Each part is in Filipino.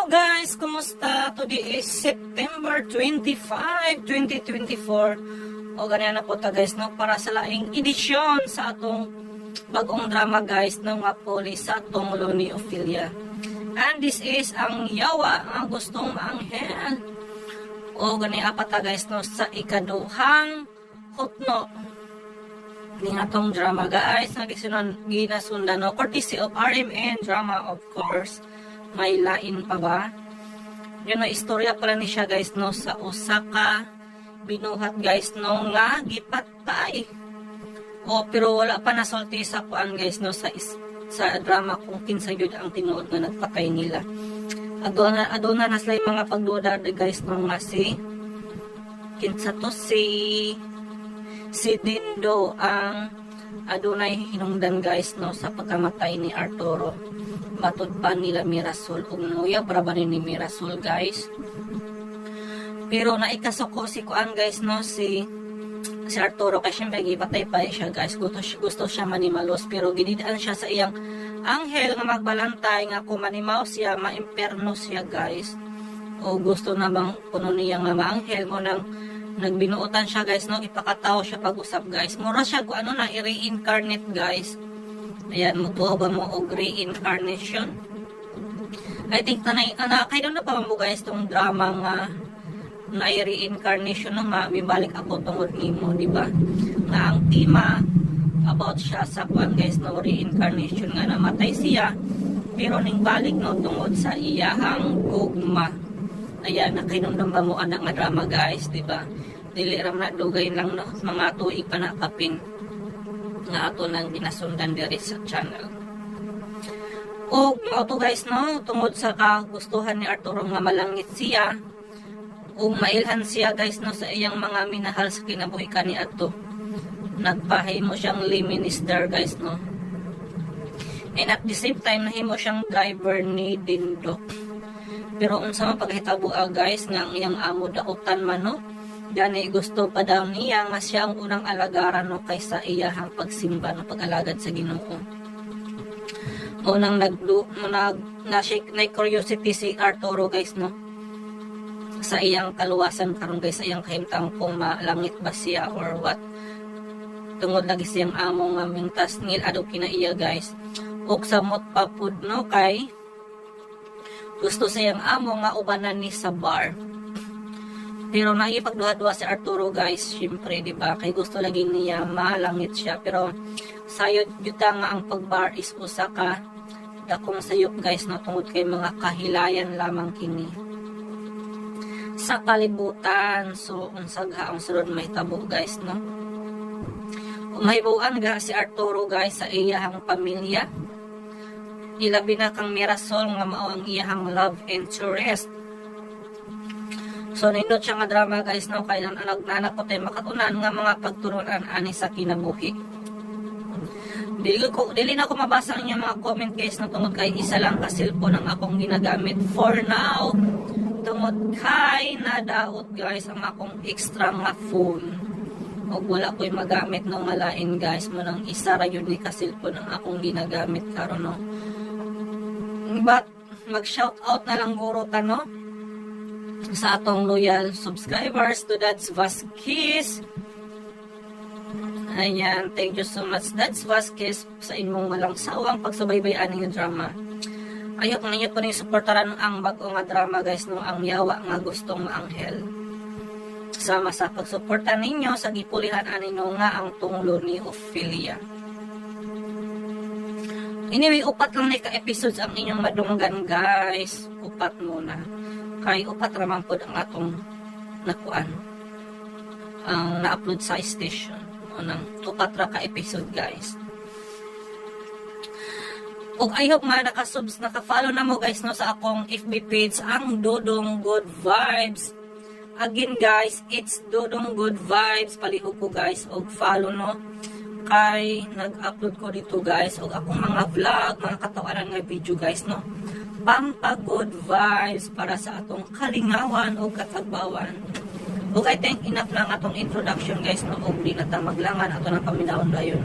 Hello guys, kumusta? Today is September 25, 2024. O ganyan na po ta guys, no? Para sa laing edisyon sa atong bagong drama guys, ng Mapoli sa atong Loni Ophelia. And this is ang yawa, ang gustong maanghel. O ganyan apat ta guys, no? Sa ikaduhang hutno ning atong drama guys, ginasundan, no? Courtesy of RMN Drama, of course. May lain pa ba? Yun na istorya pala ni siya guys, no, sa Osaka binuhat guys, no, nga gipatay. O pero wala pa nasulti sa kuan guys, no, sa drama kung kinsa yun ang tinuod nga nagpatay nila. Aduna na sila mga pagduda guys, no, nga si kinsa to si Dindo ang adunay hinungdan guys, no, sa pagkamatay ni Arturo. Matod pa nila Mirasol ug nuya para ba ni Mirasol guys. Pero naikasoko si kuan guys, no, si Arturo kasi syempre gipatay pa siya guys. Gusto siya manimalos pero ginidaan siya sa iyang anghel nga magbalantay nga kung manimaw siya maimperno siya guys. O gusto na bang kuno niya nga maanghel mo nang nagbinuotan siya guys, no, ipakataw siya pag-usap guys. Mura siya kung ano na i-reincarnate guys. Ayan, mutuwa ba mo og reincarnation? I think kayo na pa mo guys tong drama nga na reincarnation nga mibalik ako tungod nimo, di ba? Nga ang tema about siya sa kuan guys, no, reincarnation nga namatay siya pero ning balik, no, tungod sa iyahang gugma. Ayan, nakinundang ba mo anak nga drama guys, di ba? Dili ram na dugay lang, no, mga tuig pa nakapin nga ato nang ginasundan diri sa channel. O auto guys, no, tungod sa kagustuhan ni Arturo nga malangit siya o mailhan siya guys, no, sa iyang mga minahal sa kinabuhi kani adto. Nagpahimo siyang lay minister guys, no. And at the same time nahimo siyang driver ni Dindo. Pero unsa man paghitabo guys nga ang iyang amo dautan man, no. Gani gusto pa daw niya nga siya ang unang alagaran, no, kaysa iyahang pagsimba, no, pag-alagad sa Ginoo. Unang na curiosity si Arturo guys, no, sa iyang kaluwasan karon guys, sa iyang kahimtang kung malangit ba siya or what. Tungod lagi siyang amo nga mintas ngil ado kinaiya guys. Ug samot papud, no, kay gusto siyang amo nga ubanan ni sa bar. Pero naipagduha-duha si Arturo guys, syempre, di ba? Kay gusto lagi niya malangit siya. Pero sayod yuta nga ang pagbar is usa ka dakong sayop guys, no, tungod kay mga kahilayan lamang kini sa kalibutan. So unsagha ang sunod may tabo guys, no. Mahibuan ga si Arturo guys sa iyahang pamilya. Ilabi na kang Mirasol nga mao ang iyahang love interest. So nindot siya nga drama guys, no, kay nanak ko tayo makatunan nga mga pagturunan ani sa kinabuhi. Dili na ko mabasa ang inyong mga comment guys, no, tungod kay isa lang ka cellphone ang akong ginagamit for now. Tungod kay nadaot guys ang akong extra nga phone. O wala ko'y magamit no malain guys, mo nang isa ra yun ni ka cellphone ang akong ginagamit karon, no. But mag shout out na lang guro ta, no, sa atong loyal subscribers to Dads Vasquez. Ayan, thank you so much Dads Vasquez sa imong walang sawang pagsubaybay aning drama. Ayok ninyo po ning suportaran ang bago nga drama guys, no, ang yawa nga gustong maanghel. Sama sa pagsuporta ninyo sa gipulihan anino nga ang tunglo ni Ophelia. Anyway, upat lang na ka-episodes ang inyong madunggan guys. Upat muna. Kay upat raman po ang atong nakuan ang na-upload sa station. Unang upat ra ka-episode guys. Ug I hope nga naka-follow na mo guys, no, sa akong FB page ang Dodong Good Vibes. Again guys, it's Dodong Good Vibes. Palihog ko guys og follow, no, kay nag-upload ko dito guys og akong mga vlog, mga katawanan nga video guys, no. Pampa good vibes para sa atong kalingawan o katagbawan. Ug I think enough lang atong introduction guys, no, og di na ta maglangan ato ng paminawon dayon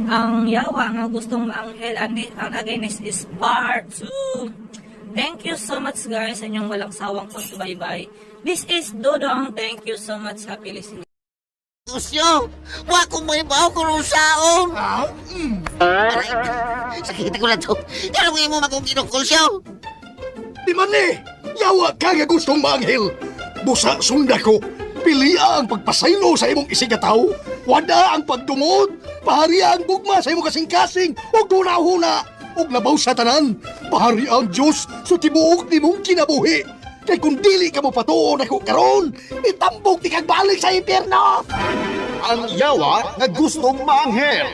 ang yawa nga gustong maanghel. And again, this is part 2. Thank you so much guys sa inyong walang sawang pagsubaybay. This is Dodong. Thank you so much. Happy listening. Kusyo, wa ko may baho ko rin saon. Aray, sakit ko na to. Kano mo magong kinukulsyo? Di man yawa ka nga gustong maanghel. Busa sunda ko, pilia ang pagpasaylo sa imong isigataw. Wada ang pagdungod, pahariya ang gugma sa imong kasing-kasing, o dunahuna, o labaw sa tanan. Pahariya ang Diyos sa tibuok ni mong kinabuhi. Kay kung dili ka mo patuon ako karon, itambog di kag balik sa impyerno. Ang yawa nga gustong maanghel.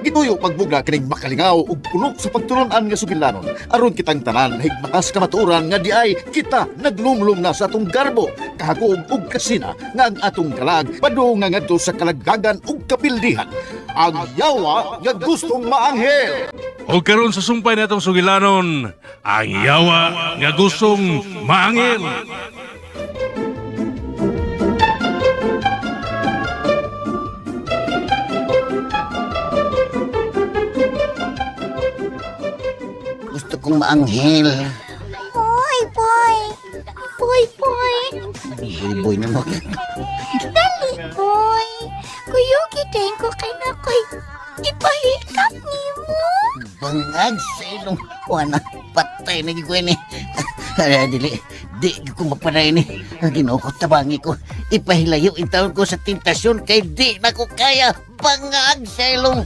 Gituyo pagbugna kining makalingaw ug punok sa pagtulunan nga sugilanon aron kitang tanan higmakas ka maturan nga di ay kita naglumlum na sa atong garbo kahagog ug kasina nga ang atong kalag padung nga ngadto sa kalagagan ug kapildihan. Ang yawa nga gustong maanghel. O karon sa sumpay natong sugilanon, ang yawa nga gustong maangil. Gusto kong maanghel. Boy, boy. Boy, boy. Boy na mo. Dali, boy. Kuyugitin ko kay na ko'y ipahikap ni mo. Bangag sa ilong. Wala, patay na gikoy ni. Dili, di ko maparay ni. Ginukot tabangi ko. Ipahilayo intawon ko sa tentasyon kay di na ko kaya. Bangag sa ilong.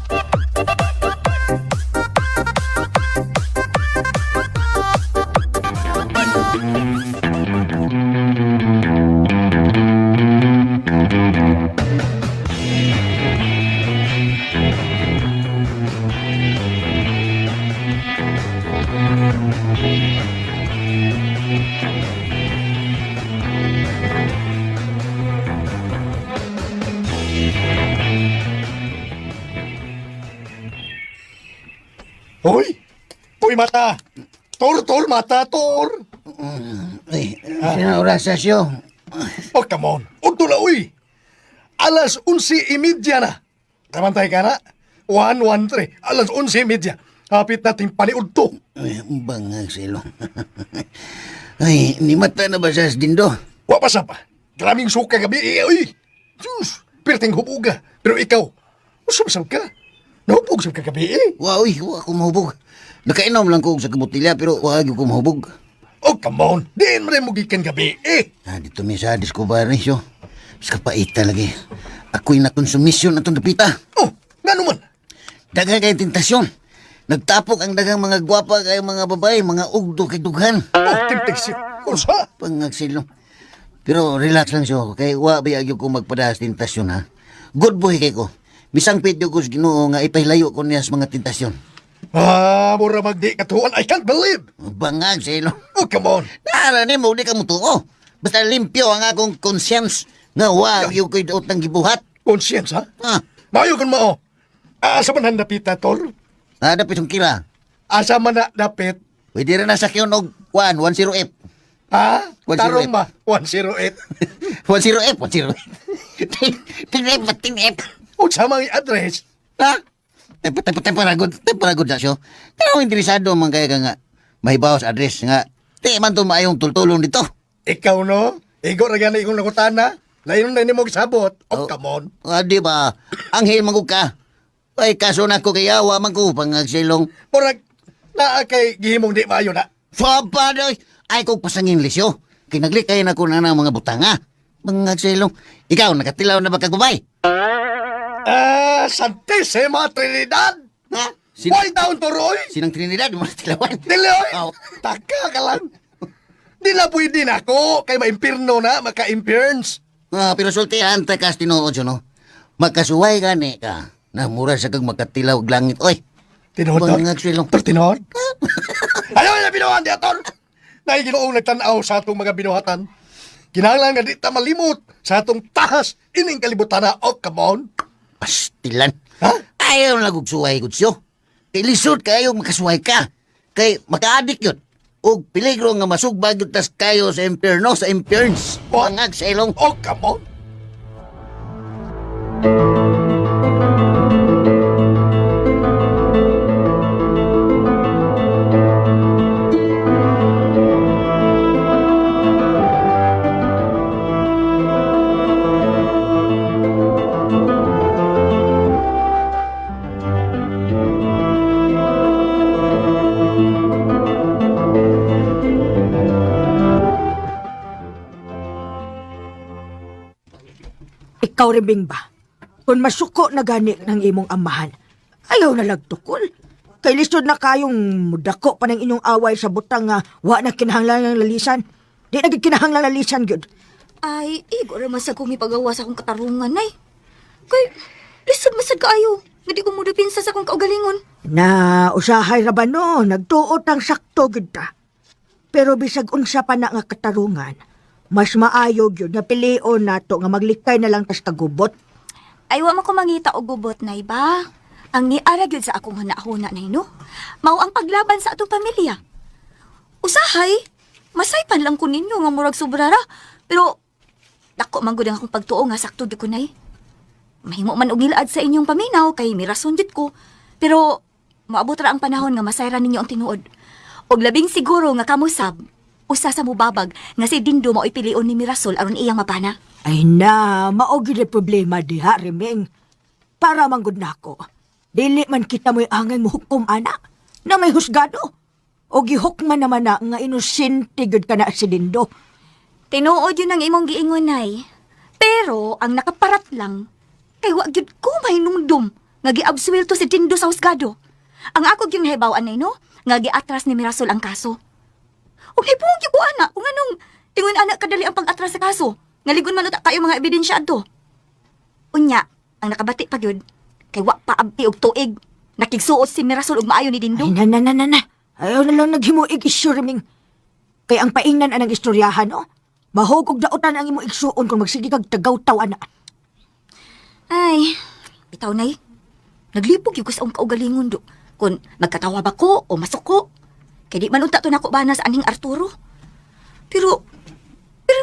Hoy! Hoy mata! Tor mata, tor! Ay, sino oras sa siyo? Oh, come on! Unto na, uy! Alas 11:30 na! Kamantay ka na? 1:13. Alas 11:30. Hapit nating paniud to. Ay, bangag sa ilong. Ay, ni mata na ba sa dindo? Wa pa sa pa. Graming suka gabi, uy! Diyos! Perting hubuga. Pero ikaw, usap ka. Nahubog sa kagabi, Wa, uy, wa ko mahubog. Nakainom lang ko sa kabutilya pero wa ko mahubog. Oh, come on! Diin mo rin mo gikan gabi, Dito may sadis ko ba rin siyo? Sa kapaita lagi. Ako'y nakonsumisyon atong dapita. Oh, nga naman. Daghang kay tentasyon. Nagtapok ang daghang mga gwapa kay mga babae, mga ugdo kay dughan. Oh, temptation. Usa? Pangagsilong. Pero relax lang siyo, kay wa bayagyo ko magpadas tentasyon ha. Good boy kay ko. Bisang pwede ko sa Ginoo nga ipahilayo ko niya sa mga tentasyon. Mura magdi katuan. I can't believe. Bangag sa ilong. Oh, come on. Nara ni mo, di ka mo tuo. Basta limpyo ang akong conscience nga wa yung ko'y daot ng gibuhat. Conscience, ha? Ha? Mayo kan mao. Asa man ang napita, Tol? Dapit yung kila. Asa man na dapit? Pwede rin na sakyon og 10F. Ha? 108. Tarong ba? 108. 10F, 10F. Tinep. O sa mga address? Ha? Temparagod na siyo. Pero interesado man kaya ka nga mahibaw sa address nga. Di man to maayong tultulong dito. Ikaw, no? Igo na gana ikong nakutana. Layon na ni mo sabot. Oh, come on. Di ba? Anghel magug ka. Ay, kaso na ko kaya wa man ko pangagsilong. Murag, naa kay gihimong di maayo na. Fabadoy! Ay kong pasangin lisyo. Kinaglikay na ko na ng mga butanga. Pangagsilong. Ikaw, nakatilaw na ba kagubay? Santissima Trinidad! Ha? Why down to Roy? Sinang Trinidad, mo natilawan. Dili, oy! Oh. Taka ka lang. Di na pwede na ako. Kay maimpirno na, maka-impierns. Pero sultihan, takas tinuod no? Magkasuway gani ka. Na mura sa kag magkatilaw og langit. Oy, Tinuod to? pangagsilong. Tinuod? Ayaw na binuhan di aton! Nagiginoong nagtanaw sa atong mga binuhatan. Kinahanglan nga di ta malimot sa atong tahas ining kalibutan na. Oh, come on. Pastilan. Ha? Ayaw na gugsuway gudsyo. Kay lisod kayo makasuway ka. Kay makaadik yun. O peligro nga masugbag yun tas kayo sa impyerno, sa impyerns. What? Pangag sa ilong. Oh, come on. Ikaw rin ba? Kung masuko na gani ng imong amahan, ayaw na lagtukol. Kay lisod na kayong mudako pa ng inyong away sa butang nga wa na kinahanglan ng lalisan. Di na gid kinahanglan lalisan gyud. Ay, igo raman sa kong ipagawa sa akong katarungan, nay. Kay, lisod masad kaayo. Nga di ko mudapinsa sa akong kaugalingon. Na usahay ra ba no, nagtuot ang sakto gyud ta. Pero bisag unsa pa na nga katarungan, mas maayo gyud na pilion nato nga maglikay na lang tas kagubot. Ay, wa mo ko mangita og gubot, nay ba? Ang niara gyud sa akong hunahuna, nay, no? Mao ang paglaban sa atong pamilya. Usahay, masaypan lang ko ninyo nga murag sobrara. Pero, dako man gud ang akong pagtuo nga sakto gyud ko, nay. Mahimo man og nilaad sa inyong paminaw kay mirason jud ko. Pero, maabot ra ang panahon nga masayra ninyo ang tinuod. Og labing siguro nga kamusab, usa sa mubabag nga si Dindo mao ipilion ni Mirasol aron iyang mapana. Ay na, mao gyud ang problema diha, Remeng. Para manggod nako. Dili man kita mo'y angay mo hukom, ana, na may husgado. O gihukman naman na nga inosente gyud ka na si Dindo. Tinuod yun ang imong giingon, nay. Pero, ang nakaparat lang, kay wa gyud ko mahinumdum nga giabsuelto si Dindo sa husgado. Ang ako gyud nahibaw-an, nay, no? Nga giatras ni Mirasol ang kaso. O hibong gyud ko, ana, kung anong ingon anak kadali ang pag-atras sa kaso. Ngaligon man uta kayo mga ebidensya ato. Unya, ang nakabati pa gyud kay wa pa abti og tuig. Nakigsuot si Mirasol og maayo ni Dindo. Ay na. Ayaw na lang naghimuig isyu, Remeng. Kay ang paingnan anang istoryahan, no? Mahog og dautan ang imo igsuon kung magsige kag tagaw-taw, ana. Ay, bitaw nay. Naglipog yung sa akong kaugalingon do. Kung magkatawa ba ko o masuko. Kaya di man unta to nako bana sa aning Arturo. Pero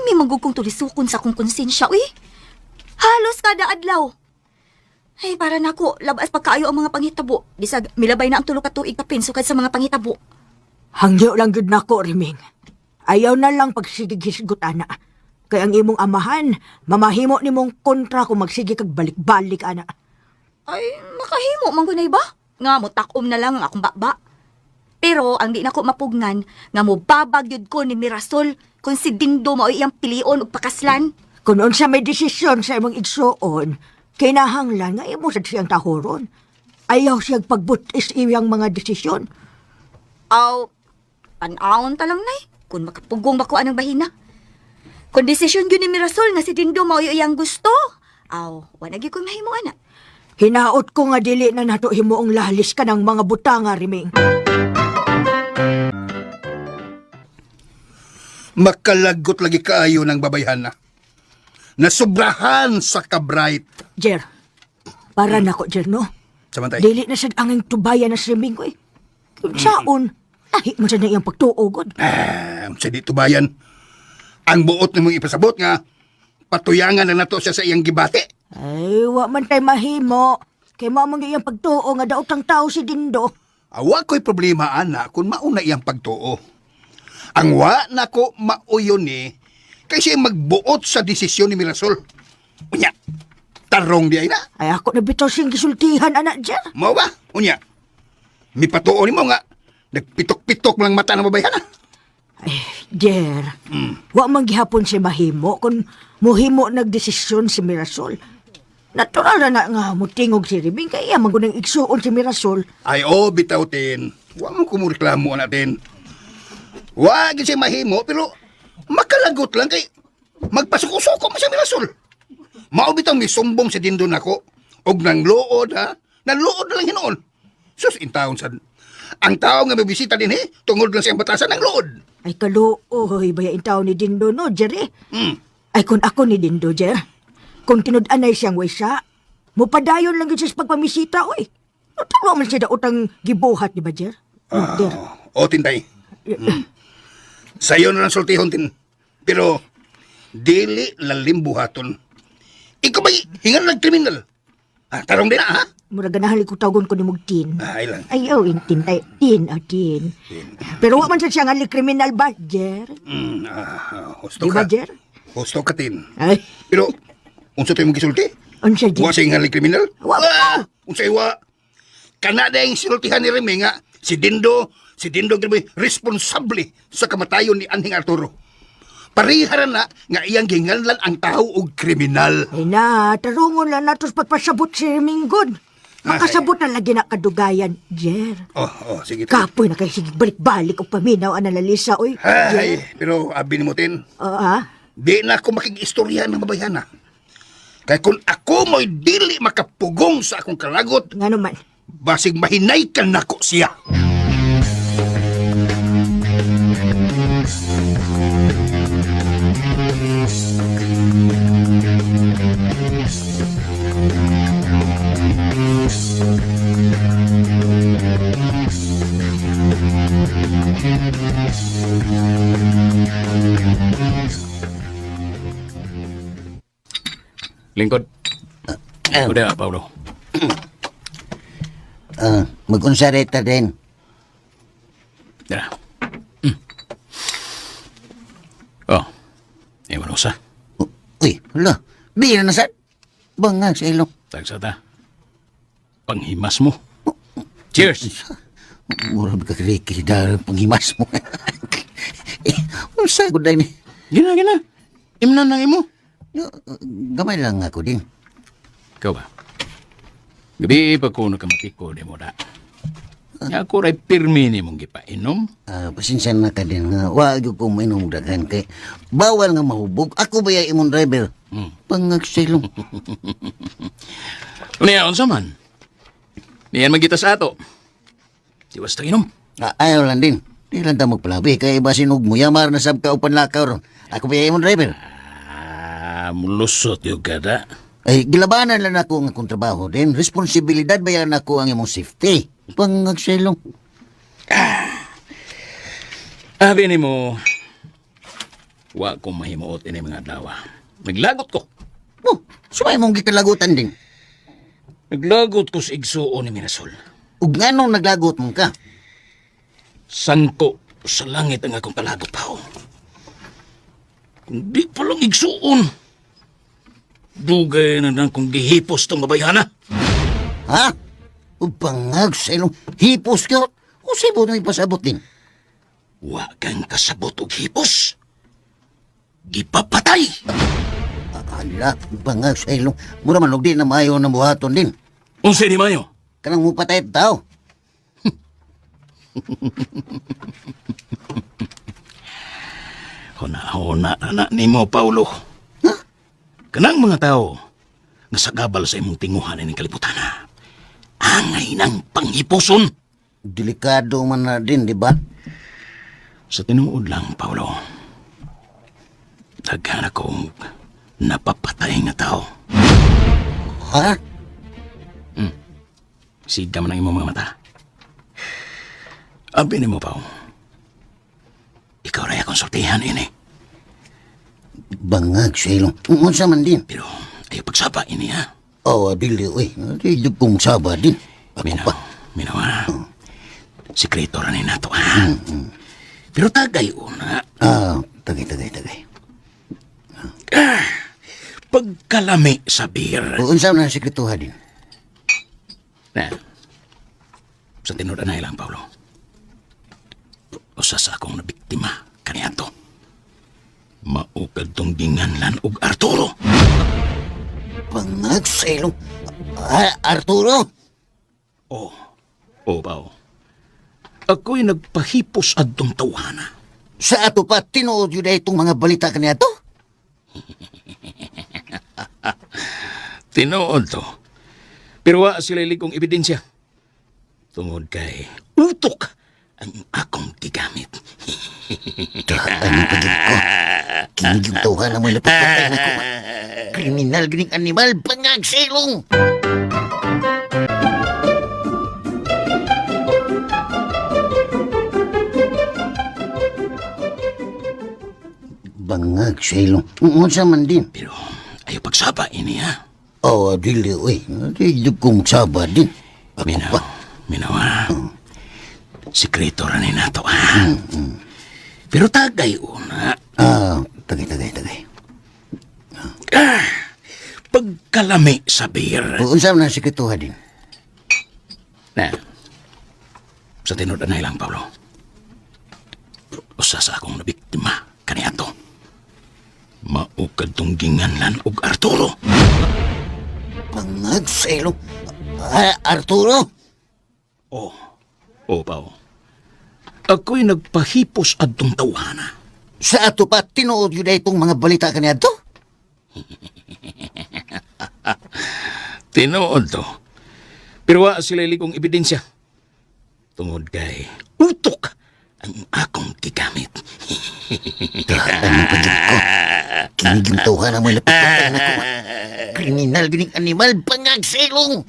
may magugkong tulisukon sa akong konsensya, uy. Halos kada adlaw. Ay, para nako, labas pagkaayo ang mga pangitabo. Bisag, milabay na ang tulo ka tuig kapin sukad sa mga pangitabo. Hangyo lang gud nako, Remeng. Ayaw na lang pagsigig-hisgot, ana. Kay ang imong amahan, mamahimo nimong kontra kung magsige kag balik-balik, ana. Ay, makahimo, manggunay ba? Nga mo, takom na lang ang akong baba. Pero, ang di nako mapugnan, nga mo babagyod ko ni Mirasol kung si Dindo mo iyang pilion o pakaslan. Kung unsa may desisyon sa imong igsuon, kinahanglan nga imo sad siyang tahoron. Ayaw siyang pagbutis iyang mga desisyon. Aw, panahon talang nay, kung makapugong ba ko anong bahina. Kung desisyon yun ni Mirasol nga si Dindo mo iyang gusto, aw, wanagi ko mahimo, ana. Hinaot ko nga dili na nato himuong lalis ka ng mga butanga, Remeng. Makalagot lagi kaayo ng babayhan na. Nasubrahan sa kabright. Jer, para nako, Jer, no? Samantay. Dili na sad anging tubayan na streaming ko, eh. Kung saon, lahi mo sad na iyang pagtuogod. Sa dito bayan, ang buot na mong ipasabot nga, patuyangan na nato siya sa iyang gibate. Ay, wa man tay mahimo. Kay mamang iyang pagtuo nga daotang tao si Dindo. Awa ko'y problema, ana, kung mauna iyang pagtuo. Ang wa na ko mauyon ni, kasi magbuot sa desisyon ni Mirasol. Unya, tarong di ay na. Ay, ako na bitaw siyang gisultihan, anak, Jer. Mao ba? Unya, mi patuo ni mo nga, nagpitok-pitok lang mata ng babayan na. Ay, Jer, wa man gihapon si mahimo kung muhimo nagdesisyon si Mirasol. Natural na nga mutingog si Remeng kaya magunang igsuon si Mirasol. Ay, bitaw tin. Wa mo kumureklamo natin. Wa gid siya mahimo, pero makalagot lang kay magpasuko-suko mo siya Mirasol. Mao bitaw mi sumbong si Dindo nako. Og nang luod ha, nanluod na lang hinoon. Sus, in taon sad. Ang tao nga mabisita din tungod lang sa batasan ng luod. Ay kaluoy, bayain tao ni Dindo, no, Jer, eh. Ay kung ako ni Dindo, Jer, kung tinud-anay siyang waysa, mupadayon lang yun siya sa pagpamisita, oy. Natalo man siya daotang gibuhat, di ba, Jer? Jer. O, tintay. Sa'yo na lang sultihon, tin. Pero, dili lalim buhaton. Ikaw ba'y hingan ng kriminal? Tarong din ha? Mura ganahan ko tawagon ko ni Mugtin. Ay lang. Ayaw, intin, tin. Pero wa man siya nga kriminal ba, Jer? Husto Di ba, ka. Jer? Husto ka, tin. Ay, Pero, unsa tayo mong gisulti? unsa, Jer? Wa sa hingan ng kriminal? Wa. Unsa iwa? Kanada yung sinultihan ni Remy nga, si Dindo grabe responsable sa kamatayon ni Anhing Arturo. Pariharan na nga iyang ginganlan ang tao og kriminal. Ay na, tarungon lang natos pagpasabot si Minggod. Makasabot na lagi na kadugayan, Jer. Sige. Kapoy na kayo sige balik-balik o paminaw ang nalalisa, oy. Ay, pero abi ni Mutin, di na ako makig-istorya ng mabayana. Kaya kung ako mo'y dili makapugong sa akong kalagot, Nga naman. basig mahinay ka nako siya. Lingkod. Udah, Paulo. Mag-unsareta din. Dara. Oh, ewan usa. Uy, hala. Bira na sa... Bangag sa ilong. Tagsata. Panghimas mo. Cheers! Mura ba kakiriki dahil panghimas mo. Unsa ko dahil ni? Gina. Imnan na imo. Gamay lang ako din. Ikaw ba? Gabi pa ko nakamatiko di mo da. Ako ray pirmi ni mong gipainom. Pasensya na ka din nga. Wag ko mainom daghan kay bawal nga mahubog. Ako ba yung imong driver? Pangag sa ilong. Unya, unsa man? Niyan magita sa ato. Diwas ta inom. Ayaw lang din. Di lang ta magpalabi. Kaya iba sinog mo. Yamar na sab ka upan lakaw ron. Ako ba yung imong driver? Mulusot yung kada. Ay, gilabanan lang ako ang akong trabaho din. Responsibilidad ba yan ako ang imong safety? Pangag sa ilong. Abi ni mo, wa ko mahimuot ini mga dawa. Naglagot ko. Oh, sumay mong gikalagutan din. Naglagot ko sa igsuon ni Mirasol. Ug nganong naglagot mong ka? Sangko sa langit ang akong kalagot pa. Kung di palang igsuon, dugay na nang kong gihipos tong mabayana. Ha? Ug pangag sa ilong. Hipos ka? O sibo na ipasabot din. Wa kang kasabot og hipos. Gipapatay. Ala, pangag sa ilong. Mura man og di na maayo na buhaton din. Unsa ni Mayo? Kanang mo patay tao. Hona na ni mo, Paulo. Kanang mga tao nga sagabal sa imong tinguhan ining kalibutan na. Angay ng panghipuson. Delikado man na din, di ba? Sa tinuod lang, Paulo. Daghan akong napapatay nga tao. Ha? Siga man ang imong mga mata. Abi ni mo, Pao. Ikaw rin akong sortihan ini. Bangag sa ilong. Unsa man din. Pero ayaw pagsaba ini, ha? Oh, dili, uy. Dili kong saba din. Ako pa. Minaw. Sikreto rin nato, ha? Pero tagay una. Tagay. Pagkalami sa beer. Unsa man ang sekretuha din. Na, sa tinudan na ilang, Paulo. Usa sa akong nabiktima, kaniadto. Maukad tong ginganlan og Arturo. Pangag sa ilong. Arturo? O, Pao. Ako'y nagpahipos adtong tawhana. Sa ato pa, tinuod yun na itong mga balita kaniya to? Tinuod to. Pero wa sila ligong ebidensya. Tungod kay utok ang akong gigamit. Anong pagod ko? Kinig yung tawhan na mo napapatay na ko. Kriminal gining animal, pangag sa ilong. Bangag sa ilong. Unsa man din. Pero ayaw pagsaba ini, ha? Oh, dili, uy. Dili kong saba din. Ako pa. Minaw, ha? Sikreto rin nato, ha? Pero tagay una. Tagay. Pagkalami sa beer. Unsa man ang sekretuha din. Na, sa tinudan na ilang, Paulo. Usa sa akong nabiktima, kaniato. o kadtong ginganlan og Arturo. Bangag sa ilong. Arturo? O Pao. Ako'y nagpahipos adtong tawhana. Sa ato pa, tinuod yun na itong mga balita kaniya to? Tinuod to. Pero wa sila iligong ebidensya. Tungod kay utok ang akong gigamit. Ano pa dyan ko? Kinigintuhan na mo napapatay na ko. Kriminal gining animal, bangag sa ilong.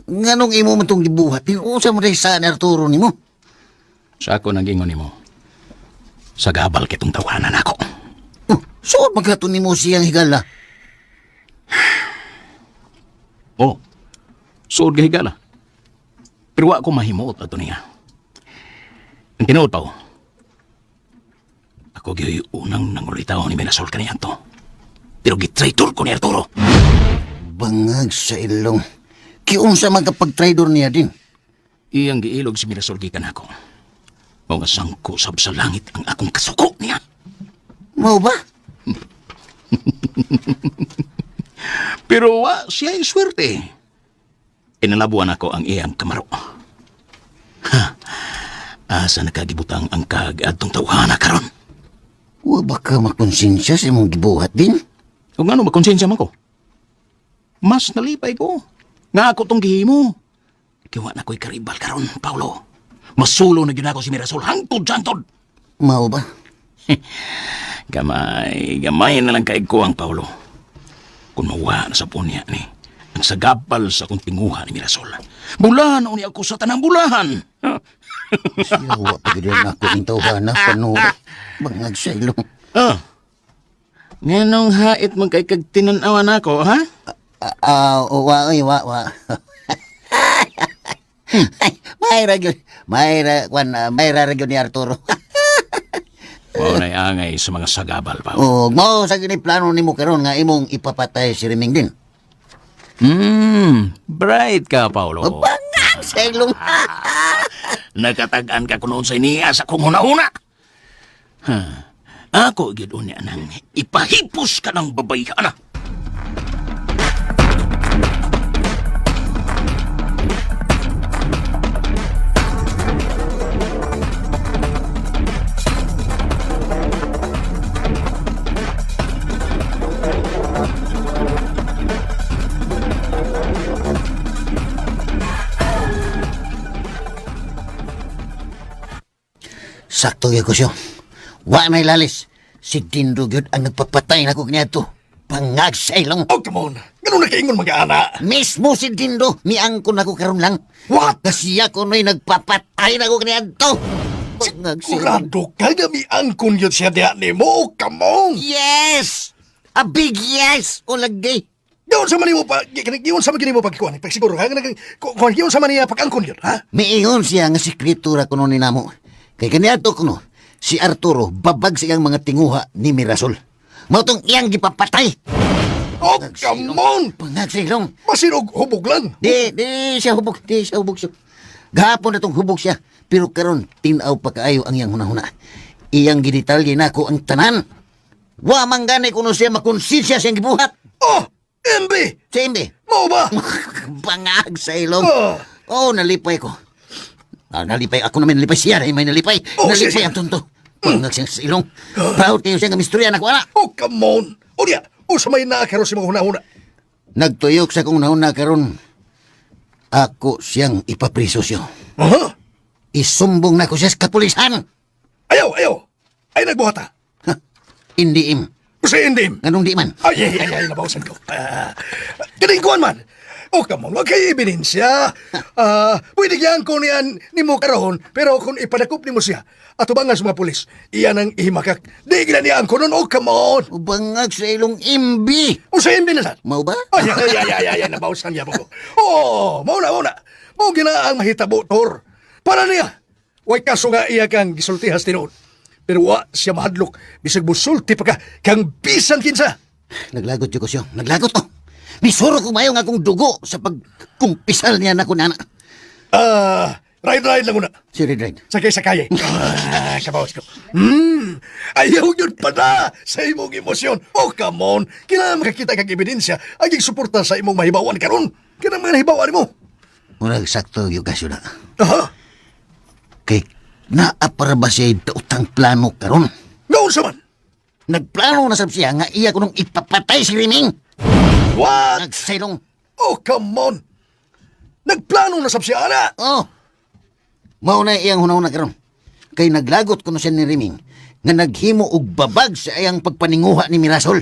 Nganong imo man itong gibuhat? Tinuusa mo rin saan Arturo ni mo? Sa ako nang ingon nimo. Sa gabal kitong tawanan ako. Saan magkato ni mo siyang higala? Suod gahigala. Pero wa ko mahimot ato niya. Ang tinuod pa ako gyud unang nangulitaw ni Mirasol kaniya to. Pero gitraitor ko ni Arturo. Bangag sa ilong. Kiunsa magkapag-traidor niya din. Iyang giilog si Mirasol gikan ako. O nga sangko sab sa langit ang akong kasuko niya. Mau ba? Pero wa siya ay swerte. Inalabuan ako ang iyang kamaro. Asa nakagibutang ang kag-adtong tawhana karon. Wa ba ka makonsensya sa imong gibuhat din? Kung ano, makonsensya man ko. Mas nalipay ko. Nga ako tong gihimo. Kiwa na ko'y karibal karon, Paulo. Masulo na yun ako si Mirasol. Hangtod-jantod. Mau ba? Gamay na lang kaig ko ang Paulo. Kung mawa na sa punya ni, ang sagapal sa kong tinguha ni Mirasol. Bulahan o ni ako sa tanang bulahan. Siya wa pa gid na ako ning tawhana pano. Bangag sa ilong. Nganong hait mong kay kag tinan-awan ako, ha? Wa. Mayra gyud ni Arturo. O na'y angay sa mga sagabal pa. Mao sa gini plano nimo karon nga imong ipapatay si Reming din. Bright ka, Paulo. Bangag sa ilong. Nakatagaan ka kunoon sa iniya sa kong una-una. Ako, gid unya nang ipahipos ka ng babayana. Sakto gyud ko siya. Wa may lalis. Si Dindo gyud ang nagpapatay nako kaniadto. Bangag sa ilong. Oh, come on. Ganun na kaingon mag-aana. Mismo si Dindo, miangkon ako karon lang. What? Kasi ako no'y nagpapatay na ko kaniadto. Bangag sa ilong. Kurado ka gami ang kunyot siya diya ni mo. Come on. Yes! A big yes! O lagay. Giyon sa mani mo pa, giyon sa mani mo pagkuhan. Pagsiguro ka, giyon sa mani pag-angkon yun, ha? Miingon siya nga sikretura kuno ni namo. Kay kaniadto kuno, si Arturo babag siyang mga tinguha ni Mirasol. Mautong iyang gipapatay. Oh, come on. Bangag sa ilong. Masinog hubog lang. Di siya hubog siya. Gahapon na tong hubog siya, pero karon tinaw pa kaayo ang iyang hunahuna. Iyang gidetalye nako ang tanan. Wa man gani kuno siya makonsensya siyang gibuhat. Oh, MB. Sa hindi. Mo ba? Bangag sa ilong. Oh. Nalipay ko. Nalipay ako naman, nalipay siya. May nalipay. Oh, nalipay siya. ang tunto. Bangag siyang sa ilong. Proud kayo siyang kamisturya na ko, ana. Oh, come on. O diya, o sa may nakakaro si mga hunahuna. Nagtuyok sa kong nauna karon. Ako siyang ipapriso siya. Aha. Isumbong na ko siya sa kapulisan. Ayaw. Ay, nagbuhata. Hindi im. Sa indim. Ganong di man. Ay, nabawasan ko. Ganingkuhan man. O, come on, wag kayo ebidensya. Pwede yan ko niyan ni mo karahon, pero kung ipadakop ni mo siya, atubangan sa mga pulis, iyan ang ihimakak. Di gila niyan ko nun, o, come on. Bangag sa ilong imbi. O, sa imbi na saan? Mau ba? Ay, nabawasan niya ko. Oo, mauna. Mau gina ang mahitabo, Tor. Para niya. Way kaso nga iya kang gisultihas tinuod. Pero wa siya mahadlok. Bisag busulti pa ka, kang bisan kinsa. Naglagot ko siya. Naglagot ko. Misuro ko mayo nga akong dugo sa pagkumpisal niya na kunana. Ride lang una. Sige, Red. Sakay. Kabawas ko. Ayaw yun pa na sa imong emosyon. Oh, come on. Kailangan makakita kang ebidensya ang suporta sa imong mahibawan karon. Kaya mga nahibawan mo. Murag sakto yung kasyo na. Aha. Kay naa para ba siya utang plano karon? Noon sa man. Nagplano na sab siya nga iya ko nung ipapatay si Riming. What? Nagsaylong. Oh, come on. Nagplano na sab siya, ana. Oh. Mao na iyang hunahuna karon. Kay naglagot kuno siya ni Riming nga naghimo og babag sa iyang pagpaninguha ni Mirasol.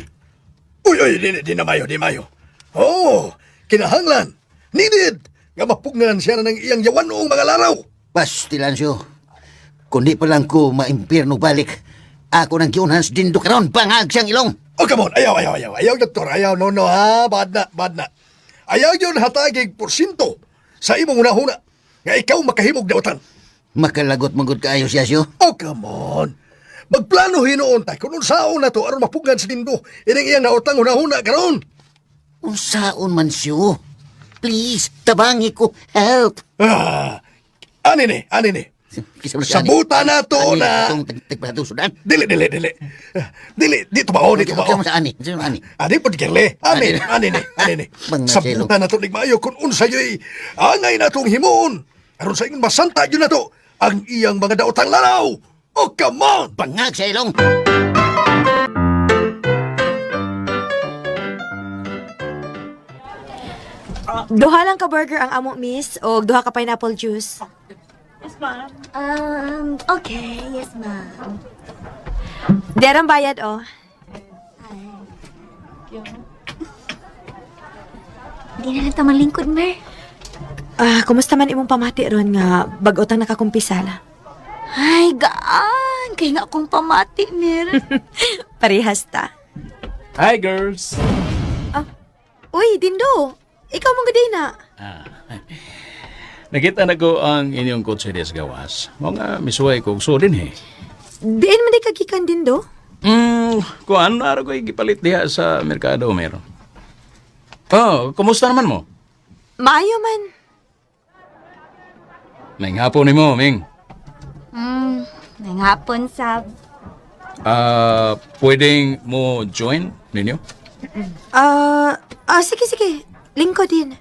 Uy, di na mayo. Oh, kinahanglan. Needed. Nga mapugnan siya na ng iyang yawan noong mga laraw. Pastilansyo. Kundi pa lang ko maimpirno balik. Ako nang kiunhans dindo karon bangag siyang ilong. Oh, come on. Ayaw. Ayaw, doktor. Ayaw, no, ha. Bad na. Ayaw yun hatagig porsyento sa imong unahuna. Nga ikaw makahimog dautan. Makalagot magud kaayo siya siyo. Oh, come on. Magplano hinoon tayo kung unsaon na to aron mapugan sa dindo. Ining iyang nautang unahuna karon. Unsaon man siyo? Please, tabangi ko. Help. Ani ni. Sabuta na to na. Itong tagpatusudan. Dili. Dito ba? Dito ba? Sa ani. Sino ani? Ani po dikerle. Ani ni. Mga Sabuta na to ligmayo kung unsa yoy. Angay na tong himuon. Aron sa ingon masanta yun na to. Ang iyang mga daotang laraw. Oh, come on. Bangag sa ilong. Duha lang ka burger ang amo, miss, o duha ka pineapple juice. Okay. Yes, ma'am. Derang bayad, oh. Di na lang tamang lingkod, Mer. Kumusta man imong pamati ron nga bag-otang nakakumpisala? Ay, gaan. Kaya nga akong pamati, Mer. Parehas ta. Hi, girls. Uy, Dindo. Ikaw mong gaday na. Nakita na ko ang inyong kotse des gawas. Mga misuway kong sudin eh. Diin man di kagikan, Dindo? Kuan, naro ko igipalit diha sa merkado meron. Oh, kumusta naman mo? Maayo man. May hapon ni mo, Ming. Nangapon, Sab. Pwedeng mo join ninyo? Sige. Lingko din.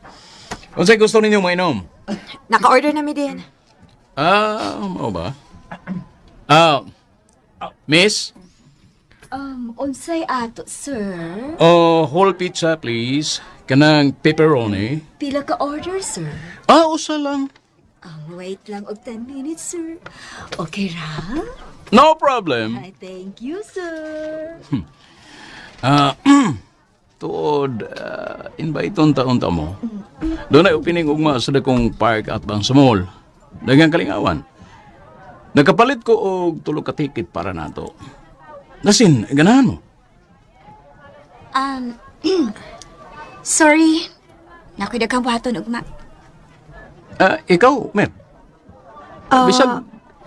Kung sa'yo gusto ninyo mainom? Naka-order na mi din. Oo ba? Miss? Unsay ato, sir? Whole pizza, please. Kanang pepperoni. Pila ka order, sir? Usa lang. Wait lang og 10 minutes, sir. Okay ra? No problem. Ay, thank you, sir. Tuod, invite-on taon-ta mo. Doon ay opening ugma sa dakong park at bang sa mall. Dagang kalingawan. Nagkapalit ko og tulo ka ticket para nato. Nasin, ganahan mo? Sorry. Nakuy daghang buhaton, ugma. Ikaw, Mer.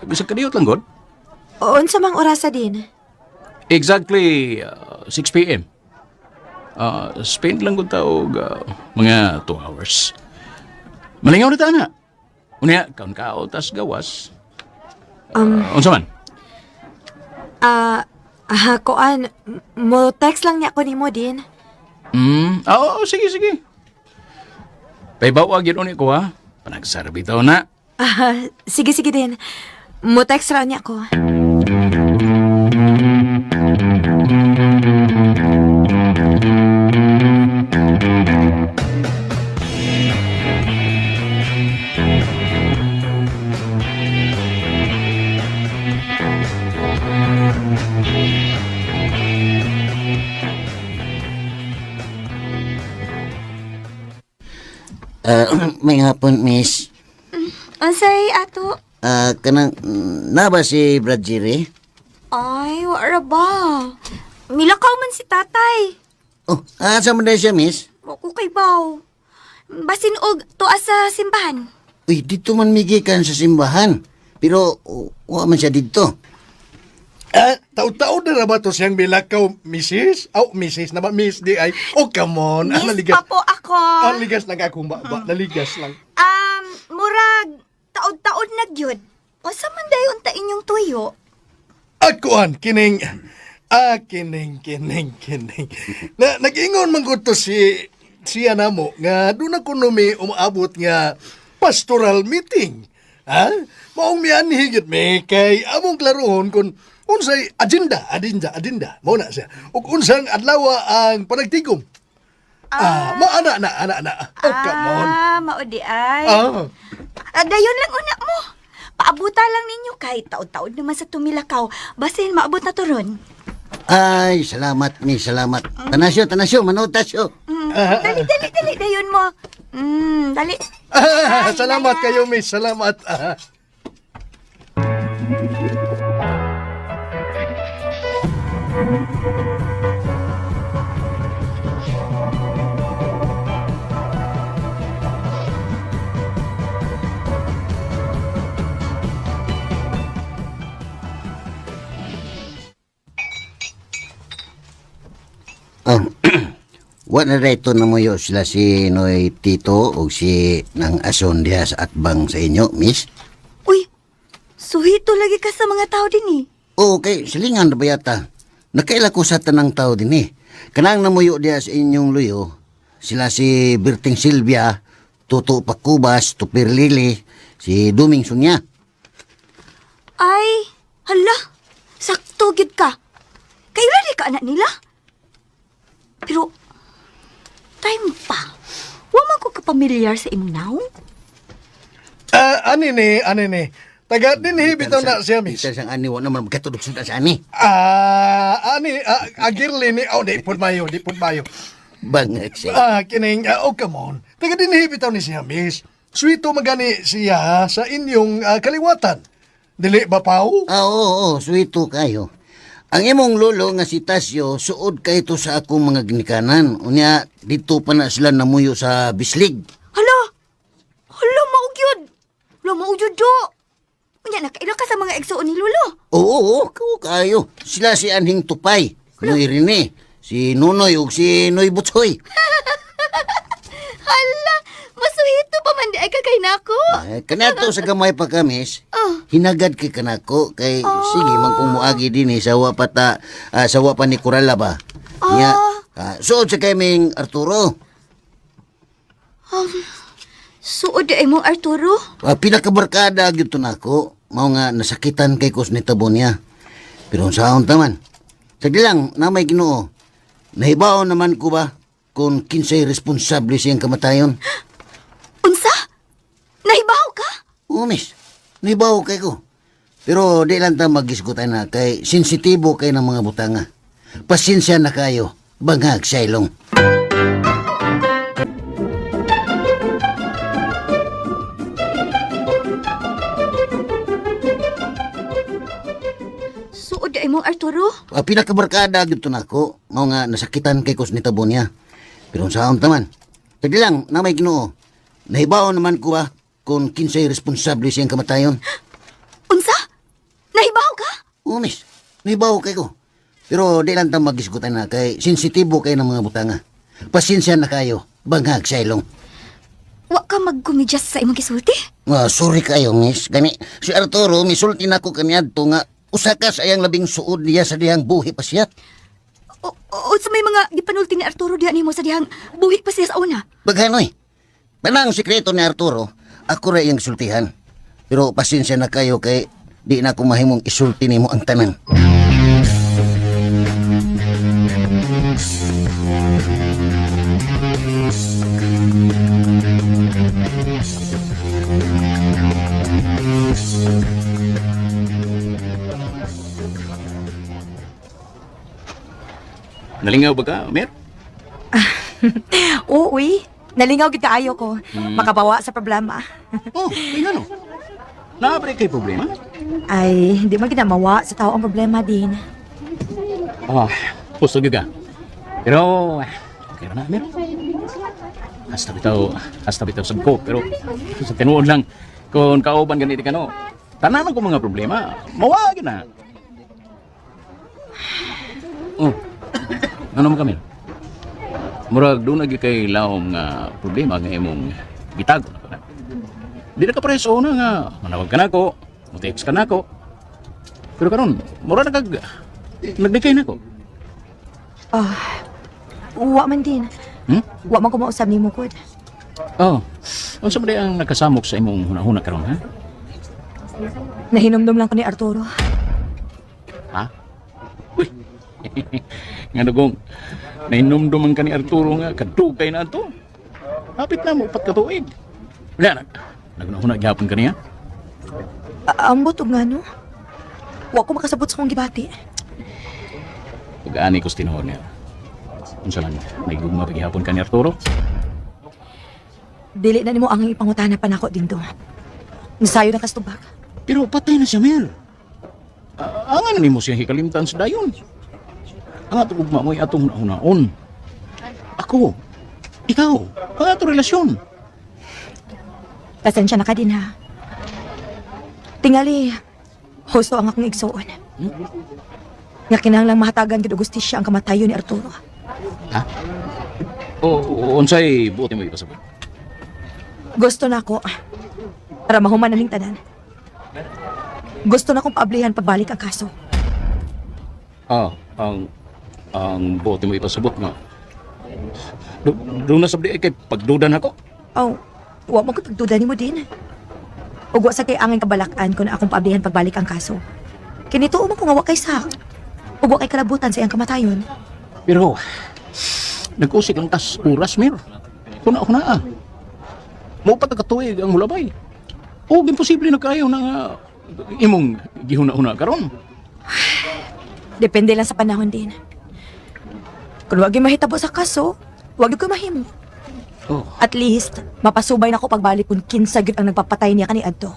Bisag kadiyot lang, God. Unsa mang orasa din? Exactly 6 p.m. Spend lang ko taog mga 2 hours. Malingaw na ta na. Unya, kaon tas gawas. Unsa man? Koan, mo text lang niya ko ni mo din. Oo, sige. Paibawag yun ulit ko, ha? Panagsarbi daw na. Sige din. Mo text ra niya ko. May hapon, miss. Unsay ato? Kanang, na ba si Brad Jerry? Ay, wala ba? Milakaw man si tatay. Oh, asa man na siya, miss? Wako kay baw. Basin og tuwa sa simbahan. Uy, dito man migikan sa simbahan. Pero, wala man siya dito. Taon-taon na naman to siyang milakaw, Mrs. Mrs. naman, Miss di ay. Oh, come on. Miss pa po ako. Naligas lang ako, naligas lang. Murag taod-taod na gyud. Asa man dayon ta inyong tuyo? At kuan, kining... kining. Nag-ingon man ko to siya na mo nga doon ako numi umaabot nga pastoral meeting. Ha? Maong miyan higit me kay among klarohon kung unsay agenda. Mao na siya. Ug unsang adlaw ang panagtigom. Mo ana. Oh, come on. Mao di ay. Dayon lang una mo. Paabuta lang ninyo kay taod-taod naman sa tumilakaw. Basin maabot na turon. Ay, salamat, Miss, salamat. Tanasyo, manood tasyo. Dali, dayon mo. Dali. Salamat kayo, miss. Salamat. Wa na rito na mo sila si Noy Tito o si nang ason diha sa atbang sa inyo, Miss? Uy, suhito lagi ka sa mga tao din eh. Okay, silingan na ba yata? Nakaila ko sa tanang tao din eh. Kanang namuyo diha sa inyong luyo, sila si Berting Silvia, Tuto Pacubas, Tupir Lili, si Duming Sunya. Ay, hala, sakto gid ka. Kayo lagi ka anak nila? Pero, time pa. Wa man ko kapamilyar sa imong naong? Ani ni. Taga din bitaw na siya, miss. Isa siyang ani, wa naman magkatulog sa ani. Agirli ni, di pud mayo. Bangag siya. Kining, come on. Taga din bitaw ni siya, miss. Sweeto magani siya sa inyong kaliwatan. Dili ba pao? Oo, suwito kayo. Ang imong lolo nga si Tasyo, suod kay to sa akong mga ginikanan. Unya, dito pa na sila namuyo sa bislig. Hala, maugyod. Maugyod do. Unya, nakaila ka sa mga egsoon ni Lolo. Oo, kayo. Sila si Anhing Tupay, Noy Rene, si Nunoy ug si Noy Butsoy. Hala, masuhito pa man di ay kagay nako. Kanato sa gamay pa kamis, hinagad kay kanako kay sige man kung muagi din sa wapata sa wapa ni Coralla ba. Nya suod sa kaming Arturo. Suod ay mo Arturo? Pinakabarkada gyud to nako, mao nga nasakitan kay kus ni tabo niya. Pero saon taman. Sagdi lang na may Ginoo. Nahibaw naman ko ba kung kinsay responsable siyang kamatayon? Unsa? Nahibaw ka? Oo, miss. Nahibaw kay ko. Pero di lang ta magisgutan na kay sensitibo kay ng mga butanga. Pasensya na kayo. Bangag sa ilong. Suod ay mo Arturo? Pinakabarkada gyud nako, mao nga nasakitan kay kus ni tabo niya. Pero saon taman. Sagdi lang na may Ginoo. Nahibaw naman ko ba kung kinsay responsable siyang kamatayon? Unsa? Nahibaw ka? Oo, miss. Nahibaw kay ko. Pero di lang ta magisgutan na kay sensitibo kay ng mga butanga. Pasensya na kayo. Bangag sa ilong. Wa ka magkumidyas sa imong gisulti? Sorry kayo, miss. Gani, si Arturo, misulti na ko kaniadto nga usa ka sa iyang labing suod niya sa dihang buhi pa siya. O sa may mga gipanulti ni Arturo diha nimo sa dihang buhi pa siya sa una? Baghanoy. Panang sikreto ni Arturo, ako ra iyang sultihan. Pero pasensya na kayo kay di na ko mahimong isulti nimo ang tanan. Nalingaw ba ka, Mer? Uy, nalingaw kita ayo ko. Makabawa sa problema. Ay ano? Naabrik kay problema? Ay, hindi man ginamawa sa tao ang problema din. Puso ka. Pero, okay na, Mer. Hasta bitaw sabko. Pero, sa tinuod lang, kung kauban ganito ka, no, tanaman ko mga problema, mawagin na. Ano mo kami? Murag doon lagi kay laom nga problema nga imong gitago na ko na. Di na kapreso na nga. Manawag ka na ako. Text ka na ako. Pero karon, mura na kag... Nagdikay na ako. Wa man din. Wa man ko mausab nimo gud. Oh, unsa man di ang nakasamok sa imong hunahuna karon, ha? Nahinomdom lang ko ni Arturo. Ha? Uy! Nga dugong, nainumduman ka ni Arturo nga, kadugay na ito. Hapit na mo, upat katuig. Wala, nagunahuna gihapon ka niya? Ambot og ngano? Wa ko makasabot sa kong gibati. Pag-ani ko sa tinuod niya. Unsa lang, may gugma paghihapon ka ni Arturo? Dili na nimo ang ipangutana pa nako dingdong. Nasayo na kastubag. Pero patay na siya, Mel. Angan ni mo siya hikalimtan sa dayon. Ang atong ugma mo'y atong hunaon. Ako, ikaw, ang atong relasyon. Pasensya na ka din ha. Tingali, husto ang akong igsuon. Nga kinahanglang mahatagan gid og gustisya ang kamatayon ni Arturo. Ha? O unsay buti mo ipasabot? Gusto na ako para mahuman na ning tanan. Gusto na kong paablihan pagbalik ang kaso. Ang buti mo ipasabot nga. Doon na sabdi kay pagdudan ako. Wa mo ko pagduda nimo din. Ug wa sa kay angin kabalakan ko na akong paablihan pagbalik ang kaso. Kinituo mo ko nga wa kay sak. Ug wa kay kalabutan sa iyang kamatayon. Pero nag-usik ang tas oras, Mir. Kuna-kuna. Mo pa katuig ang mulabay. O imposible na kayo na imong gihuna-una karon. Depende lang sa panahon din. Kung wag yung mahitabo sa kaso, wag ko mahimo. Oh, At least, mapasubay na ko pagbalik kung kinsa gyud ang nagpapatay niya kaniadto.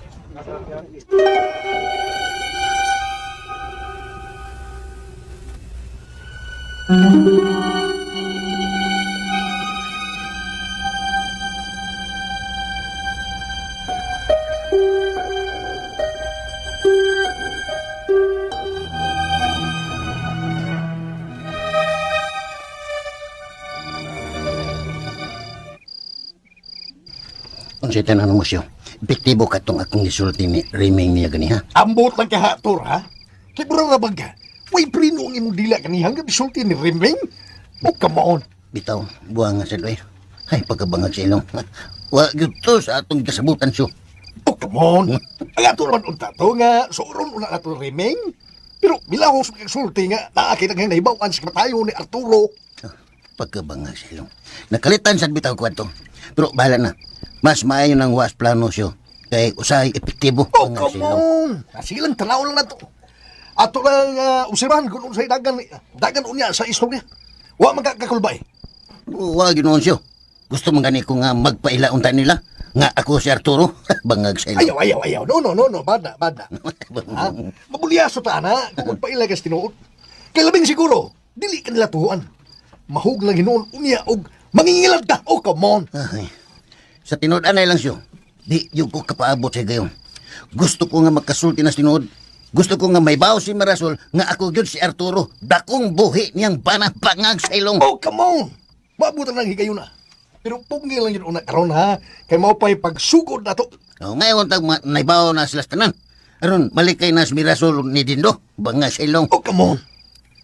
Unsay tanan mo siya? Epektibo ka tong akong gisulti ni Reming niya gani ha? Ambot lang ka hator, ha? Kay mura na bang ka? Way prino ang imong dila kanihang bisulti ni Rimeng? O, come on. Bitaw, buang nga sa doy. Ay, pagkabangag sa ilong. Wa gyud to sa atong kasabutan siyo. Oh, come on. Ang ato naman unta to nga, suron una ato Rimeng. Pero bilaw sa sulti nga, naakit ang nahibawan sa kamatayo ni Arturo. Pagkabangag sa ilong. Nakalitan sa bitaw ko ato. Pero bahala na. Mas maayo ng was plano siyo. Kay usahay epektibo Oh, ang come silong. on. Silang tanaw lang na to. Ato lang usiran kung unsay dagan unya sa istorya. Wa magkakakulbay. Wa ginoon siyo. Gusto man gani ko nga magpailaunta nila nga ako si Arturo. Bangag sa ilong. Ayaw. No. Bada. Ha? Mabulyaso ta na kung magpaila ka sa tinuod. Kay labing siguro, dili ka nila tuhuan. Mahug lang hinoon unya og mangingilad ta. Oh, come on. Ay, sa tinuod anay lang siyo. Di yung ko kapaabot sa gayon. Gusto ko nga magkasulti na sa tinuod. Gusto ko nga may baw si Marasol nga ako gyud si Arturo. Dakong buhi niyang banang-bangag sa ilong. Oh, come on. Mabutan lang higayon na. Pero pungil lang yun una karon ha. Kay mao pa'y pagsugod na to. Oh, ngayon tag naibaw na sila tanan. Aron malikay na si Mirasol ni Dindo. Bangag sa ilong. Oh, come on.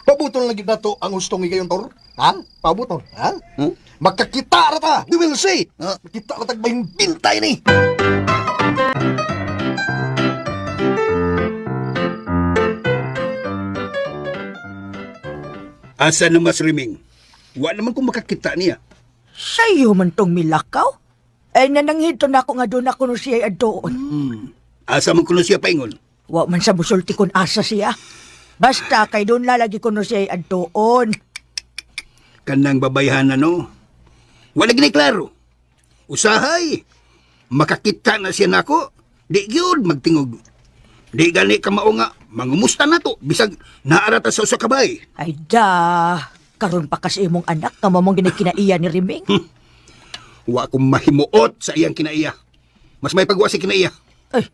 Pabuton lang yun na to ang gustong higayon tor. Ha? Pabuton. Ha? Magkakita ra ta. You will see. Oh. Makita ra tagbayong bintay ni. Asa na mas riming? Wa naman kung makakita niya. Sayo man tong milakaw? Ay nananghito na ako nga doon ako no siya adoon. Asa man kuno siya paingon? Wa man sa musulti kon asa siya. Basta kay doon lalagi ko no siya adoon. Kanang babayhan na no? Wala gini klaro. Usahay. Makakita na siya nako. Di gyud magtingog. Di gani ka mao nga mangumusta na to bisag naarata sa usa ka bay. Ay da, karon pa kasi imong anak nga mamong ginakinaiya ni Riming. Wa ko mahimuot sa iyang kinaiya. Mas may pagwa si kinaiya. Ay,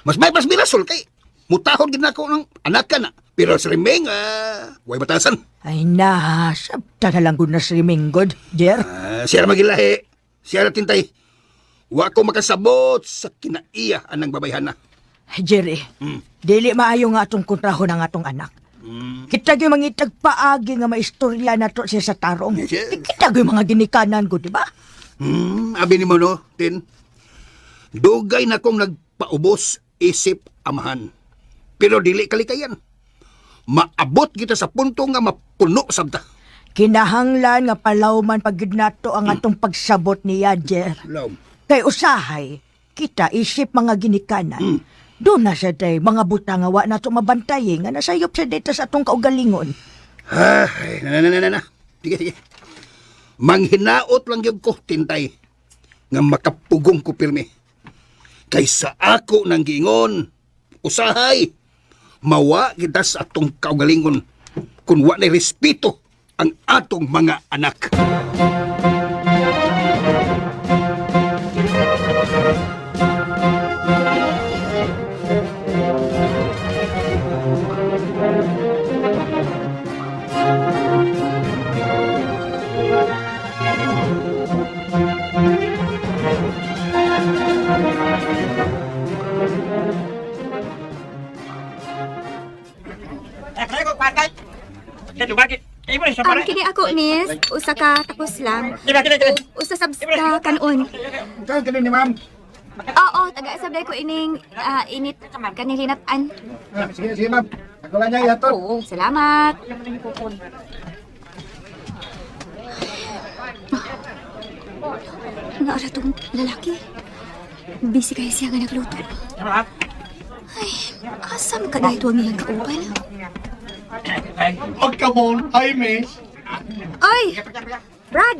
Mas may Mirasol kay mutahod gid nako ng anak ka na. Pero sa Rimeng, way batasan. ay na, sabta na lang gud na si Riming god, Jer. Siya na magilahi. Siya na tintay. Wa ko makasabot sa kinaiya anang babayhana. Jerry, dili maayo nga atong kontrahon ang atong anak. Kita gyud mangitag paagi nga maistorya nato siya sa tarong. Yes. Kita gyud mga ginikanan ko, di ba? Abi ni mo no, Tin. Dugay na kong nagpaubos isip amahan. Pero dili kalikayan. Maabot kita sa punto nga mapuno sabta. Kinahanglan nga palawman pagid nato ang atong pagsabot ni Jer. Law. Kay usahay, kita isip mga ginikanan. Doon na siya day, mga buta nga wa nato mabantay nga nasayop siya dito sa atong kaugalingon. Ay, na. Sige. Manghinaot lang yung ko, Tintay, nga makapugong ko pirmi. Kaysa ako nang giingon, usahay, mawa kita sa atong kaugalingon kung wa na respeto ang atong mga anak. Kini ako, miss. Usa ka tapos lang. Usa sabsta kanon. Oo, taga-sablay ko ining init kanilinatan. Sige, ma'am. Ako lang niya yato. Oo, salamat. Naara tong lalaki. Busy kayo siya nga nagluto. Ay, asam ka dahil tuwang iyang kauban. Oh, come on. Hi, miss. Ay! Brad!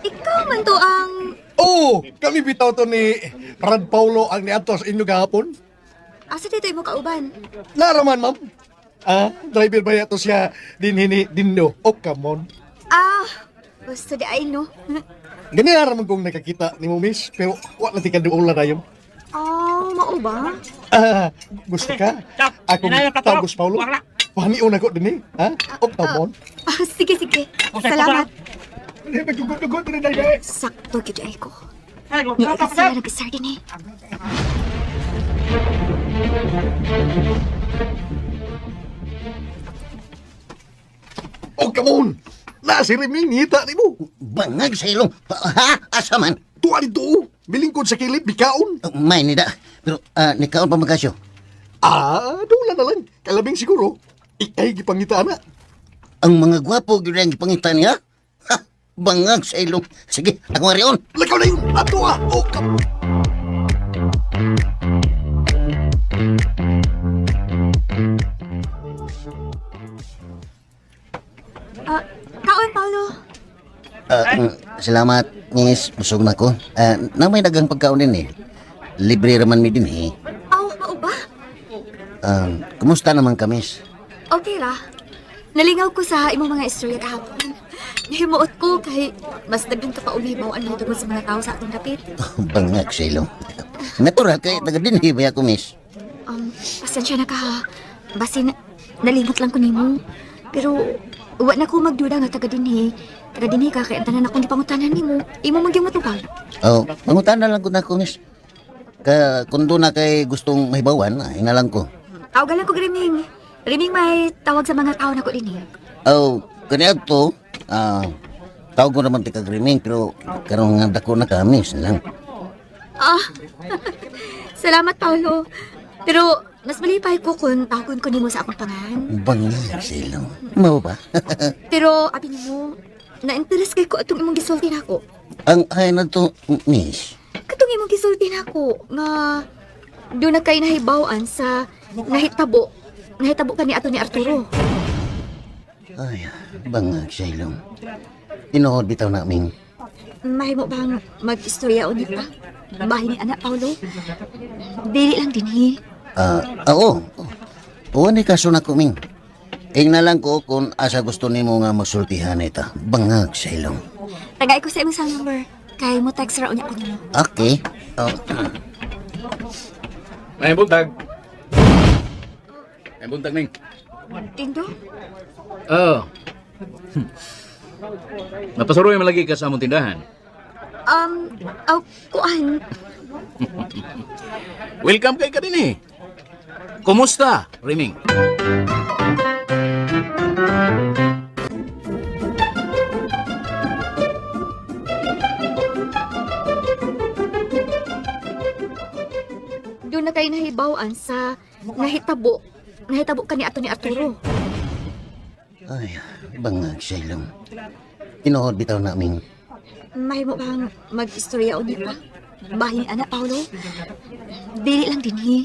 Ikaw man to ang... Oh, kami bitaw to ni Brad Paulo ang niadto sa inyo gahapon. Asa dito yung kauban? Naraman, ma'am. Driver ba yato siya dinno? Oh, come on. Gusto di ay no. Gani naraman kong nakakita ni mo, miss. Pero wala ti ka doon na dayon. Mao ba? Gusto ka? Akong tawagos Paulo. Paniun ako din ha? Oh, come on. Sige. Salamat. Magugod rin na yun. Sakto gid ay ko. Ni kasi na nag-start din eh. Oh, come on. Nasi Reming, hita ni mo. Bangag sa ilong. Ha? Asa man? Tuwa dito. Bilingkod sa kilid, bikaon. May nida. Pero nikaon pa magasyo. Dula na lang. Kalabing siguro. Ikay gipangita na. Ang mga gwapo gyud ang gipangita niya. Ha? Bangag sa ilong. Sige, ako nga riyon. Lakaw na yun. Ato Oh, come on. Kaon, Paulo. Salamat, miss. Busog na ko. Namay dagang pagkaon din eh. Libre raman mi din eh. Mao ba? Kumusta naman ka, miss? Okay ra. Nalingaw ko sa imong mga istorya kahapon. Nahimuot ko kay mas dagang ka pa umibaw ang tungod sa mga tao sa atong dapit. Bangag sa ilong. Natural kay taga din ba ako, miss? Pasensya na ka ha. Basin, nalimot lang ko nimo. Pero, wa na ko magduda nga taga dinhi. Taga dinhi ka, kaya tanan akong gipangutanan nimo. Imo magyang matubag. Pangutan na lang ko na ko, miss. Kung doon na kay gustong mahibawan, hinalang ko. Tawagan lang ko Riming. Riming may tawag sa mga tao na ko dinhi. Kanya to, tawag ko naman tika griming, pero karong nga dako na kami, lang. Salamat, Paulo. Pero, mas malipay ko kung tawagon ko nimo sa akong pangalan. Bangag silong. Mau ba? Pero, abi nimo, na-interest kay ko atong imong gisulti nako. Ang ay na to, miss. Katong imong gisulti nako nga doon na kay nahibawan sa nahitabo ka ni ato ni Arturo. Ay, bangag silong. Tinuod bitaw namin. Mahimo bang mag-istorya ulit pa? Bahay ni anak Paulo? Dili lang dinhi. Oo. Oo, ni kaso na kuming. Ing na lang ko kung asa gusto nimo nga magsultihan ita. Bangag silong. Tagay ko sa imong cell number. Kay mo text ra unya ko nimo. Okay. May buntag. May buntag, Ning. Tindo? Napasuroy malagi ka sa among tindahan. Kuan. Welcome kay ka din eh. Kumusta, Riming? Doon na kayo nahibawan sa nahitabo. Nahitabo ka ni ato ni Arturo. Ay, bangag sa ilong. Tinuod bitaw namin. May mo bang mag-istorya o di pa? Bahin ni anak, Paolo? Dili lang din, hi.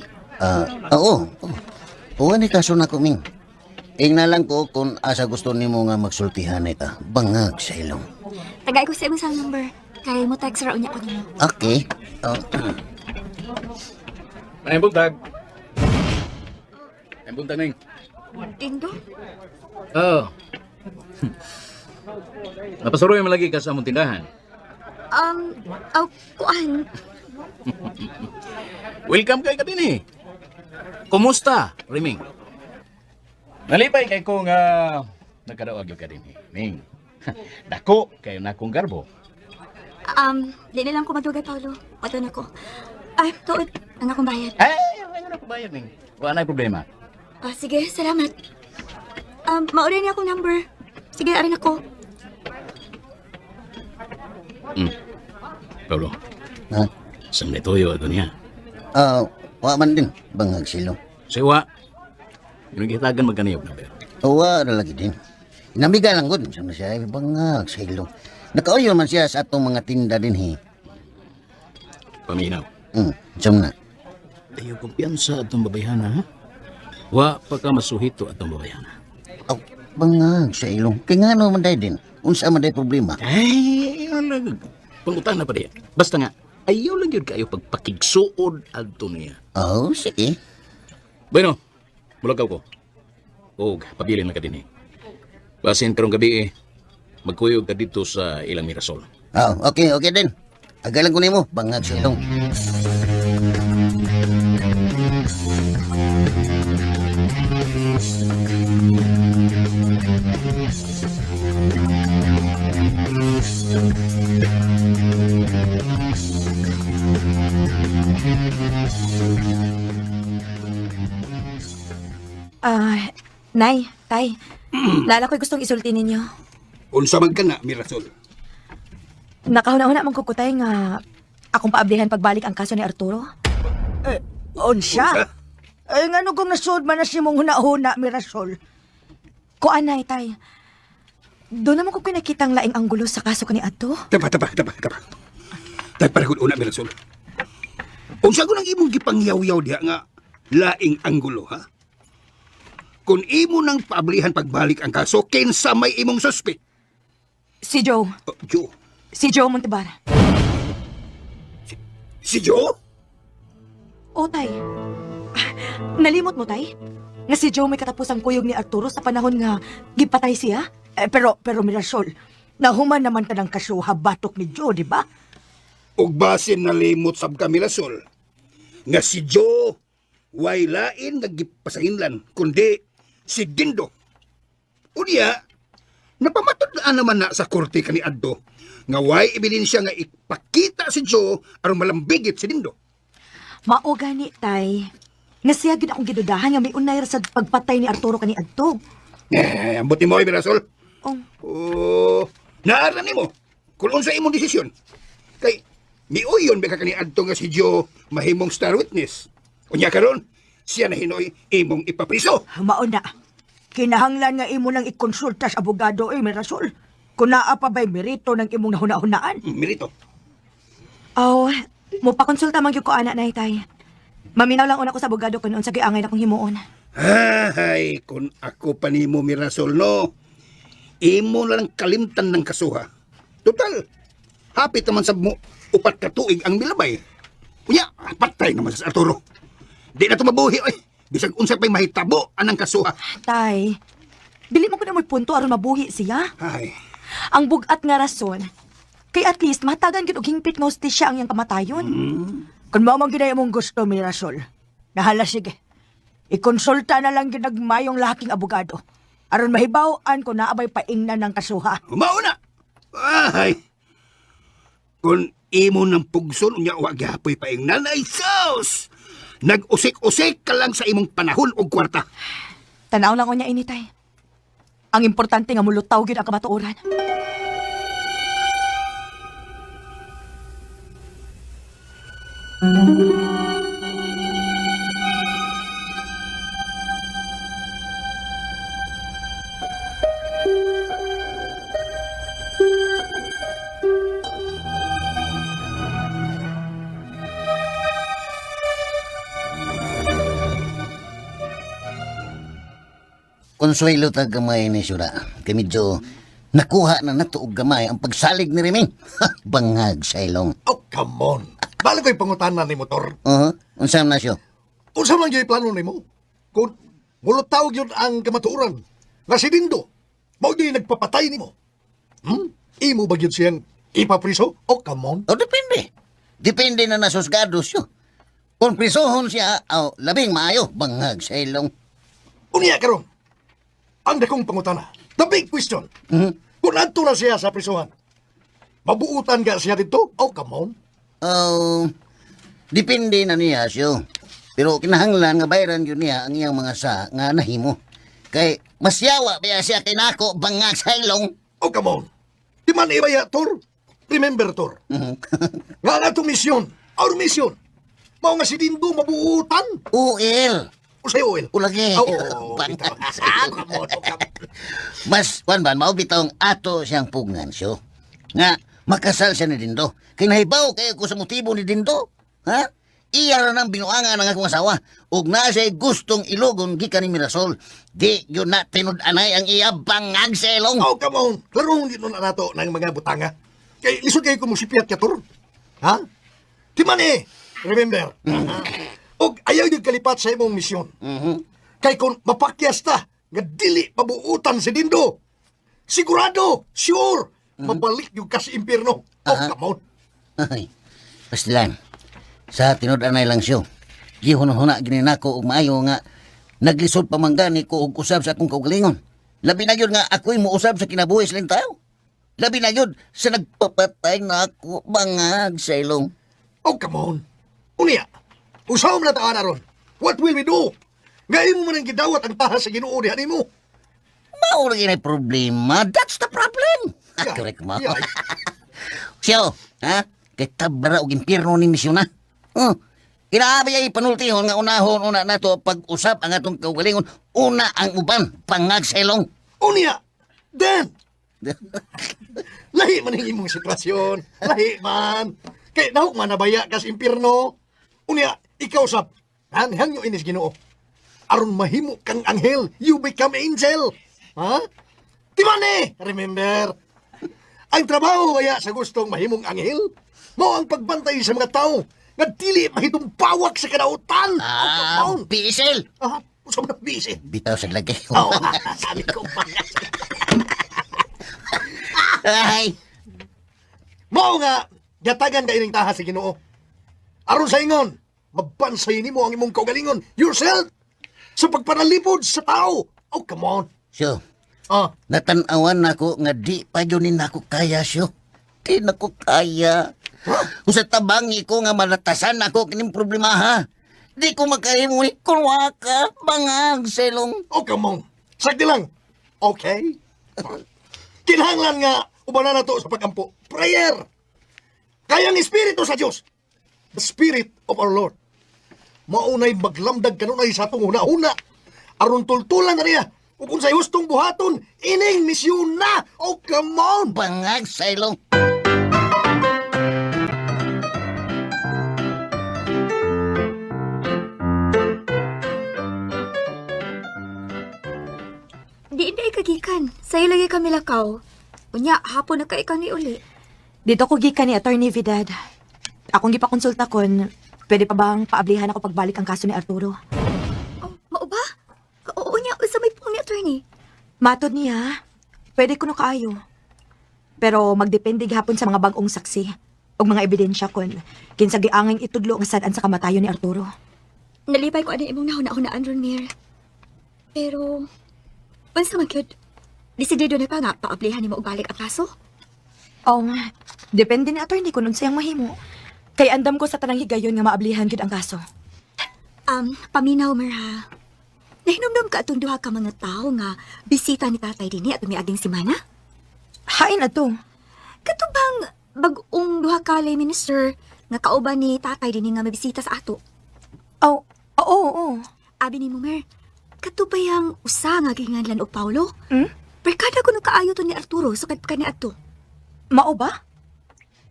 Oo. Uwan ni kaso na kuming. Ingna lang ko kung asa gusto ni mo nga magsultihan ita. Bangag sa ilong. Tagay ko sa imong cell number. Kaya mo text ra unya ko nimo. Okay. Ay, buntag. Ay, buntag na Dindo? Oo. Napasuroy mo lagi ka sa among tindahan. Kuan. Welcome kay ka din eh. Kumusta, Riming? Nalipay kay ko nga nagkadaog yung ka din eh. Ming, dako kayo na kong garbo. Di na lang ko madugay, Paolo. Pato na ko. Ay, tuod. Ang akong bayad. Ay, ayaw na akong bayad, Ming. Wala na problema. Sige, salamat. Mauli niya akong number. Sige, arin ako. Paulo, Ha? saan may toyo ito niya? Wa man din. Bangag sa ilong. Siwa, yung nagkitagan magkaniyog na pero. Wa ra lagi din. Inamiga lang gud sa siya. Bangag sa ilong. Nakauyo man siya sa atong mga tinda din hi. Paminaw. Siyam na. Ayaw kumpiyansa atong babayhana, ha? Wa pa ka masuhito atong babayhana. Bangag sa ilong. Kaya nga naman day din. Unsa man day problema. Ay, ano, pangutang na pa diya. Basta nga, ayaw lang yun kayo pagpakigsuod adto niya. Oh, sige. Bueno, mulagaw ko. O, pabilin na ka din eh. Basin karong gabi eh, magkuyog ka dito sa ilang Mirasol. Okay din. Agalan ko nimo. Bangag sa ilong. Nay, tay. Lala ko'y gustong isulti ninyo. Unsa man ka na, Mirasol? Nakahuna-huna mong kukutay nga akong paablihan pagbalik ang kaso ni Arturo. Unsa? Ay, nga no kung nasud man na si mong huna-huna, Mirasol. Kuan, nay, tay. Doon naman ko pinakitang laing anggulo sa kaso ko ni Ato. Tapa. Tagparagod una, Mirasol. Unsa ko nang imong gipangyaw-yaw diha nga laing anggulo, ha? Kung imo nang paablihan pagbalik ang kaso, kinsa may imong suspect? Si Joe. Joe? Si Joe Montebara. Si Joe? O, tay. Nalimot mo, tay? Nga si Joe may katapusang kuyog ni Arturo sa panahon nga gipatay siya? Pero Mirasol, nahuman naman ka ng kasuha batok ni Joe, di ba? Ug basin nalimot sab ka, Mirasol. Nga si Joe, way lain naggipasahinlan, kundi si Dindo. Unya, napamatod naman na sa korte kani Addo, nga way ebidensya nga ipakita si Joe aron malambigit si Dindo. Mao gani, tay. Nga siya gid akong gidudahan nga may unay ra sa pagpatay ni Arturo kani Adto. Ambot ni mo, Mirasol. Oh. Naara ni mo, kung unsa imong desisyon. Kay, miuyon ba ka kani Adto nga si Joe mahimong star witness. Unya karon, siya na hinoy imong ipapriso. Mao na. Kinahanglan nga imo nang ikonsulta sa abogado, Mirasol. Kung naa pa ba'y merito ng imong nahuna-hunaan. Merito. Mo pakonsulta man gyud ko ana, nay, tay. Maminaw lang una ko sa abogado kung unsa giangay na kong himuon. Ay, kung ako pa ni mo, Mirasol, no? Imo na lang kalimtan ng kasuha. Total, hapit naman sa mo, 4 ka tuig ang milabay. Unya, patay naman sa Arturo. Di na ito mabuhi, oy. Bisag unsa pa'y mahitabo anang kasuha. Tay, dili mo ko na may punto aron mabuhi siya. Ay, Ang bugat nga rason, kay at least matagan gid og hingpit nga hustisya ang iyang kamatayon. Kung mao man ginay mong gusto, Mirasol, nahala sige. Ikonsulta na lang ginagmayong laking abogado. Aron mahibaw-an kung naabay paingnan ng kasuha. umauna. Ay, Kung imo ng pugson, unya wag gapoy pa ing nanay sus! Nag-usik-usik ka lang sa imong panahon o kwarta. Tanaw lang ko niya initay. Ang importante nga mulutaw gyud ang kamatuoran. Konsuelo ta gamay ni Sura. Kay medyo nakuha na nato og gamay ang pagsalig ni Riming. Bangag sa ilong. Oh, come on. Bala ko'y pangutanan ni motor. Unsam na siyo? Unsa man gyud plano nimo? Kung mulutaw gyud ang kamatuoran, nga si Dindo, mao gyud nagpapatay nimo. Imo ba gyud siyang ipapriso? Oh, come on. Depende. Depende na nasusgado siyo. Kung prisohon siya, labing maayo, bangag sa ilong. Unya karon. Ang dakong pangutana. The big question. Kung adto na siya sa prisuhan, mabuutan ka siya dito? Oh, come on. Depende na niya siyo. Pero kinahanglan nga bayaran yun niya ang iyang mga sa nga nahimo. Kay masyawa ba siya kinako bangag sa ilong. Oh, come on. Di man ibaya, Tor. Remember, Tor. Nga na itong misyon. Our mission. Mao nga si Dindo mabuutan. Uil. O sa'yo, Oil. Ulagi. Oo. Bangag. Come on, oh, come on. Mas, ban, maubitong ato siyang pugnan siyo. Nga, makasal siya ni Dindo. Kay nahibaw kayo ko sa motibo ni Dindo. Ha? Iya ra nang binuangan ng akong asawa. Ug na siya'y gustong ilugon gikan ni Mirasol. Di yun na tinud-anay ang iya bangag sa ilong. Oh, come on. Larong dito na nato ng mga butanga. Kay lisod kayo kumusipiat ka, Tor. Ha? Di man remember. Og ayaw yung kalipat sa imong misyon. Kay kung mapakyas ta, nga dili pabuutan si Dindo. Sigurado, sure, mabalik yung kasi impyerno. Oh, come on. Ay, pastilan. Sa tinud-anay lang siyo. Gihunahuna gininako og maayo nga naglisod pamanggani ko og usab sa akong kaugalingon. Labi na yun nga ako'y muusab sa kinabuhi silang tao. Labi na yun sa nagpapatay na ako bangag sa ilong. Oh, come on. Unya, usaw na taan aron. What will we do? Ngayon mo man ang gidawat ang tahas sa Ginoo dihan mo. Mao lagi na problema. That's the problem. Yeah, Correct mo. yeah. Siyo, ha? Kay tabara og impyerno ni misyon na. Inaabi ay panultihon nga unahon una nato pag-usap ang atong kaugalingon. Una ang uban, pangag sa ilong. Unya, then, lahi man ang imong sitwasyon. Lahi man. Kay nahuk man nabaya kas impyerno. Unya, ikaw sab, hangyo inis Ginoo. Aron mahimo kang anghel, you become angel. Ha? Di man remember? Ang trabaho kaya sa gustong mahimong anghel, mo ang pagbantay sa mga tao nga dili mahitumpawak sa kadautan. Bisil! Usap na busy. Bitaw sa lagi. Oo, sabi ko pa. Ay! Mao nga, gatagan ka ining taha sa Ginoo. Aron sa ingon, mabansay nimo ang imong kaugalingon yourself sa pagpanalipod sa tao. Oh, come on. Siyo, Ah, natanawan nako nga di pa yun nako kaya siyo. Di nako kaya. Usa tabangi ko nga malatasan ako kining problema ha. Di ko makahimoy kung waka bangag sa ilong. oh, come on. Sakti lang. Okay? Kinahanglan nga, ubanan na to sa pagampo. Prayer. Kaya ang Espiritu sa Diyos. The Spirit of our Lord. Maunay maglamdag kanunay sa atong huna-huna. Aron tultulan na niya. O kung sa hustong buhaton, ining misyon na. Oh, come on. Bangag sa ilong. Di kagikan. Sa'yo lagi kami lakaw. Unya, hapon na ka ikaw ni uli. Dito ko gikan ni Attorney Vidal. Akong gipakonsulta kon, pwede pa bang paablihan ako pagbalik ang kaso ni Arturo? Oh, mao ba? Oo niya, sa may pong ni attorney. Matod niya, pwede ko no kaayo. Pero magdepende gihapon sa mga bagong saksi o mga ebidensya kon kinsa gianging itudlo nga sad-an sa kamatayon ni Arturo. Nalipay ko ano imong nahuna-hunaan, Ronir. Pero, unsa man gyud? Desidido na pa nga paablihan ni mo og balik ang kaso? Oo nga. Depende ni attorney kung unsay ang mahimo. Kay andam ko sa tanang higayon nga maablihan gid ang kaso. Paminaw, Merha. Nahinomdom ka atong duha ka mga tao nga bisita ni tatay dinhi at miaging simana? Hain ato. Katubang bag-ong duha ka lay minister nga kauban ni tatay dinhi nga mabisita sa ato. Oh, oo. Abi ni mo, Mer, katubayang usa nga ginganlan og Paulo. Hmm? Perkada ko kaayo to ni Arturo sa kadpa ni adto. Mao ba?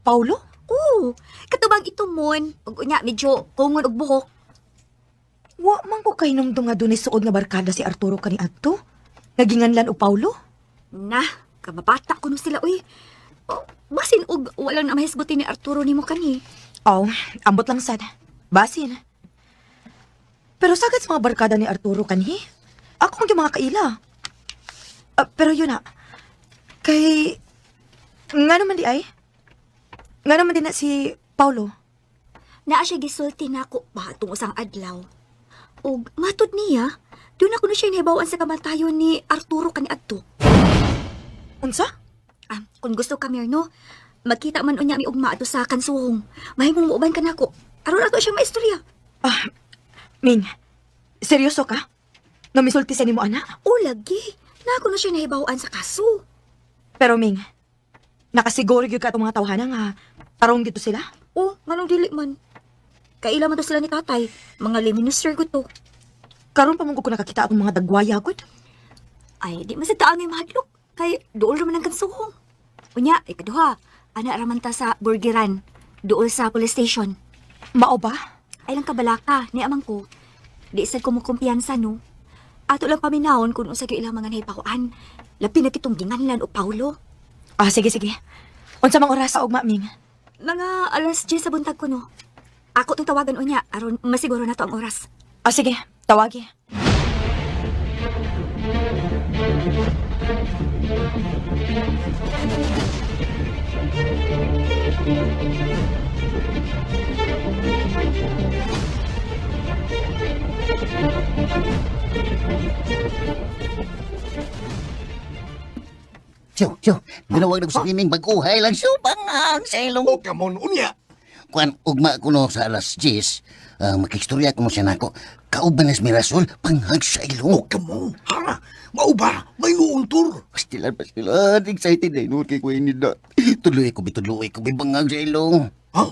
Paulo? Oo, katubang ito mon, ug unya medyo kungon og buhok. Wa man ko kay nung nga dunay suod nga barkada si Arturo kani adto. Naginganlan og Paulo? Na, kababata ko no sila uy. Oh, basin og walang namahisguti ni Arturo nimo kani. Oh, ambot lang sad. Basin. Pero sagad sa mga barkada ni Arturo kanhi. Ako ang mga kaila. Pero yun na. Kay... Nga naman di ay? Nga naman din na si Paulo. Naa siya gisulti nako pa tung usang adlaw. Ug matod niya, doon ako na siya nahibawan sa kamatayon ni Arturo kani adto. Unsa? Kung gusto ka, Mirno, magkita man unya mi ugma ato sa kansuhong. Mahimong muuban ka nako. Aron ato siya maistorya. Ming, seryoso ka? Nga misulti sa nimo ana? O lagi, na ako na siya nahibawan sa kaso. Pero Ming, nakasiguro gyud ka itong mga tawhana nga tarong dito sila? O, manong dili man. Kaila man to sila ni tatay, mga lay minister ko to. Karon pa mong ko nakakita atong mga dagwaya gud. Ay, di man sa taang yung mahadlok. Kay, dool raman ang kansuhong. Unya, ikaduha, ana raman ta sa burgeran, dool sa police station. Mao ba? Ay lang kabalaka, ni amang ko. Di sad ko mo kumpiyansa, no? Ato lang paminahon kung unsa gyud ilang mga nahibakuan. Lapi na kitong ginganlan o Paulo. Sige. Unsa mang oras sa ugma, Ming? Mga alas 10 sa buntag ko, no? Ako tong tawagan unya, aron masiguro na to ang oras. Sige, tawagi. Siyo, ginawag na ko sa kiming baguhay lang siyo, bangang sa ilong. O kamon unya. Kuan, ugma ko no sa alas 10, makistorya ko mo siya nako. Kauban na Mirasol, panghag sa ilong. O kamon, ha? Mauba, may nuuntor. Pastilan, excited na inuot kay ko inida. Tuloy ko, bibangag sa ilong. Ha?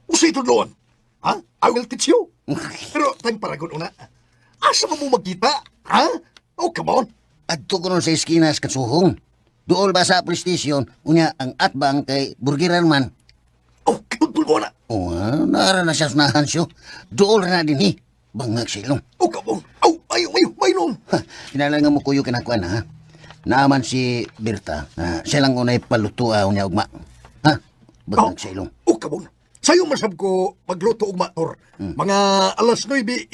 Usay tudloan. Ha? I will teach you. Pero tayong paragon una. Asa mo magkita? Ha? O kamon. Adto ko nun sa eskinas kansuhong. Dool ba sa police station, unya ang atbang kay burgeran man. O, kitudpul na. O, naara na siya sunahan siyo. Dool na din bangag sa ilong. O kamon. Aw, may nom. Kinalangan mo kuyo kinakuan ha. Naaman si Berta, siya lang unay palutua unya ugma. Ha? Bangag sa ilong. O kamon. Sayo masab ko magluto og mator. Mga alas 9:30.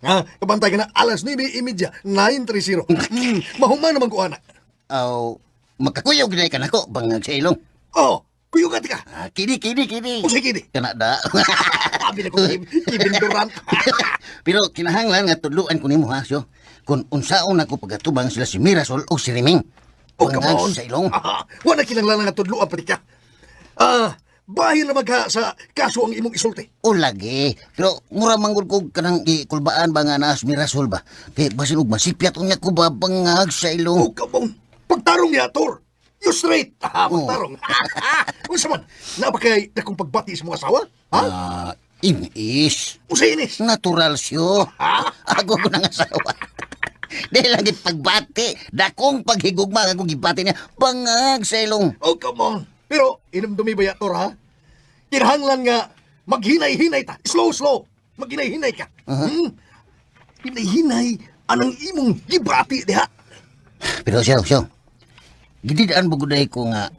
Ha? Kabantay ka na alas 9:30. 9:30. Mahuman naman ko anak. Aw, makakuyaw ginay ka nako, bangag sa ilong. Oh, kuyo ka tika. Kini. O sige di. Kana da. Sabi na ko ibinduran. Pero kinahanglan nga tudluan ko nimo ha, so. Kung unsaon ako pagatubang sila si Mirasol o si Riming. O kamon. Bangag sa ilong. Wala kinanglan nga tudluan pati ka. Bahin na magha sa kaso ang imong isulti. O lagi. Pero mura manggod ko kanang ikulbaan ba nga naas Mirasol ba? Kaya basin og masipyat unya ko ba bangag sa ilong. O kamon. Pagtarong niya, Tor. You straight. Pagtarong. Unsa man, napakay na kong pagbati sa mga asawa? Ha? Inis. Unsa inis? Natural siyo. Ako ko nang asawa. Dahil lagi pagbati. Dakong paghigugma akong gibati niya. Bangag sa ilong. Oh, come on. Pero, inamdumi ba ya, Tor, ha? Kinahanglan nga, maghinay-hinay ta. Slow. Maghinay-hinay ka. Hinay-hinay, anang imong gibati, diha. Pero siyo. Gididaan buguday ko nga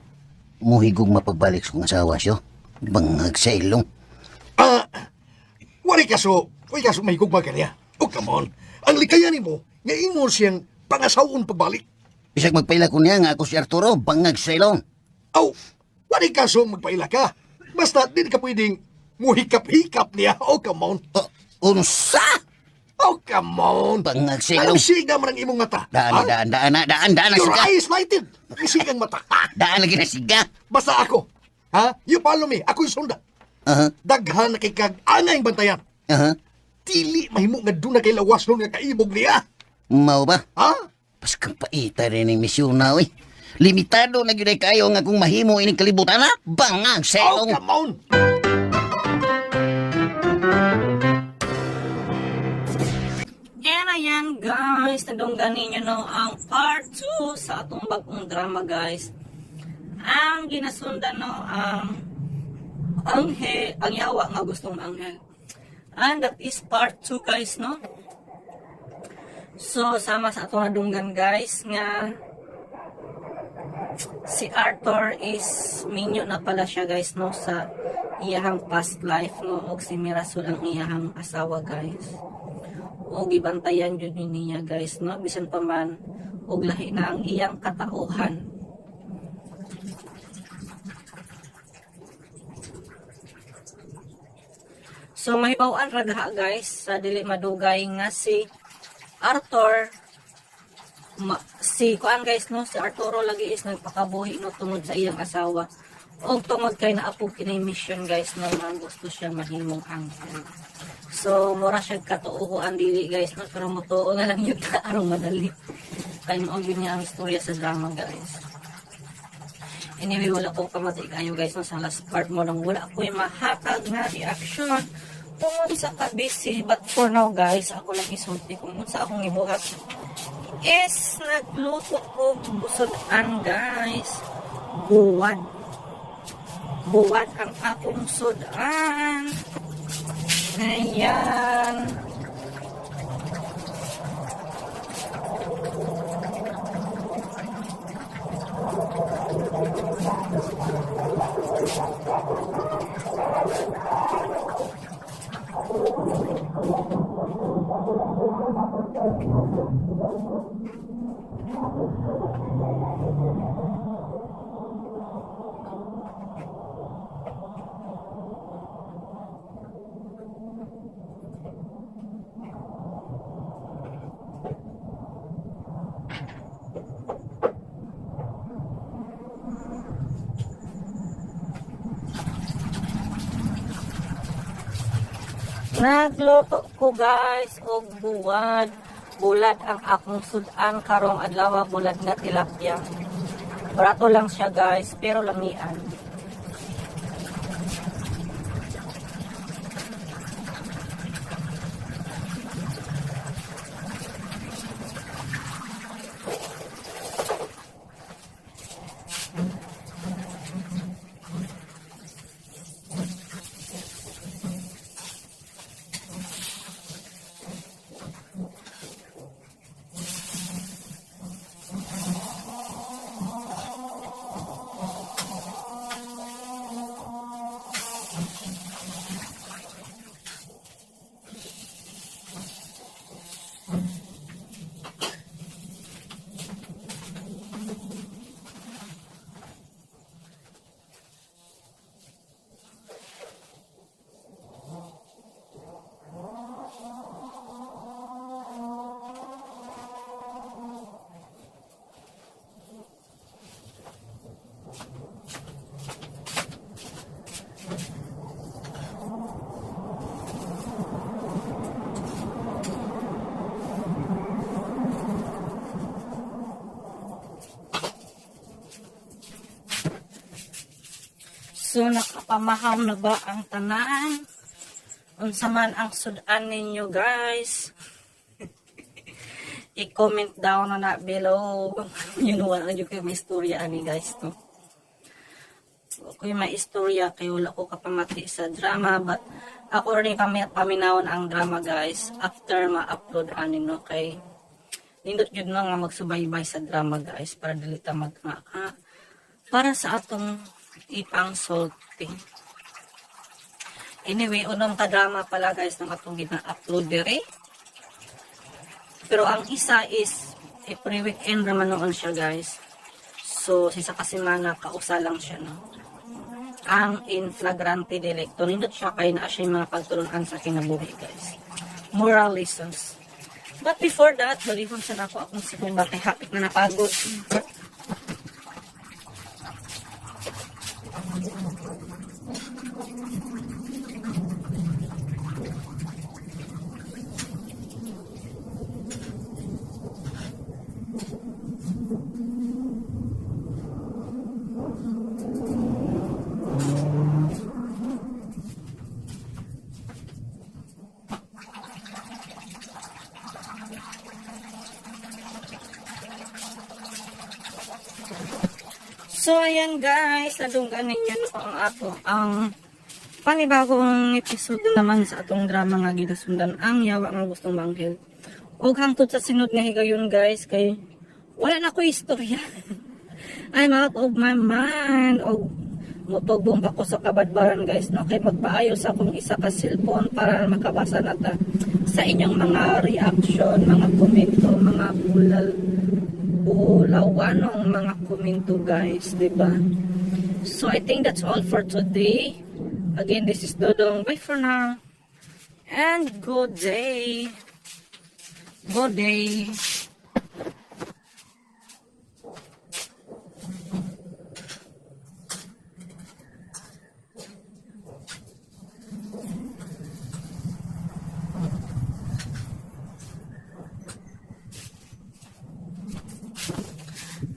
muhigog mapagbalik sa kong asawa siyo. Bangag sa ilong. Wari kaso may gugma ka niya. Oh, come on. Ang likayan mo, nga imo siyang pangasawon pagbalik. Bisag magpaila ko niya nga ako si Arturo, bangag sa ilong. Aw, wari kaso magpaila ka. Basta din ka pwedeng muhikap-hikap niya. Oh, come on. Unsa? Oh, come on. Bangag sa ilong. Anong siga man ang imong mata? Daan na Your siga. eyes lighted. Ang sigang mata. Daan lagi na siga. Basta ako. Ha? You follow me. Ako'y sunda. Aha, Daghan na kay kag-angay bantayan. aha. Dili mahimo nga doon na kay lawas nun nga kaibog niya. Mao ba? Ha? Pas kang paita rin ng misyon na, uy. Limitado na yun ay kayo nga kung mahimo ining kalibutan, ha? Bangang Oh, selong. come on. And ayan guys, nadungganin nyo no ang part 2 sa atong bagong drama guys. Ang ginasundan no ang anghel, ang yawa nga gustong anghel. And that is part 2 guys no. So sama sa atong nadunggan guys nga si Arthur is minyo na pala siya guys no sa iyahang past life no og si Mirasol ang iyahang asawa guys. O gibantayan yun niya guys no bisan pa man og lahi na ang iyang katauhan. So mahibaw-an ragha guys sa dili madugay nga si Arthur si kuan guys no si Arturo lagi is nagpakabuhi no tungod sa iyang asawa og tungod kay naapog kinay mission guys no nga gusto siya mahimong anghel. So, mura siya katuuhan dili guys, no? Pero mutuo na lang yun arong madali. Kaya mo yun niya ang istorya sa drama guys. Anyway, wala ko kamatay kayo guys, no? Sa last part mo lang, wala ko yung mahatag na reaction tungod sa kabisi. But for now guys, ako lang isulti kung sa akong ibuhat is nagluto ko busudan guys. Buwad. Buwad ang akong sudan. Ayan. Nagluto ko guys og buwad. Bulad ang akong sudan karong adlaw, bulad nga tilapia. Barato lang siya guys, pero lamian. So, nakapamahaw na ba ang tanan? Unsa man ang sudan ninyo, guys? I-comment down na below. You know, wala nyo kayo may istorya, ani, guys, no? Ako yung may istorya, kayo wala ko kapamati sa drama, but ako rin paminawon ang drama, guys, after ma-upload, ani, no? Kay, nindot yun na nga magsubaybay sa drama, guys, para dilita magmaka. Para sa atong ipang salty. Anyway, unang kadrama pala guys ng atong gina-upload dire. Pero ang isa is every weekend naman noon siya guys. So, sisa kasimana kausa lang siya no. Ang in flagrante delicto. Nindot siya kay na siya yung mga pagtulungan sa kinabuhi guys. Moral lessons. But before that, balihon siya na ako akong sikon bakit hapit na napagod. So, ayan guys, nadunggan ninyo ang panibagong episode naman sa atong drama nga gidasundan ang yawa nga gustong banggil. Huwag hangtod sa sinod nga higayon guys, kay wala na ko istorya. I'm out of my mind. O mutugbong ako sa kabadbaran guys, no? Kay magpaayos akong isa ka cellphone para makabasa nata sa inyong mga reaction, mga komento, mga lawanong mga komento guys, diba? So I think that's all for today. Again, this is Dodong. Bye for now. And good day. Good day.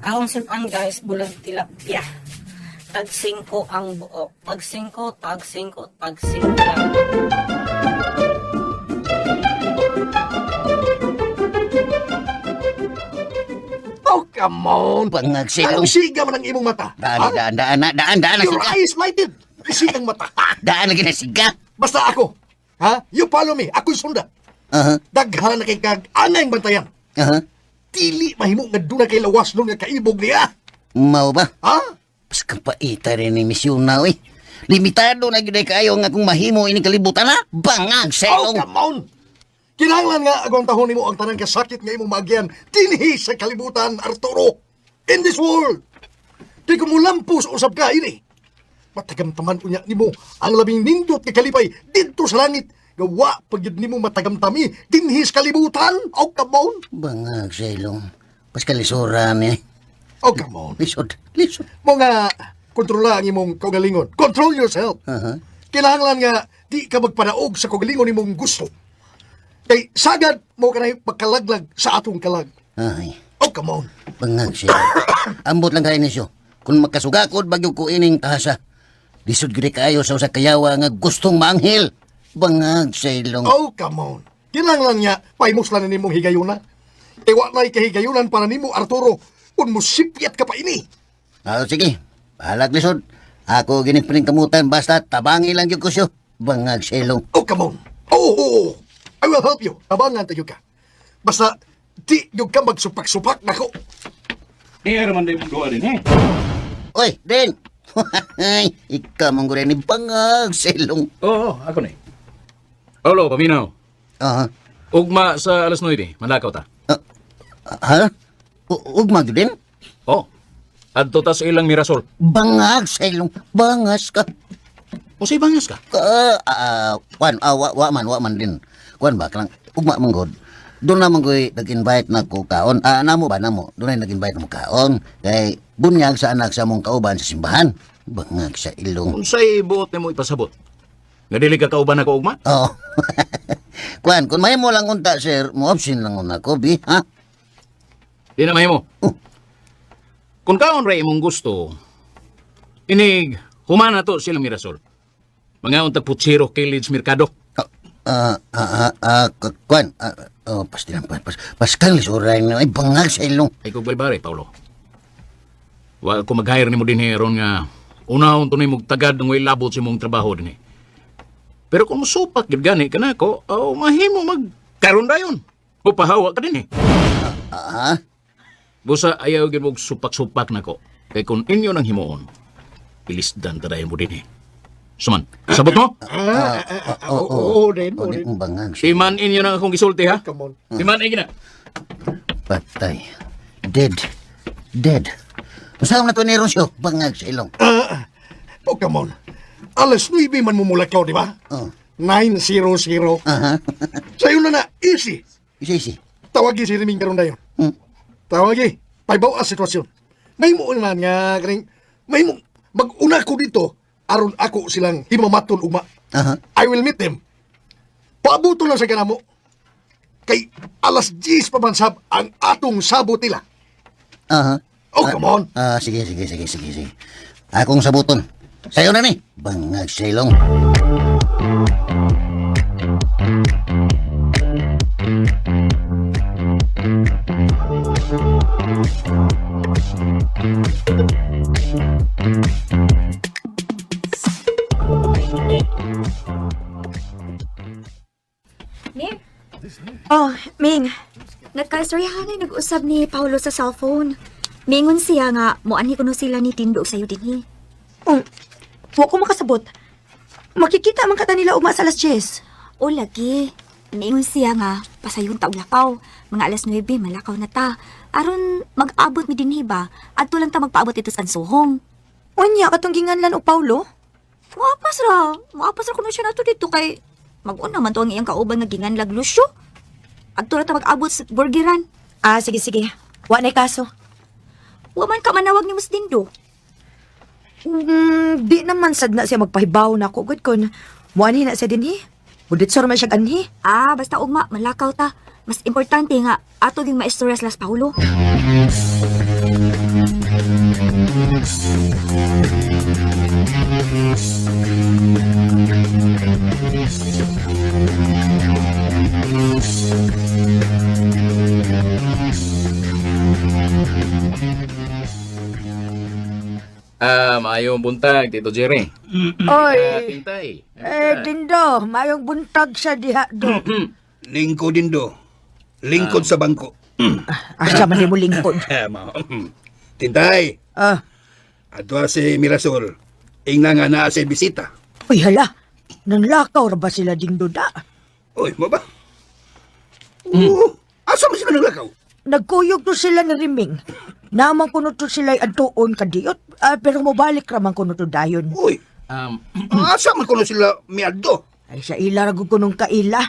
Akong sunan guys, bulag tilapia. Tag 5 ang buo. Tag 5, tag 5, tag 5 lang. Oh, come on. Bangag Anong silong. siga man ang imong mata? Daan na Your siga. eyes lighted. Sigang mata. Daan na ginasiga. Basta ako. Ha? You follow me. Ako'y sunda. Daghan na kay kag anay bantayan. Dili mahimo nga duna kay lawas nun nga kaibog niya. Mau ba? Ha? Pas kapaita rin ni misyon na, uy. Limitado na gina kayo nga kung mahimo ini kalibutan na. Bangag Oh, silong. come on. Kinahanglan nga agawang tahon nimo ang tanang kasakit nga imong magyan dinhi sa kalibutan, Arturo. In this world. Di ko mo lampos usab ka ini. Matagamtaman unya nimo ang labing nindot nga kalipay didto sa langit. Gawa pagyud nimo matagamtami dinhi sa kalibutan. Oh, come on. Bangag silong. Pas kalisuran eh. Oh, come on. Lisod. Mo nga kontrola ang imong kaugalingon. Control yourself. Kinahanglan nga di ka magpanaog sa kaugalingon imong gusto. Kay sagad mo ka na pagkalaglag sa atong kalag. Ay. Oh, come on. Bangag silong. Ambot lang kayo nisyo. Kung makasugakod bagyo ko ining tahasa. Lisod gini kayo sa usa kayawa nga gustong maanghil. Bangag silong. Oh, come on. Kinahanglan nga paimos lang nimong higayuna. Kay wa na'y kahigayunan para nimo, Arturo. Kung musipiat ka pa ini. Sige. Bahalag lisod. Ako ginipiling kamutan basta tabangi lang yung kusyo. Bangag silong. Oh, come on. Oh. I will help you. Tabangan tayo ka. Basta di yung ka magsupak-supak nako. Iya raman din mong gawa din eh. Oy, Den! Ay, ikaw mong gure ni bangag silong. Oo, ako na eh. Olo, paminaw. Ugma sa alas 9, malakaw ta. Ha? Ugmag din? Oh, adto ta sa ilang Mirasol. Bangag silong. Bangas ka. O say bangas ka? Wa man din. Kuan ba kanang ugma mong god. Doon naman ko'y nag-invite na ko kaon. Namo ba namo? Doon ay nag-invite na mo kaon. Kay bunyag sa anak sa mong kauban sa simbahan. Bangag sa ilong. Unsay buot nimo ipasabot? Nga dili ka kauban ako ugma? Oo. Kuan, kung may mo lang unta, sir, mo option lang una ko, bi, ha? Di na mahimo. Kung kaon ray imong gusto, inig humana to silang Mirasol. Mga untag putsiro kilid merkado. Kuan, pasti lang, paskang lisuray na, ay bangag sa ilong. Ay kog balbare, Paulo. Wa ko mag-hire nimo din ron nga unahon tunay mong tagad ng way labot sa imong trabaho din eh. Pero kung musupak gid gani kana ko, mahimo magkaron dayon. O pahawa ka din eh. Busa ayaw gid mong supak-supak nako. Kay kung inyo nang himuon, pilisdan ta dayon mo din eh. Suman, sabot mo? Oo, din. Bangag sa Iman inyo nang akong gisulti ha? Come on. Iman ay gina. patay. Dead. Masahong na to ni Rosyo, bangag sa ilong. Oh, come on. Alas 9 man mumulat ka, di ba? 900. Sa'yo na easy. Isi. Tawagi si Riming karon dayon. Tawagi. Paibaw ang sitwasyon. May mo naman nga, karing, may mo, mag-una ko dito aron ako silang himamaton ugma. Aha. I will meet them. Paabuto lang sa kanamo. Kay alas 10 pa man sab ang atong sabot nila. Aha. Oh, come on. Sige. Akong sabuton. Sayo na ni. Bangag silong. Ming, Oh, Ming. nagkastoryahan ay nag-usab ni Paulo sa cellphone. Mingon siya nga, muanhi kuno sila ni Tindo sa'yo din Wa ko makasabot. Makikita man kata nila ugma sa alas 10. O lagi, mingon siya nga, pasayong taulakaw. Mga alas 9, malakaw na ta. Aron mag-abot mi dinhi ba? Adto lang ta magpaabot ito sa Ansuhong. Unya katong ginganlan og Paulo? Maapas ra kuno siya nato dito kay mag-una man to ang iyang kauban nga ginganlag Lucio. Adto ra ta mag-abot sa burgeran. Sige. Wa na'y kaso. Wa man ka manawag ni Mas Dindo. Di naman sad na siya magpahibaw na ako. Good kon. Muani na siya din Budit sa man siya anhi. Basta ugma, malakaw ta. Mas importante nga, ato ding maistorya sa Las Paulo. Maayong buntag, Tito Jerry. Oy, Tintay. Dindo, mayong buntag sa diha do. Lingkod din do. Lingkod sa bangko. Asa man mo lingkod. Mao. Tintay, adwa si Mirasol. Ingna nga naa si bisita. Uy, hala. Nanlakaw ra ba sila Dindo da? Oy, mo ba? Oo. Asa mo sila naglakaw? Nagkuyog to sila ni Riming. Naman kuno to sila adtuon kadiyot. Pero mobalik raman kuno to dayon. Uy, asa man kuno sila miadto? Ay sa ila rago kunong kaila.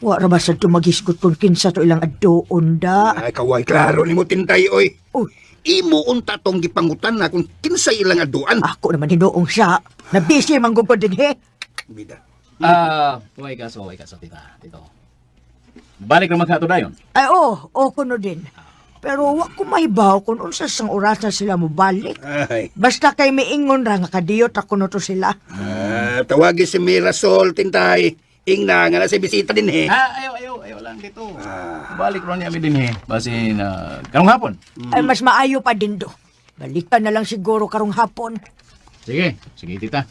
Wa ra ba sad to maghisgot kung kinsa to ilang adtuon da. Ay, kaway klaro ni mo Tintay, oy. Uy, Imo unta tong gipangutan na kung kinsa ilang aduan. ako naman hinuong siya. Nabisi man gud ko din Bida. Huwag kaso, tita. Tito. Balik na magkato dayon. Ay kuno din. Pero wa ko mahibaw kung unsa sang oras na sila mo balik. Ay, Basta kay miingon ra nga kadiyot ako no to sila. tawagin si Mirasol, Tintay. Ingna nga na si bisita din Ayaw lang dito. Balik ron niya din Basi na karong hapon. Ay mas maayo pa din do. Balikan na lang siguro karong hapon. Sige, tita.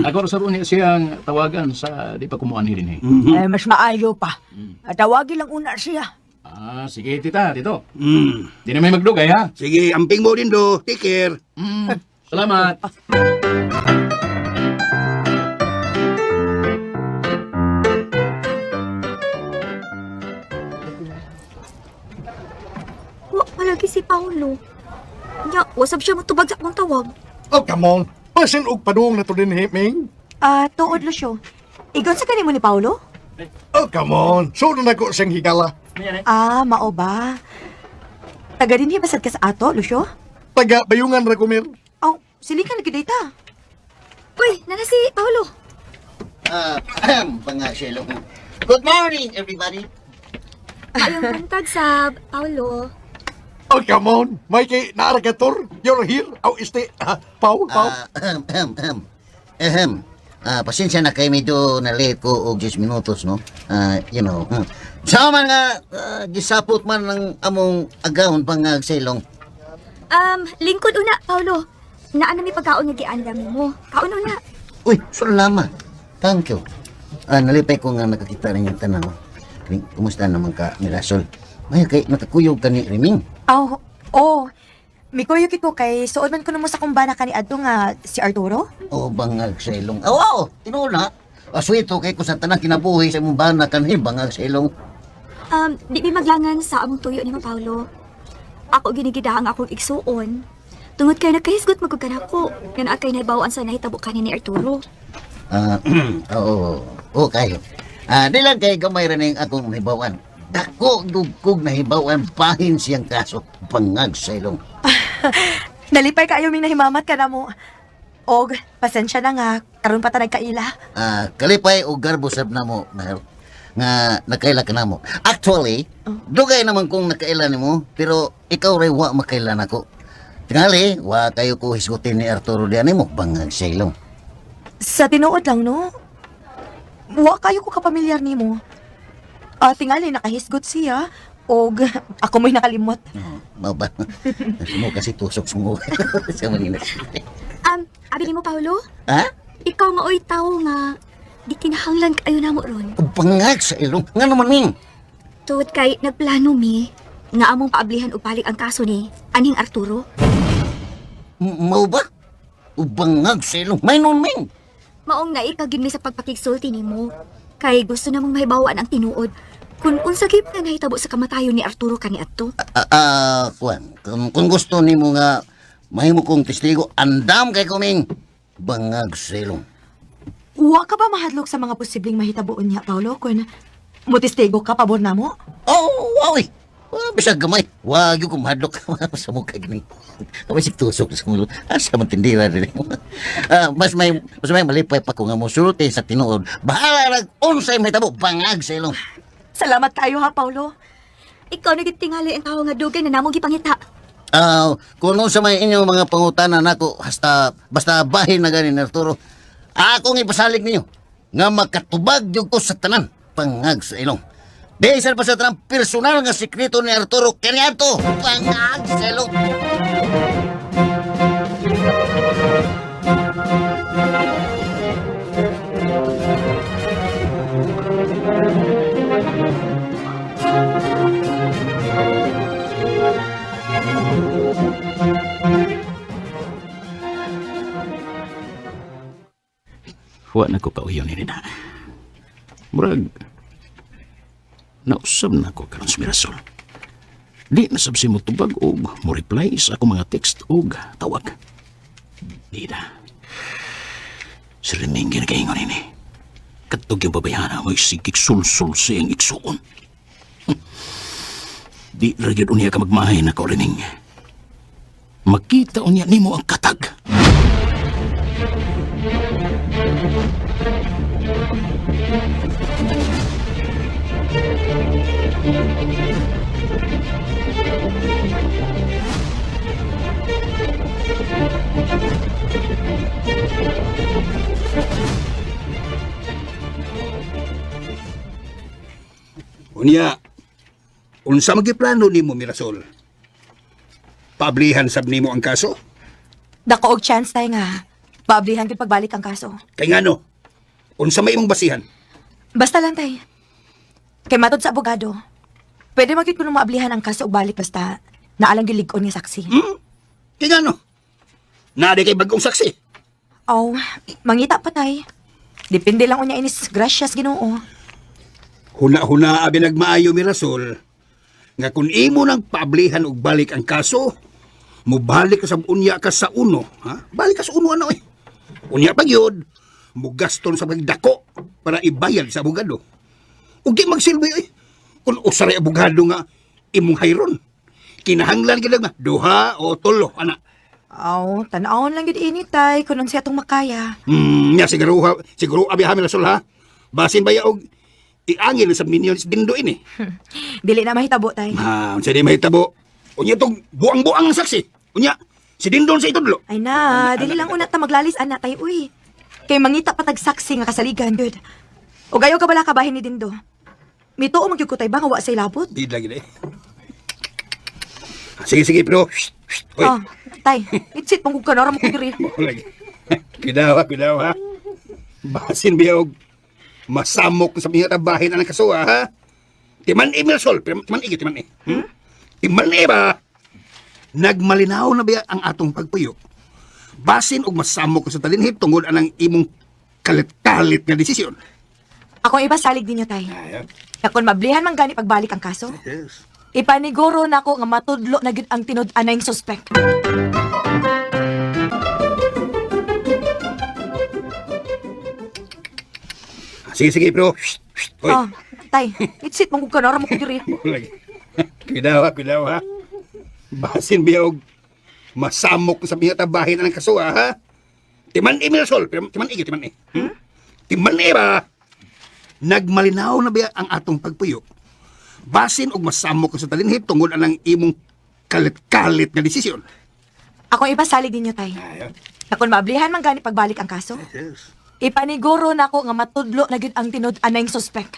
Ako sa ron niya siyang tawagan sa di pa kumuan din Ay mas maayo pa. At tawagin lang una siya. Sige tita, dito. Di na may magdugay ha. Sige, amping mo din do. Take care. Salamat. Wa palagi si Paulo. Nya, wasab siya matubag sa akong tawag. Oh, come on. Pasin og padung na to din, Ming. Tuod Lucio. Igon sa kanimo ni Paulo? Oh, come on. So na ako siyang higala. Mao ba? Taga din basad ka sa ato, Lucio? Taga bayungan ra kumir. Silikan lagi data. Uy, nana si Paulo. Bangag silong. Good morning, everybody. Ayong buntag sa Paulo. Oh, come on. May kay naaragator. You're here. Oh, Paul. Pasensya na kay medyo na late ko og 10 minutos, no? Sa man nga, gisapot man ng among agahon pangag silong. Lingkod una, Paulo. Naan mi pagkaon nga giandam mo. Kaon una. Uy, salamat. Thank you. Nalipay ko nga nakakita na yung tanan, no? Kumusta naman ka, Mirasol? May kay nakakuyog ka ni Riming. Mikoyo kito kay suod man kuno mo sa kumbana kani adto nga si Arturo. Bangag silong. Tinula. Aswito kay ko sa tanan kinabuhi sa imong bana kanhi bangag silong. Di mi maglangan sa among tuyo ni Paulo. Ako ginigidahang akong igsuon. Tungod kay nakahisgot magkuganako. Nga naa kay nahibawaan sa nahitabo kanin ni Arturo. Oo kayo. Di lang kay gamay ra ning akong nahibawan. Dako dugkog nahibawan pahin siyang kaso bangag silong. Nalipay kayo ming nahimamat ka na mo. Og, pasensya na nga, karon pa ta nagkaila. Kalipay o garbo sab na mo, mahal. Nga nakaila ka na mo. Actually, dugay naman kung nakaila ni mo, pero ikaw ray wa makaila nako. Tingali, wa kayo ko hisgutin ni Arturo diyan mo, bangag silong. Sa tinuod lang, no? Wa kayo ko kapamilyar nimo. Tingali nakahisgot siya, og ako mo'y nakalimot. Mao ba? Mo kasi tusok sumo sa Manila. Abi ni mo, Paulo? Ha? Ikaw nga oy tao nga, di kinahanglan kayo na mo ron. Bangag sa ilong. Nga naman ming. Tuwad kay nagplano mi, nga among paablihan o balik ang kaso ni Aning Arturo. Mao ba? Bangag sa ilong. May nun ming. Maong naikagin mi sa pagpakigsulti ni mo. Kay gusto namang mahibawaan ang tinuod. Kung unsa gyud nga nahitabo sa kamatayon ni Arturo kaniadto. Kuan. Kung gusto ni mo nga, mahimo kong testigo, andam kay kuming. Bangag sa ilong. Wa ka ba mahadlok sa mga posibleng mahitaboon niya, Paulo? Kung mutistego ka, pabor na mo? Wawi. Bisag gamay. Wag yung kumahadlok sa mukha gini. Kamay si tusok sa mulo. Asa man tindira rin. Mas may malipay pa ko nga mo sulti sa tinuod. Bahala nag unsay may tabo. Bangag sa ilong. Salamat tayo ha, Paulo. Ikaw nagitingali ang tao nga dugay na namong gipangita. Kung sa may inyong mga pangutanan nako basta bahin na ganin Arturo. Akong ipasalig ninyo nga makatubag yung ko sa tanan. Bangag sa ilong. Bisan pa sa tanang personal nga sikreto ni Arturo kaniadto. Bangag sa ilong. Wa na ko kauyon ni na. Murag, nausab na ko karon sa Mirasol. Di nasabsi mo tubag o mo reply sa akong mga text o tawag. Di na. Si Remingin na kaingon ini. Katog yung babayana mo isigik sul-sul siyang iksuon. Di ragid unya ka magmahay na ka, Reming. Makita unya nimo ang katag. Unya, unsa magiplano nimo Mirasol? Pablihan sab nimo ang kaso? Dako og chance tayo nga. Paablihan kay pagbalik ang kaso. Kay ngano? Unsa may imong basihan? Basta lang tay. Kay matod sa abogado, pwede magkit ko nung maablihan ang kaso og balik basta naalang gilig-on nga saksi. Kay ngano? Naadi kay bagong saksi. Mangita pa tay. Depende lang unya inis gracias Ginoo. Huna-huna abi nagmaayo Mirasol nga kung imo nang paablihan og balik ang kaso, mubalik ka sa unya ka sa uno, ha? Balik ka sa uno ano eh. Unya pa gyud, mugaston sa pagdako para ibayad sa abogado. Ug di magsilbi eh. Kung usaray abogado nga imong hayron, kinahanglan gid nga duha o tulo ana. Tan-awon lang gid ini tay kunon siya tong makaya. Nya siguro abi ha Mirasol ha. Basin baya og iangin sa minyon si Dindo ini. Dili na mahitabo tay. Unsa di mahitabo? Unya tong buang-buang ang saksi. Unya, si Dindon sa itudlo. Ay na, dili lang una ta maglalis ana tay uy. Kay mangita patag saksi nga kasaligan gud. O gayo ka bala kabahin ni Dindo. Mituo magyud ko tay ba nga wa say labot? Di lagi eh. Sige, pero. Hoy. Tay, itsit pang kung kanara mo ko diri. Lagi. Kudaw ha. Basin biyog. Masamok sa mga tabahin ang kasuha ha. Timan Mirasol, timan eh. Timan ba? Nagmalinaw na ba ang atong pagpuyo? Basin og masamok sa talinhip tungod anang imong kalit-kalit nga desisyon. Akong ipasalig ninyo tay. Na kung mablihan man gani pagbalik ang kaso, Yes. ipaniguro na ako nga matudlo na gid ang tinud-anay ng suspect. Sige, pero. Hoy. Tay, itsit mong kung kanara mo ko diri. Lagi. Kudaw ha. Basin biyog. Masamok sa mga tabahin ang kasuha ha. Timan Mirasol, timan timan Timan ba? Nagmalinaw na ba ang atong pagpuyo? Basin og masamo ko sa talinhit tungod anang imong kalit-kalit nga desisyon. Akong ipasalig ninyo, tay. Nakon maablihan man gani pagbalik ang kaso. Yes. Ipaniguro na ko nga matudlo na gyud ang tinud-an ng suspek.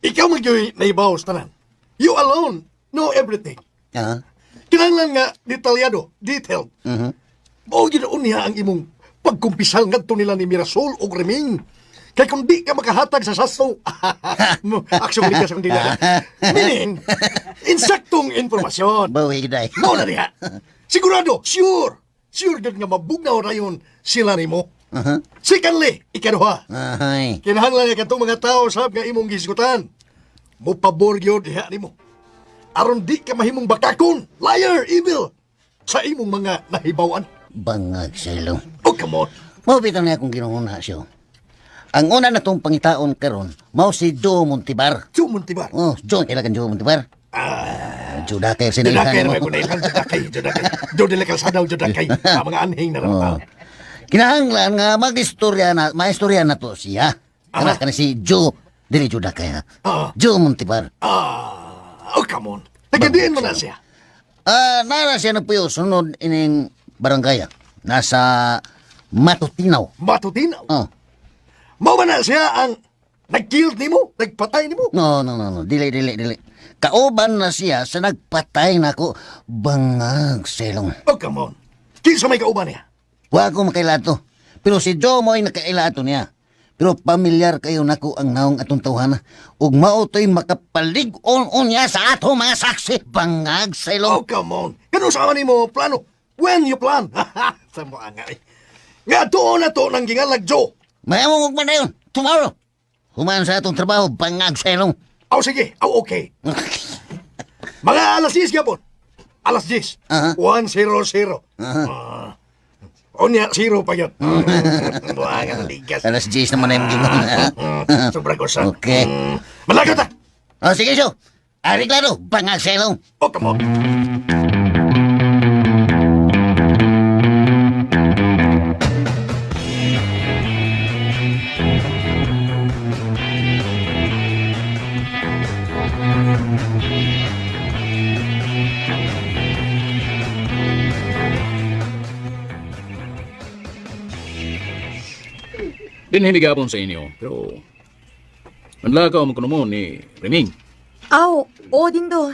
Ikaw magyoy naibaw sa tanan. You alone know everything. Ah, Kinahanglan nga detalyado, detailed. Mao gyud unya ang imong pagkumpisal ngadto nila ni Mirasol ug Reming. Kay kung di ka makahatag sa saso, aksyon di ka sa kundila. Meaning, insaktong informasyon. bawi giday. Mao na diha. Sigurado, sure. Sure gud nga mabugnaw rayon sila nimo. Secondly, ikaduha. Ay. Kinahanglan nga katong mga tao sab nga imong gisgutan. Mo pabor gyud diha nimo. Aron di ka mahimong bakakon, liar, evil sa imong mga nahibawan. Bangag sa ilong. Oh, come on. Mao bitaw na akong ginuhuna siya. Ang una na tong pangitaon karon, mao si Joe Montibar. Sumuntibar. Oh, Joe kailangan Joe Montibar. Juda kay Judakay sinilhan na may mo. kunailan, judakay, judakay. Jodele kalsadaw, judakay. Mga anhing na lang. Oh. Kinahanglan nga maistorya na to siya. Kana kana si Joe dili Juda kay ha. Joe Montibar. Oh, come on. Nagadiin mo na siya. Nara siya na puyo sunod ining barangay. Nasa Matutinaw. Matutinaw. Oh. Mao ba na siya ang nag-kill nimo? Nagpatay nimo? No. Dili. Kauban na siya sa nagpatay nako bangag selong. Oh, come on. Kinsa may kauban niya? Wa ko makailato. Pero si Joe mo ay nakailato niya. Pero pamilyar kayo nako ang naong atong tawhana. Ug mao to'y makapalig-on niya sa ato mga saksi bangag selong. Oh, come on. Kano sa nimo plano? When you plan? Sa mo angay. Nga doon na to nang gingalag Joe. Mayamong ug man na yun. Tomorrow. Human sa atong trabaho bangag selong. Aw, sige. Aw, okay. Mga alas 10 gapon. Alas 10. 1-0-0. Onya, 0 pa yun. Buha ka na ligas. Alas 10 naman na yung gingon. Sobra ko sa... Okay. Malagat ah! Sige, Joe. Ari klaro, bangag selong. Oh, come on. Hindi gapon sa inyo, pero manlakaw mo kuno mo ni Reming. Aw, oo Dindo.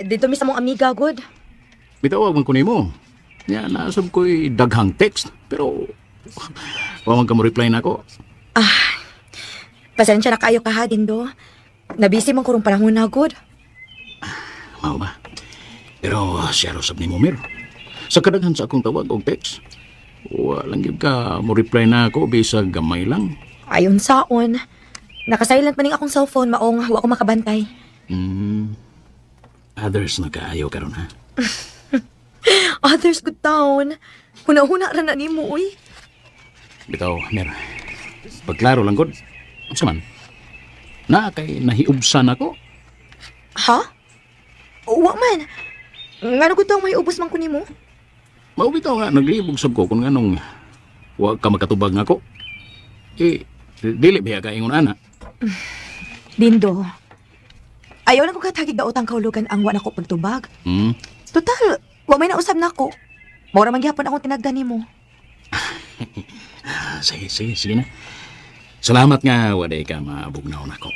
Dito mi sa mong amiga, good. Bitawag man ko nimo. Ya, nasab ko'y daghang text, pero wawag ka mo reply na ako. Pasensya na kayo ka ha, Dindo. Nabisi man kurong panahon na, good. Mao ba? Pero siya sab ni mo, Mir. Sa kadaghan sa akong tawag o text, walang gyud ka mo reply na ako, bisag gamay lang. Ayon saon. Nakasilent man ning akong cellphone, maong wa ko makabantay. Others na kaayo karon ha. Others good town. Huna-huna ra na nimo, uy. Bitaw, Mir. Pagklaro lang gud. Unsa man? Na kay nahiubsan ako. Ha? Wa man. Ngano gud taw may ubos man ko nimo? Mao bitaw nga naglibog sab ko kung nganong wa ka makatubag nako. Dili biya ka ingon ana. Dindo. Ayaw na ko katagig daotang kaulugan ang wa nako pagtubag. Total, wa may nausab nako. Mao ra man gyapon akong tinagdan nimo. Sige na. Salamat nga waday ka mabugnaw nako.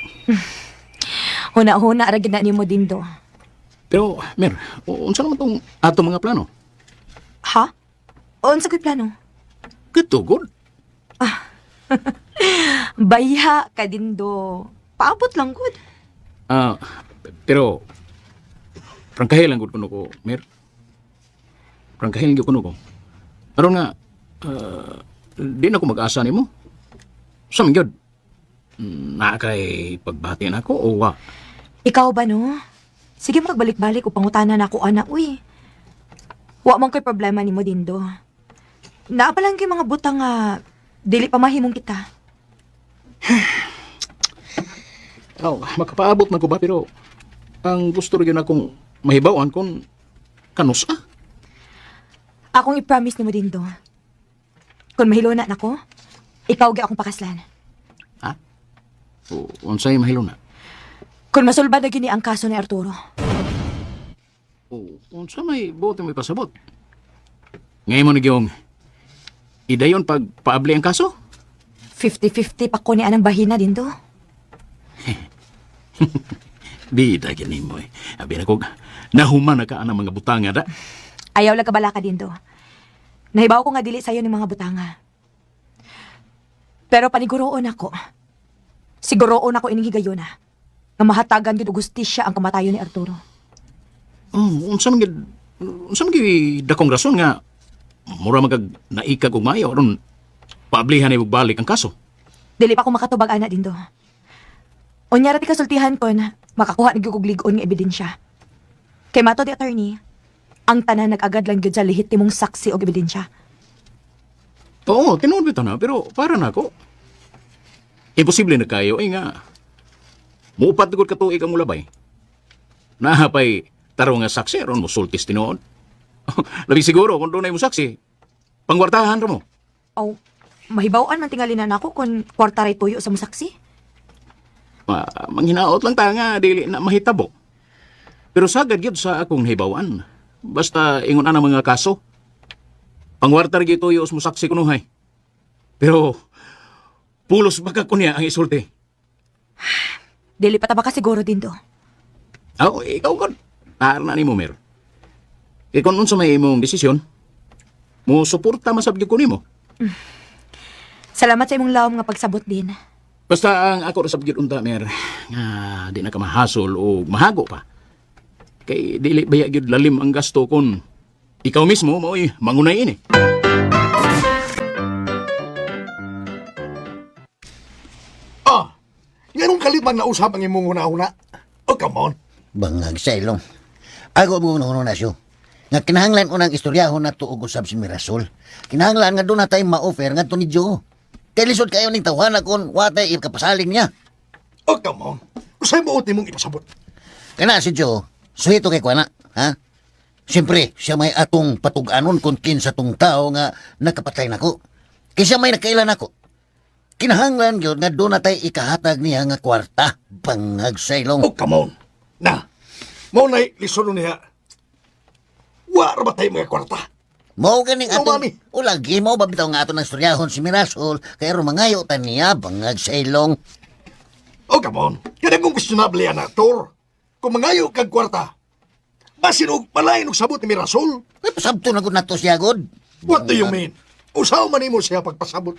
Huna-huna ra gyud na nimo, Dindo. Pero Mer, unsa naman tong ato mga plano? Ha? Unsa ko'y plano? Katugod. Bayha ka, Dindo. Paabot lang gud. Pero prangkahil lang gud kuno ko, Mer. Prangkahil gyud kuno ko. Aron nga di na ko mag-asa nimo. Sa man gyud. Na kay pagbati na ako o wa? Ikaw ba, no? Sige, magbalik-balik o pangutanan ako, ana, uy. Wa mong kay problema ni mo, Dindo. Naapalang kay mga butang nga, dili pa mahimong kita. Makapaabot na ko ba, pero ang gusto rin akong mahibawan kung kanus Akong i-promise ni mo, Dindo. Kung mahiluna na ko, ikaw gi akong pakaslan. O unsay mahilo na? Kung masulbad na gini ang kaso ni Arturo. O unsa may bote may pasabot? Ngayon mo nagyong idayon pag paabli ang kaso? 50-50 pa ko ni anang bahina, Dindo. Bida gini mo eh. Abi na ko, nahuman na ka ang mga butanga da. Ayaw lang kabala ka, Dindo. Nahibaw ko nga dili sa'yo ng mga butanga. Pero paniguroon ako. Siguroon ako ining higayon na. Nga mahatagan gid og hustisya ang kamatayon ni Arturo. Oh, unsa man gid dakong rason nga mura magag naikag og maayo aron paablihan ay balik ang kaso. Dili pa ko makatubag ana, Dindo. Unya ra ti kasultihan ko na makakuha ni og lig-on nga ebidensya. Kay mato di attorney, ang tanan nag-agad lang gyud sa lehitimong saksi og ebidensya. Oo, tinuod bitaw na pero para na ako. Imposible na kayo ay nga mupat gud katuig ang mulabay. Nahapay taro nga saksi aron mo sultis tinuod. Labi siguro kung doon ay mo saksi, pangwartahan ra mo. Aw, mahibaw-an man tingali na nako kung kwarta ray tuyo sa musaksi. Manghinaot lang ta nga dili na mahitabo. Pero sagad gyud sa akong hibawan. Basta ingon ana mga kaso. Pangwarta gyud tuyo sa musaksi kunuhay. Pero pulos baka ko niya ang isulti. Dili pa ta baka siguro, Dindo. Ikaw kon. Na ni mo mer. Kung unsa may imong desisyon, mo suporta masabgyud ko nimo. Salamat sa imong lawom nga pagsabot din. Basta ang ako ra sabgyud unta mer nga di na ka mahasol o mahago pa. Kay dili baya gyud lalim ang gasto kon ikaw mismo mao'y mangunay ini. Nganong kalimang nausap ang imong una-una? Oh, come on. Bangag sa ilong. Ako mo nuno na siyo. Nga kinahanglan ko ng istoryahon na tuog usab si Mirasol. Kinahanglan nga doon na tayo ma-offer nga to ni Joe. Kay lisod kayo ning tawanan kon watay ikapasaling niya. Oh, come on. Usay mo mong ipasabot. Kana si Joe, suhito kay kuana, ha? Siyempre, siya may atong patuganon kung kinsa tong tao nga nakapatay nako. Kay siya may nakailan ako. Kinahanglan yun nga doon na tayo ikahatag niya nga kwarta. Bangag sa ilong. Oh, come on. Na, mo na'y lisono niya. Wala ba tayo mga kwarta? Mao ganing No, atong mami. ulagi mo babitaw nga ato ng istoryahon si Mirasol kay ro mangayo ta niya bangag sa ilong. Oh, come on. Kada kong questionable yan na, Tor. Kung mangayo kag kwarta, basin og malain og sabot ni Mirasol. Ay pasabto na gud nato siya god. What do you mean? Usaw man nimo siya pagpasabot.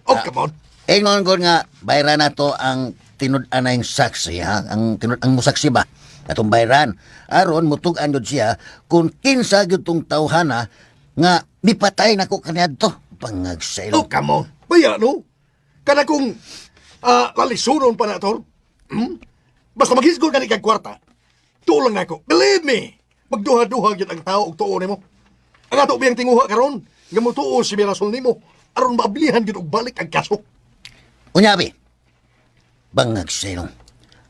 Oh, come on. Ingon gud nga bayran nato ang tinud-an na yung saksi ha, ang tinud-an mo saksi ba? Atong bayran aron mutug-an gud siya kung kinsa gyud tong tawhana nga mipatay nako kaniadto. Bangag sa Oh, ilong. come on. Baya, no? Kada kung lalisunon pa na, Tor. Basta maghisgol ka ni kag kwarta. Tuo lang nako. Believe me. Magduha-duha yun ang tao og tuo nimo. Ang ato biyang tinguha karon nga mo tuo si Mirasol nimo aron maablihan yun og balik ang kaso. Unyabi. Bangag sa ilong.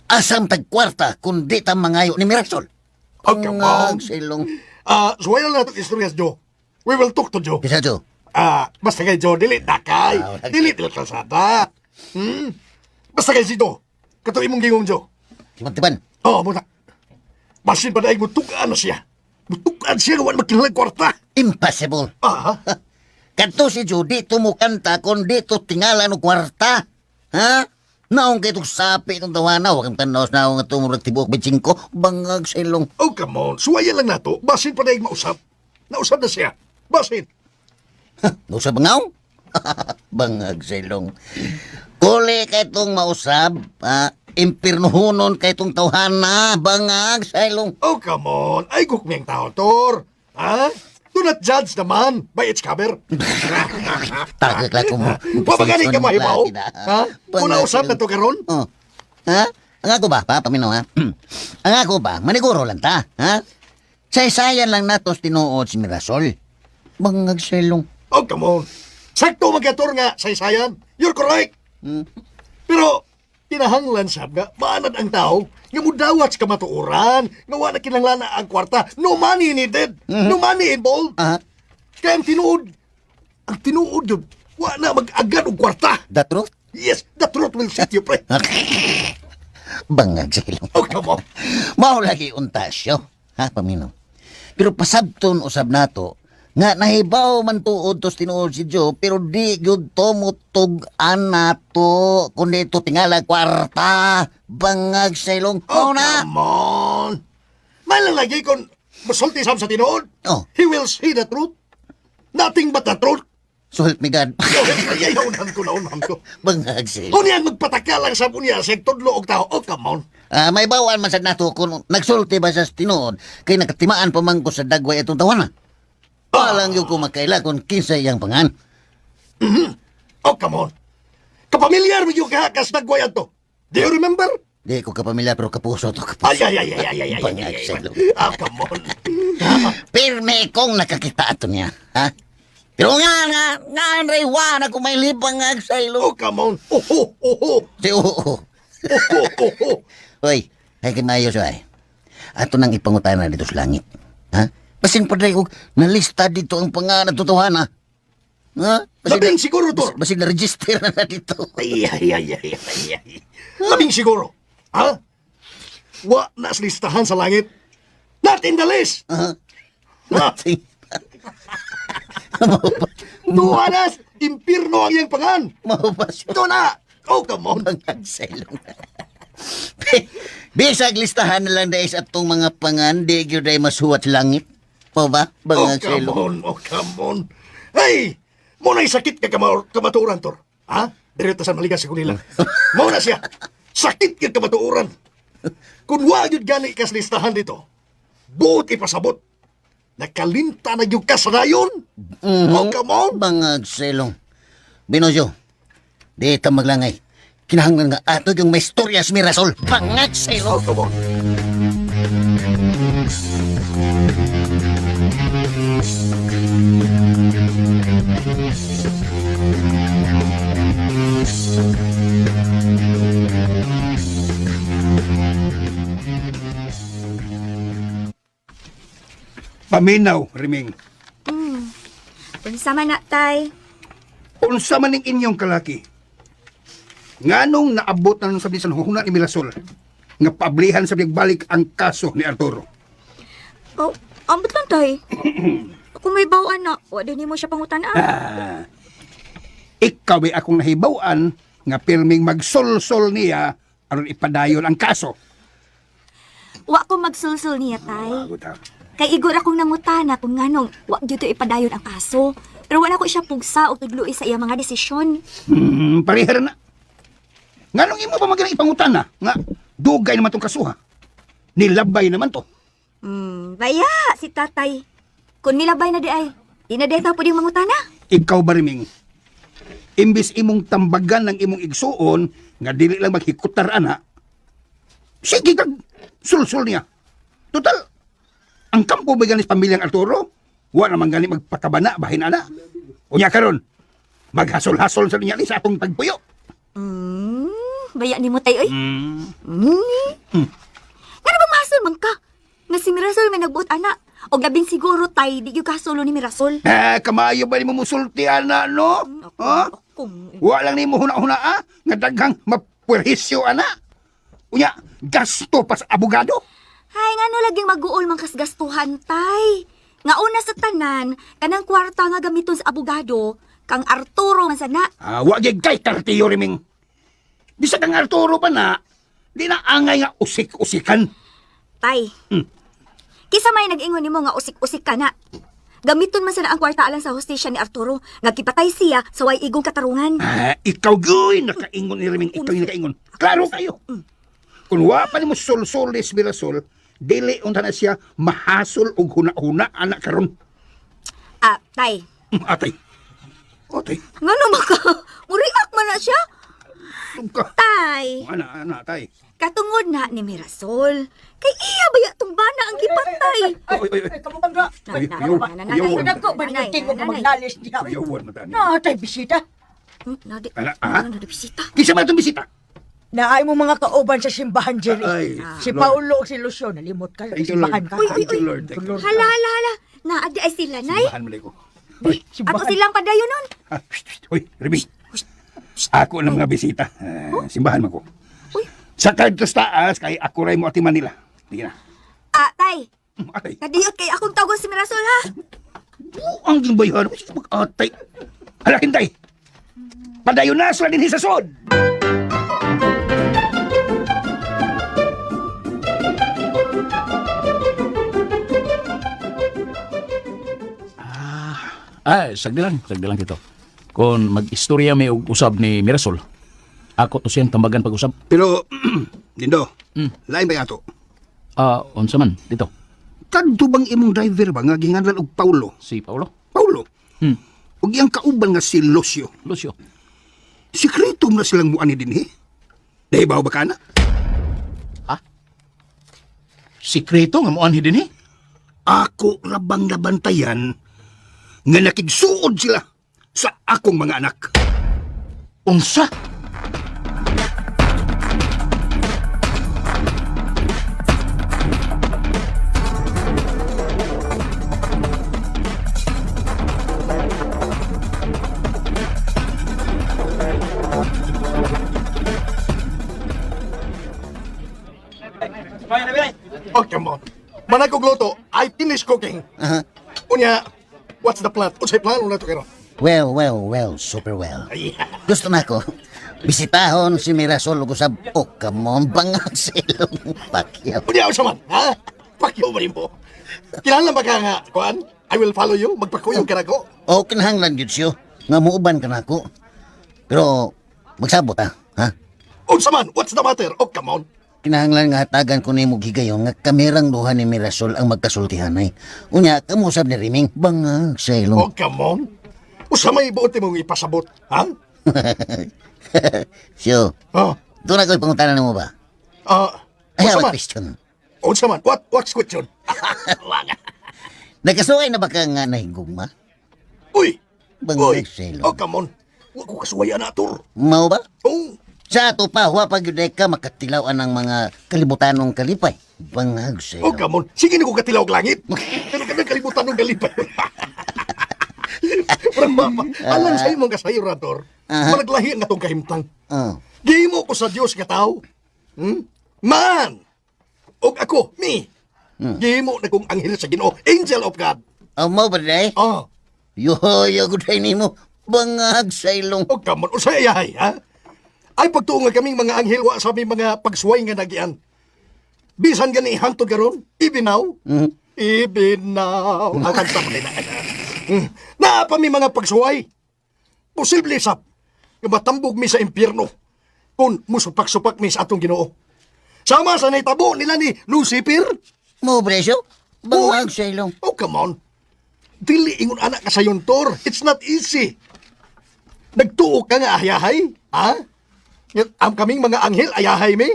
Asam tag kwarta kun di ta mangayo ni Mirasol. Oh, come on. Bangag sa ilong. Suwayan lang natin istorya Joe. We will talk to Joe. Kisa Jo. Basta kay Joe, dili na kay. wala Dili kalsada. Basta kay si Joe. Kato imong gingong Joe. Tiban-tiban. Oo, muna. Basin pa dahil mutukaan na siya. Mutukaan siya nga wala magkilalang kwarta. Impossible. Kadto si Judy tumukanta kon dito tingala no kwarta. Ha? Naong kay itong sapi itong tawana. Huwag kang tanaw na nga tumurag tibok bitching ko. Bangag sa ilong. Oh, come on. Suwayan lang nato. Basin pa dahil mausap. Nausap na siya. Basin. No sa bangaw? Bangag sa ilong. Kuli kay itong mausab. Impirnuhunon kay itong tawhana. Bangag sa ilong. Oh, come on. Ay, gukmiyang tao, Tor. Ha? Do not judge the man by its cover. Tagak lang ko mo. Wa ba gani ka mahibaw? Ha? Muna usap na to karon? Oh. Ha? Ang ako ba, paminaw ha? Ang ako ba, maniguro lang ta, ha? Saysayan lang natos tinuod si Mirasol. Bangag selong. Oh, come on. Sakto magkator nga, saysayan. You're correct. Pero, kinahanglan sab nga, maanad ang tao, nga mudawat sa kamatuoran, nga wala kinahanglan na ang kwarta, no money needed, no money involved. Ah, Kaya ang tinuod yun, wala mag-agad og kwarta. the truth? Yes, the truth will set you free. Bangag selong. Oh, come on. Mao lagi untasyo, ha, paminaw. Pero pasabton usab nato, nga nahibaw man tuod tos tinuod si Joe, pero di gyud to mutug-an nato, kundi to tingala kwarta. Bangag selong. Oh, Mao na. come on. Malalagi kung masulti sab sa tinuod. Oh. He will see the truth. Nothing but the truth. So help me God. Ay, naunahan ko. Bangag selong. Kung yan magpataka lang sa punya, sa tudlo og tao. Oh, come on. May bawal man sad nato kung nagsulti ba sa tinuod, kay nakatimaan pa man ko sa dagway atong tawana. Walang yung kumakaila kung kinsa iyang pangan. Oh, come on. Kapamilyar mo yung kahakas nagwayan to. Do you remember? Di ko kapamilya pero kapuso to kapuso. Ay. Bangag selong. Ah, come on. Pirme kong nakakita ato niya, ha? Pero nga, Raywan, ako may libang Oh, agsailo. come on. Oh. Si oo. Oh. Hoy, ay kimayo siya ay. Ato nang ipangutana dito sa langit. Ha? Basin pa rin nalista dito ang pangalan at totohana. Ha? Labing siguro to. Basin na-register na dito. Ay. Labing siguro. Ha? Wa na sa listahan sa langit. Not in the list. Ha? Nothing. Tuwanas, impirno ang iyang pangan. Maubas. Ito na. Oh, come on. Pangagsailong. Bisag listahan na lang dahil sa atong mga pangan, di yun dahil masuwat langit. Po ba? Pangagsailong. Oh, come on. Hey! Muna'y sakit ka kamatuuran, Tor. Ha? Direto sa maligas sa kunila. Muna siya. Sakit ka kamatuuran. Kung wag yun gani kas listahan dito, buot ipasabot. Nakalinta na yung kasanayon. Oh, come on. Pangagsailong. Binojo, di ka maglangay. Kinahanglan nga ato yung may storya sa Mirasol. Pangagsailong. Oh, come on. Paminaw, Riming. Unsa man na, tay? Unsa man ning inyong kalaki? Nganong naabot na sa bisan huna ni Mirasol nga pablihan sa balik ang kaso ni Arturo? Oh, ambot lang, tay. Ako may bawaan na. Wala din mo siya pangutan Ikaw ay akong nahibawan nga pirming magsolsol niya aron ipadayon ang kaso. Wa ko magsulsul niya, tay. Kay igor akong nangutana kung nganong wa gyud to ipadayon ang kaso. Pero wala ko siya pugsa o tudluy sa iyang mga desisyon. Parihar na. Nganong imo pa magaling ipangutan na? Nga, dugay naman tong kasuha. Nilabay naman to. Baya, si tatay. Kung nilabay na di ay, di na deta po ding mangutana. Ikaw ba, Riming? Imbis imong tambagan ng imong igsuon, nga dili lang maghikutar ana, sige kag sulsul niya. Total, ang kampo ba ganis pamilyang Arturo? Wa naman gani magpakabana bahin ana. Unya karon, maghasol-hasol sa niya sa atong pagpuyo. Baya ni mo tay, oy. Nga na ba mahasol man ka? Nga si Mirasol may nagbuot ana. O labing siguro tay, di yung kasulo ni Mirasol. Kamayo ba ni mo musulti ana, no? Ha? Wa lang ni mo huna-huna, nga daghang mapwerhisyo ana. Unya, gasto pa sa abogado. Hay, nga no laging mag-uol man kas gastuhan, tay. Nga una sa tanan, kanang kwarta nga gamiton sa abogado, kang Arturo man sana. Wa gyud kay kartiyo, Riming. Bisa kang Arturo pa na, di na angay nga usik-usikan. Tay, kisa may nag-ingon nimo nga usik-usik ka na. Gamiton man sana ang kwarta alang sa hostisya ni Arturo, nga kipatay siya sa way igong katarungan. Ikaw gyud nakaingon ni Riming, ikaw yung nakaingon. Klaro kayo. Kung wa pa nimo sol-sol ni Mirasol, dili unta na siya mahasol og huna-huna anak karon. Tay. Atay. Atay. Ngano maka? Muriak man na siya. Tungka. Tay. Ana, tay. Katungod na ni Mirasol. Kay iya ba ya tumbana ang gipatay? Oy. Ayawan mata ni. Natay bisita. Nadi. Ana, Nadi bisita. Kisa man itong bisita? Naay mo mga kauban sa simbahan, Jerry. Ay, Si Lord. Paulo o si Lucio, nalimot ka. Thank you, Simbahan Lord. ka. Thank you, Lord. Thank you. Hala. Naadi ay sila, nay. Simbahan mo ko. Ato silang padayon nun. Hoy, Remy. Ako lang mga bisita. Simbahan mo ko. Sa kadtos taas, kay ako rin mo ati Manila. Hindi na. Tay. Atay. Kadiyot kay akong tawag si Mirasol, ha? Ang gimbayhan mo sa mag-atay. Halakin tay. Padayon na sila din sa sod. Sagdi lang dito. Kung mag-istorya may usab ni Mirasol, ako to siyang tambagan pag-usab. Pero, Dindo, lain ba yato? Unsa man, dito. Kadto bang imong driver ba nga ginganlan og Paulo? Si Paulo. Paulo? Ug iyang kauban nga si Lucio. Lucio. Sikreto na silang muani din, he? Nahibaw ba ka na? Sikreto nga moanhi din eh. Ako rabang nabantayan nga nakigsuod sila sa akong mga anak. Unsa? Oh, come on. Manakog luto, I finish cooking. Aha. Unya, what's the plan? Unsay plan na to karon? Well, super well. Gusto na ko. Bisitahon si Mirasol ug usab. Oh, come on, bangag silong pakyaw. Unya, unsa man? Ha? Pakyo ba rin po? Kinahanglan ba ka nga, kuan? I will follow you. Magpakuyong ka na ko. Oh, kinahanglan gyud siyo. Nga muuban ka nako. Pero magsabot ha? Unsa man? What's the matter? Oh, come on. Kinahanglan nga hatagan ko nimo gigayon nga kamerang duha ni Mirasol ang magkasultihanay. Unya, kamusab ni Riming bangag silong. Oh, come on. Usa may buot mong ipasabot, ha? Siyo, Oh, doon ako'y pangutanan mo ba? I unsa have a man? question. Unsa man? What's question? Nagkasuway na ba ka nga nahigugma? Uy! Bangag silong. Oh, come on. Wa ko kasuwayan na, Tor. Mao ba? Oh, Sa ato pa, huwa pag yun ka makatilaw ang mga kalibutanong kalipay. Bangag oh, silong. come on. Sige na ko katilaw og langit. Pero kami kalibutan ng galipay. Pero mama, alam sa imong kasayo, Rador. Malaglahi ang atong kahimtang. Oh. Gihimo ko sa Dios nga tao. Man! Og ako, me. Gihimo na kong anghel sa Ginoo, angel of God. Oh, mo ba day? Oh, Yo, guday ni mo. Bangag silong. og kamon usay yahay, ha? Ay pagtuong nga kaming mga anghel wa sa aming mga pagsuway nga nagian. Bisan gani hangtod karon, ibinaw. Ibinaw. Ang kanta mo nila. Na pa mi mga pagsuway. Posible sap. Nga matambog mi sa impyerno. Kung musupak-supak mi sa atong Ginoo. Sama sa naitabo nila ni Lucifer. Mo presyo? Bangag silong. Oh, come on. Dili ingon anak ka sa yon, Tor. It's not easy. Nagtuo ka nga ayahay, ha? Ang kaming mga anghel ayahay mi.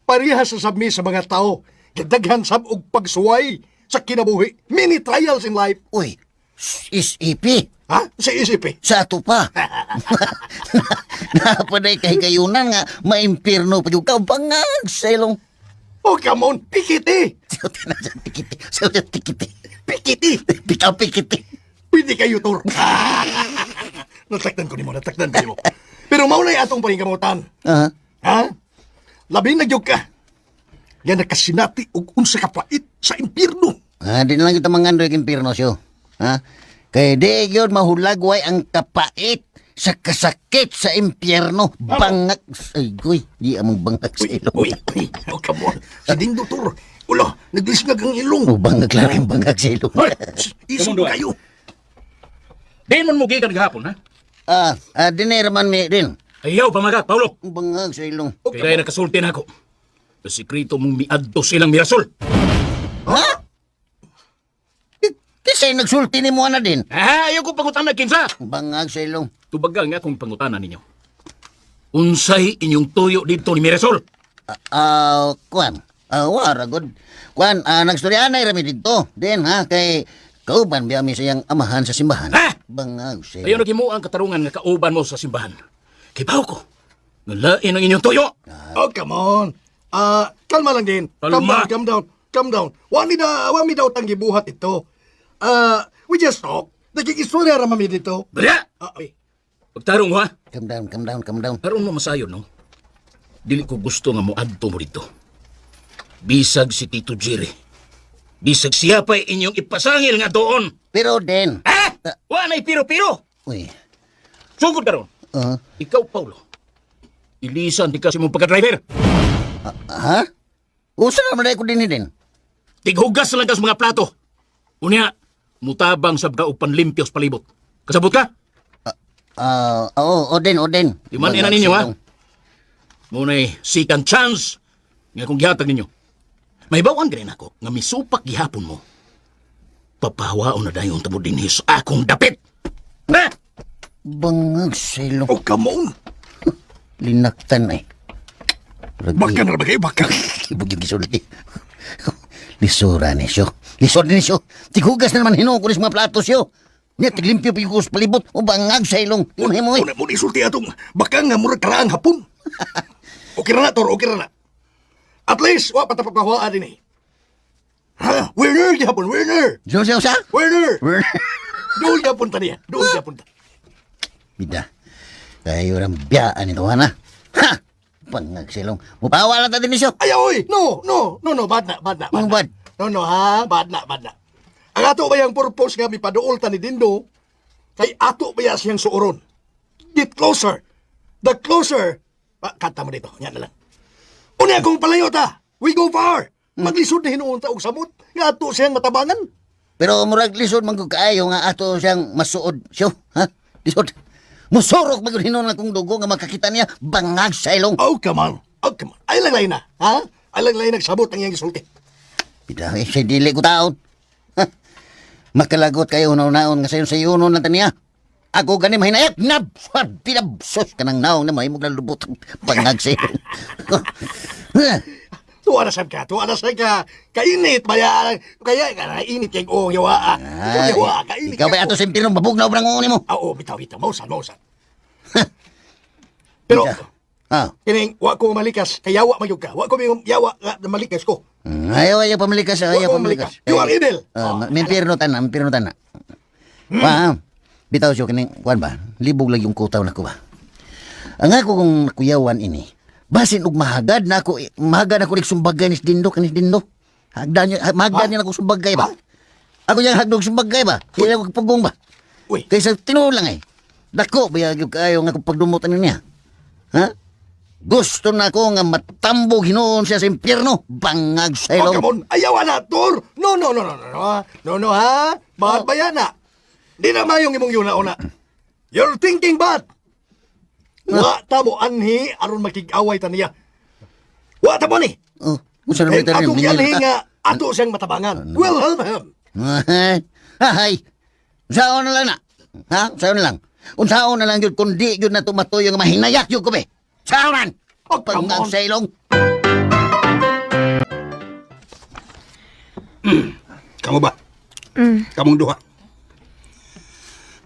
Parehas sa sabmi sa mga tao. Daghan sab og pagsuway sa kinabuhi. Many trials in life. Uy, isipi. Ha? Sa isip eh. Sa ato pa. Napaday kay kayunan nga maimpirno pa yung ka. Bangag silong. Oh, come on. Pikiti. Sa tikiti. Pikiti. Pikiti. Pwede kayo, Tor. Natakdan ko ni mo. Pero maunay atong paningkamutan. Ah, Ha? Labing nagyog ka. Yan nakasinati og unsa ka pait sa impyerno. di na lang kita mangando yung impirno siyo. Ha? Kaya di yun mahulagway ang kapait sa kasakit sa impyerno. Bangag. Ay, guy. Di among bangag sa ilong. Uy, oh, come on. Si Ding Doktor. Ulo, naglisngag ang ilong. Oh, bangag lang yung bangag sa ilong. Isip Kamundo, kayo. Di man mo gikan gahapon, ha? Dinero man mi din. Ayaw, pamagak, Paulo. Bangag sa ilong. Kaya nakasulti na ako. Sa sikreto mong miadto silang Mirasol. Kisay nagsulti ni mo na din. Ayaw ko pangutana kinsa. Bangag sa ilong. Tubagal nga kung pangutana ninyo. Unsay inyong tuyo dito ni Miresol? Kuan. Wara good. Kuan, nagstoryanay rami dito. Din ha, kay kauban biya mi sayang amahan sa simbahan. Ha? Bangag sa Ayaw ilong. na kimo ang katarungan nga kauban mo sa simbahan. Kay bawo ko. Ngalain ang inyong tuyo. Oh, come on. Kalma lang din. Kalma. Calm down. Wami daw tang gibuhat ito. We just talk. Nagkikistorya ra mami dito. Bala! Ay. Pagtarong ha. Calm down. Karon mo masayon, no? Dili ko gusto nga mo adto mo dito. Bisag si Tito Jerry. Bisag siya pa inyong ipasangil nga doon. Pero din. Ha? Wanay piro-piro. Uy. Sugod karon. Ikaw, Paulo. Ilisan di kasi mong pagka-driver. Ha? Usa naman ko din. Tighugas lang ka sa mga plato. Unya, mutabang sa og panlimpyo sa palibot. Kasabot ka? Odin. Di man ina ninyo, ha? Muna'y second chance nga kung gihatag ninyo. May bawang ganin ako nga misupak gihapon mo. Papahawaon na dayon tabo din sa akong dapit. Na! Bangag sa ilong. Oh, come on. Linaktan ay. Baka na ba kayo? Baka. Ibog yung gisulti. Lisura ni siyo. Tigugas na naman hinuko sa mga plato siyo. Niya, tiglimpyo pa yung palibot. O bangag sa ilong. Unay mo eh. Una mo isulti atong baka nga murag karaang hapon. Okay ra na, Tor. Okay ra na. At least, wa patapapahwaan din eh. Ha? Werner, gihapon. Werner! Siya? Werner! Doon gihapon ta niya. Doon gihapon ta. Bida. Kayo rin biyaan ito, ha? Ha! Bangag sa ilong. Mupawa lang tayo din siyo. Ay, oy! No! Bad na. Ang bad? No, ha? Bad na. Ang ato ba yung purpose nga mipaduol ta ni Dindo, kay ato ba siyang suoron? Get closer. The closer. Kanta mo dito. Yan na lang. Una akong palayo ta. We go far. Maglisod na hinuon ta og samot. Nga ato siyang matabangan. Pero murag lisod man kung kaayo nga ato siyang masuod siyo. Ha? Lisod. Musurok magulhinon na kung dugo nga makakita niya bangag sa ilong. Oh, come on. Ay lang lain na. Ha? Ay lang lain nagsabot ang iyang isulti. Bida, siya dili ko taon. Ha? Makalagot kayo naon nga sayon sa yunon na taniya. Ako gani mahinayak. Nabswad, pinabsos ka ng naong na may maglalubot bangag sa ilong. Tuwa na sab ka. Kainit ba yan? Kaya init kay o yawa. Yawa, kainit. Ikaw ba ato sa impirong babugnaw ng uni mo? Oo, bitaw. Mausan. Pero, kining, wa ko malikas. Kaya yawa mayog ka. Wa ko may yawa nga malikas ko. Ayaw pamalikas. You are evil. Mimpirno tana. Bitaw siyo kining, kuwan ba? Libog lang yung kutaw na ko ba? Ang ako kung nakuyawan ini, basin og mahagad na ako nagsumbagay ni Dindo. Mahagad niya na ako sumbagay ba? Ako niyang hagdog sumbagay ba? Kaya ako pagong ba? Uy. Kaysa tinuod lang eh. Dako, bayag kayo nga kung pagdumutan niya. Ha? Gusto na ko nga matambog hinoon siya sa impyerno. Bangag sa Oh, ilong. come on. Ayaw na, Tor. No, ha? Bad ba yan, ha? Di na mayong imong yuna-una. You're thinking bad. Wa ta mo anhi aron makig-away ta niya. Wa ta mo ni. Oh, musa na And ba atong yalhi nga ato siyang matabangan. We'll help him. Hay. Unsaon na lang na. Ha? Unsaon na lang yun kung di yun na tumatuyo nga mahinayak yun ko be. Saonan! Oh, come Bangag on. sa ilong. Kamu ba? Kamong duha.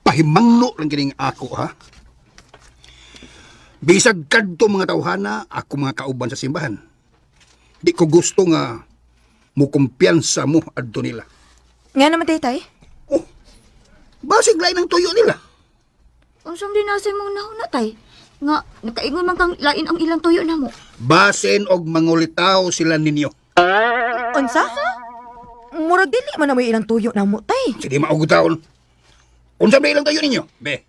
Pahimangno lang kining ako, ha? Bisag kadto mga tawhana, ako mga kauban sa simbahan. Di ko gusto nga mukumpiyansa mo adto nila. Nga naman, tay. Oh, basig lain ang tuyo nila. Unsang dinasay mong nahuna, tay? Nga, nakaingon man kang lain ang ilang tuyo na mo. Basin og mangulitaw sila ninyo. Unsa? Murag dili man na may ilang tuyo na mo, tay. Sige maugutaon. Unsa ba ilang tuyo ninyo? Be.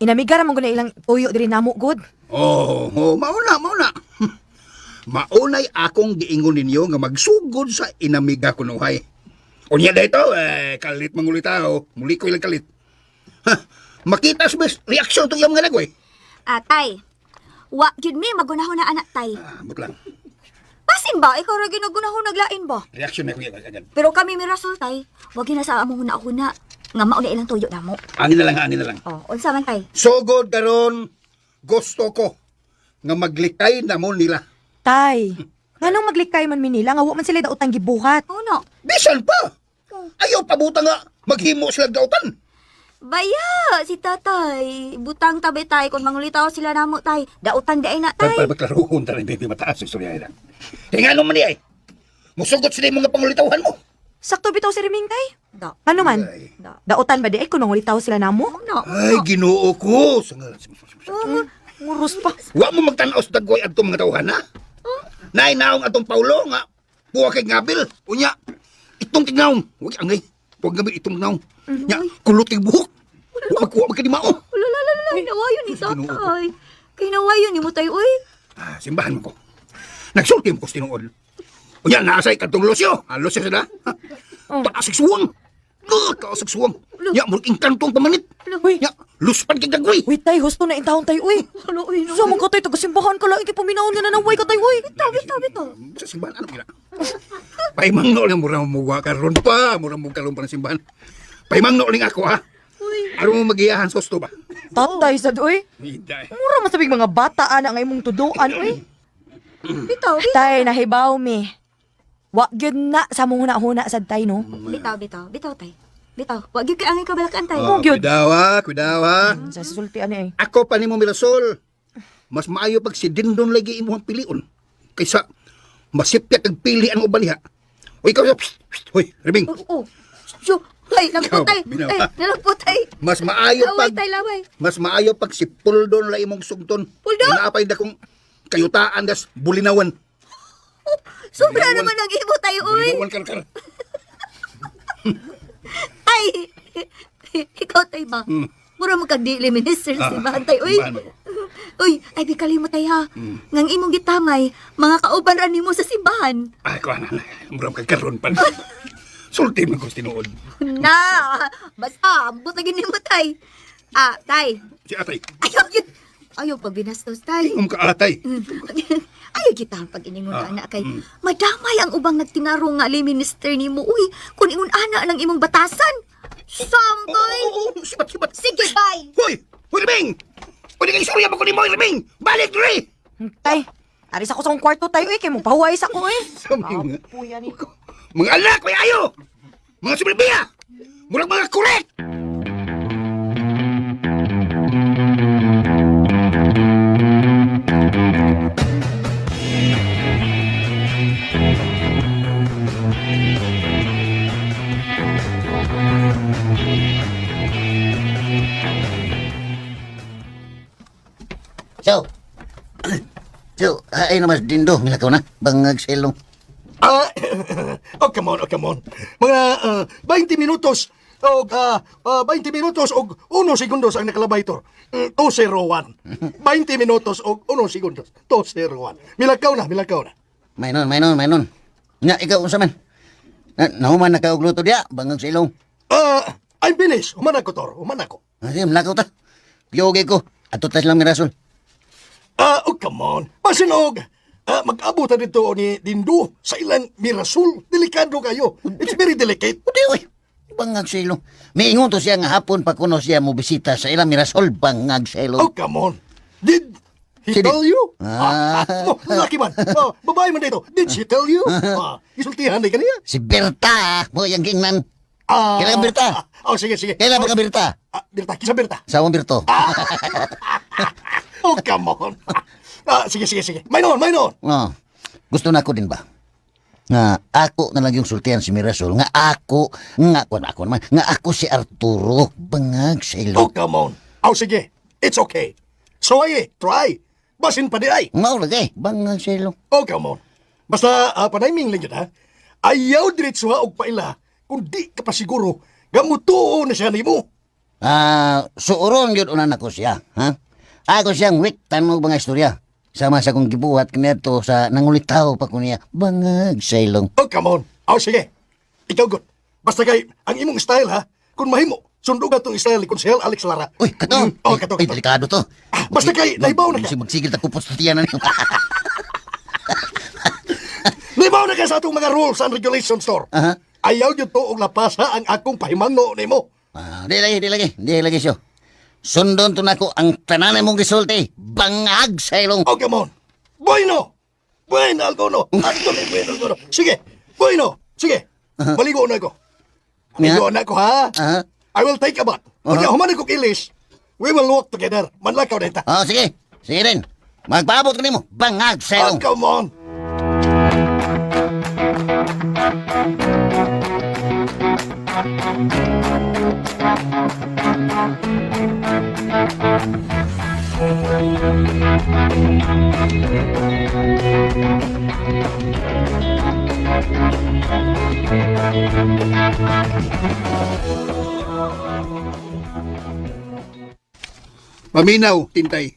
Inamigara mo guna ilang tuyo diri namo, good. Oh, mauna. Maunay akong giingon ninyo nga magsugod sa inamiga kunuhay. Unya dito, kalit mangulitaw. Muli ko ilang kalit. Ha, makita sa best reaksyon to yung mga lagoy. Tay, wa gyud mi magunahon na anak, tay. But lang. Basi Basin ba? Ikaw ra ginagunahon naglain ba? Reaksyon na ko yan agad. Pero kami mirasol tay, wag na sa among huna-huna. Nga mauna ilang tuyo na mo. Angin na lang. Oh, unsa man tay? Sugod karon gusto ko nga maglikay na mo nila. Tay, nganong maglikay man minila nga wa man sila daotang gibuhat. Uno. Bisan pa! Ayaw pabuta nga maghimo sila dautan. Baya, si tatay. Butang tabi tay kung mangulitaw sila namo tay. Dautan di ay na tay. Para magklaroon ta rin, baby, mataas ang istorya yan. Hinga naman niya eh. Musugot sila yung mga pangulitawan mo. Sakto bitaw si Riming tay. Da. Ano man? Ay. Daotan ba di ay kung nangulitaw sila namo? Uno. Ay, ginoo ko. Ngurus pa. Wa mo magtanaw sa dagway adtong mga tawhan, ha? Nainaong atong Paulo nga. Buwa kay Ngabil. Unya, itong tignaw. Huwag angay. Huwag gabi itong tignaw. Nya, kuluting buhok. Huwag magkadimao. Ulalala, kinawayon ni tatay. Kinawayon ni mo tayo, uy. Ah, simbahan mo ko. Nagsulti mo ko sa tinuod. Unya, naasay ka itong Lucio. Lucio sila. Taasik-suwang. Taasik-suwang. Nya, murag inkantong pamanit. Uy, Nya, luspan kay dagway. wait tay, husto na intahon tay, uy. Ano, uy, no. Sa mga tay, tagasimbahan ka lang, ikipaminaon nga na naway ka tay, uy. Bitaw. Sa simbahan, ano kaya? Paimang no lang mura mo karon pa. Mura mo kalong pa ng simbahan. Paimang no lang ako, ha? Aron mo magiyahan sa hosto ba? Tatay sad, uy. Hindi. Mura masabing mga bata ana nga imong tuduan, uy. Bitaw. Tay, nahibaw mi. Wa gyud na sa mong huna-huna sad tay, no? Bitaw, tay. Bitaw. Wag yung kaangin kabalakan tay. Oh, gyud. Kudawa. Sa sulti ani ay. Ako pa ni mo Mirasol. Mas maayo pag si Dindon lagi imuhang pilion. Kaysa masipyat ang pili ang ubaliha. Uy, ikaw, hoy, Riming. Oh. Syo. Ay, nagputay. Ikaw, binawa. Ay, nalagputay. Mas maayo Laway, pag tay, laway. mas maayo pag si Puldon la imong sugton. Puldon? Inaapay da kong kayutaan das bulinawan. Sobra naman ang imo tayo, uy. Bulinawan kar. Ay, ikaw tay ba? Mura mo kag dili minister si Bantay, uy. simbahan mo. Uy, ay di kalimot tay ha. Ngang imong gitamay, mga kauban ra nimo sa simbahan. Ay, kuha na. Muram kay karon pa. Sulti man ko sa tinuod. Na, basta, ambot na nimo tay. Ah, tay. Si atay. Ayaw yun. Ayaw pag binastos tay. Kaatay. Ayaw kita ang pag-iningon anak kay madamay ang ubang nagtinaro nga ali minister nimo, uy. Kung ingon ana ng imong batasan. Samboy. Sibat. Sige, bye. Hoy! Hoy, Riming! Pwede kayo istorya pa ko ni mo, Riming! Balik, Dre! Tay, aris ako sa akong kwarto tay, uy, kay mo pahuway sa ko, eh. Sabi nga. Puya ni. Mga anak, may ayo! Mga subilbiya! Murag mga correct! So, ay naman Dindo, milakaw na, bangag selong. Oh, come on. Mga 20 minutos o 20 minutos o 1 segundos ang nakalabay ito. 201. 20 minutos o 1 segundos. 201. Milakaw na. Maynon. Nga, ikaw unsa man? Nahuman na ka og luto diya, bangag selong. I'm finished. Human ako. Ay, milakaw ta. Piyoge ko, ato tas lang mirasol. Oh, come on. Pasinog. Mag-abot na dito ni Dindo sa ilang Mirasol. Delikado kayo. It's very delicate. Uy, bangag selong. Miingon to siya nga hapon pa kuno siya mo bisita sa ilang mirasol, bangag selong. Oh, come on. Did he She tell did. you? Ah. Laki man. Babae man dito. Did she tell you? Isultihan na kaniya. Si Berta, mo yung gingnan. Kailan Berta? Sige. Kailan ba ka Berta? Berta, kisa Berta. Sa akong Berto. Oh, come on. Sige. Maynon. Oh, gusto na ako din ba? Nga ako na lang yung sultihan si Mirasol. Nga ako si Arturo. Bangag sa Oh, ilo. come on. Sige. It's okay. So, try. Basin pa di ay. Maulagay, bangag sa ilo. Oh, come on. Basta, panayming lang yun, ha? Ayaw diretso ha og paila. Kung di ka pa siguro, gamutuo na siya ni mo. Suuron yun unan ako siya. Ha? Ako siyang wiktan mo mga istorya. Sama sa kong gibuhat kaniadto sa nangulitaw pa ko niya. Bangag sa ilong. Oh, come on. Sige. Ikaw good. Basta kay, ang imong style, ha? Kung mahimo, sundog na itong style ni Konsehal Alex Lara. Uy, kato. Kato. Ay, delikado to. Basta kay, naibaw na ka. Magsigil ta kupos tiyan na niyo. Limaw na ka sa atong mga rules and regulations, Tor. Aha. Ayaw yun to og lapasa ang akong pahimangno nimo. Di lagi siyo. Sundon to nako ang tanan mong gisulti. Bangag sa ilong. Oh, come on. Bueno! Bueno, Algono. Anthony, bueno, Algono. Sige, bueno. Sige, maligo na ako. Maligo na ako, ha? Aha. I will take a bath. Pag human ko ilis, we will walk together. Manlakaw na ita. Oh, sige. Sige rin. Magpaabot ko nimo. Bangag sa Oh, ilong. come on. Paminaw, Tintay.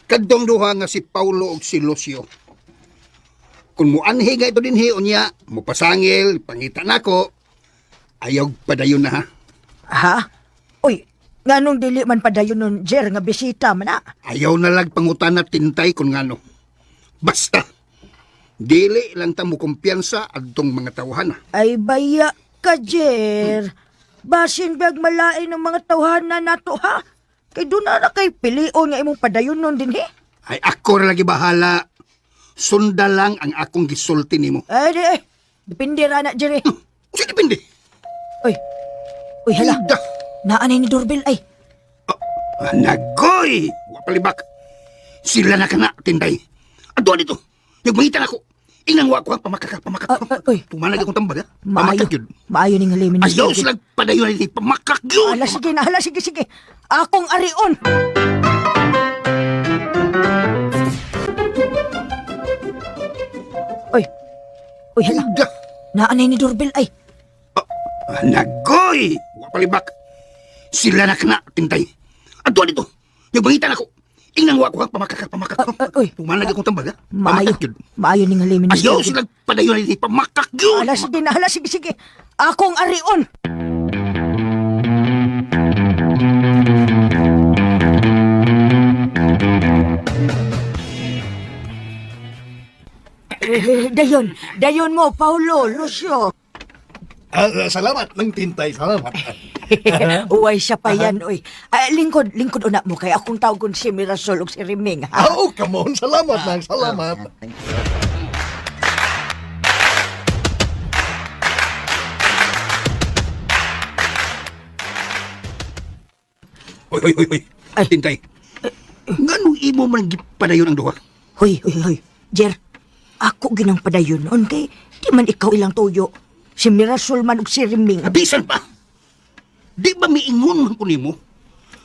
Kadtong duha nga si Paulo ug si Lucio. Kung muanhi nga ito din unya, mupasangil, pangita nako, ayaw padayon na ha. Ha? Uy, nganong dili man padayon nun, Jer, nga bisita man na. Ayaw na lag pangutan na Tintay kung ngano. Basta, dili lang ta mo kumpiyansa adtong mga tawhan. Ay baya ka, Jer. Basin bag malain ng mga tawhanan nato ha. Kay doon na kay pilion nga imong padayon nun din Ay ako ra lagi bahala. Sunda lang ang akong gisulti nimo. Ay, depende ra na, Jer. Sige, depende. Uy, hala. Ida. Naanay ni doorbell ay. Nagoy! Wapalibak. Sila na ka na, Tintay. Ato dito. Nagmangita na ako. Inang wa ko ang pamakak. Uy. Pumanag akong tambag, ha? Maayo. Pamakak yun. Maayo ning halimin ni Ayaw Jer. silang padayon ni pamakak yun. Hala, sige na, hala, sige. Akong arion. Uy, hala. Ida. Naanay ni doorbell ay. Nagoy! Wapalibak. Sila na ka na, Tintay. Ato dito. Nagmangita na ako. Inang wa ko ang pamakak. Uy. Pumanag akong tambag, ha? Maayo. Pamakak yun. Maayo ning halimin ni Ayaw Jer. silang padayon ni pamakak yun. Hala, sige na, hala, sige. Akong arion. Dayon mo, Paulo, Lucio. Salamat ng Tintay. Salamat. Uway siya pa yan, uy. Lingkod una mo, kay akong tawag kong si Mirasol o si Riming, ha? Oh, come on. Salamat lang. Salamat. Hoy. Ay. Tintay. Nganong imo man gipadayon ang duha? Hoy. Jer, ako ginang padayon noon, kay di man ikaw ilang tuyo. Si Mirasol man o si Riming. Abisan pa. Di ba miingon man ko nimo?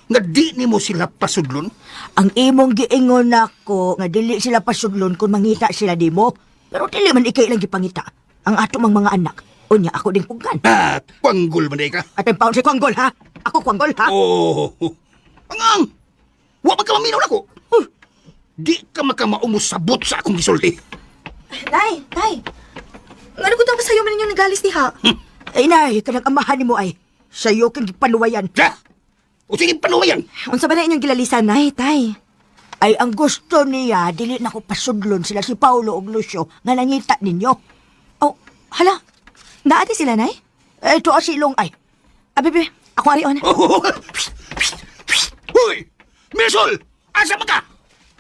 Nga di nimo sila pasudlon? Ang imong giingon nako nga dili sila pasudlon kung mangita sila dimo. Pero dili man ikay lang gipangita. Ang ato mang mga anak. Unya ako ding pugkan. At panggol man ka. At ang paon si Kwanggol, ha? Ako Kwanggol, ha? Oh. Pangang! Wa man ka maminaw nako. Di ka makamaumosabot sa akong gisulti. Tay. Ngano ko pa sa'yo man ninyong nagalis diha? Ay, nay, kanang amahan ni mo ay. Sa'yo kang gipanuwayan. Siya! O sige, panuwayan! Unsa ba na inyong gilalisan, nay, tay? Ay, ang gusto niya, dili na ko pasudlon sila si Paulo o Lucio nga nangita ninyo. Oh, hala. Naati sila, nay? Ito asilong ay. Abibi, ako arion. Oh. Hoy! Mesol! Asa man ka?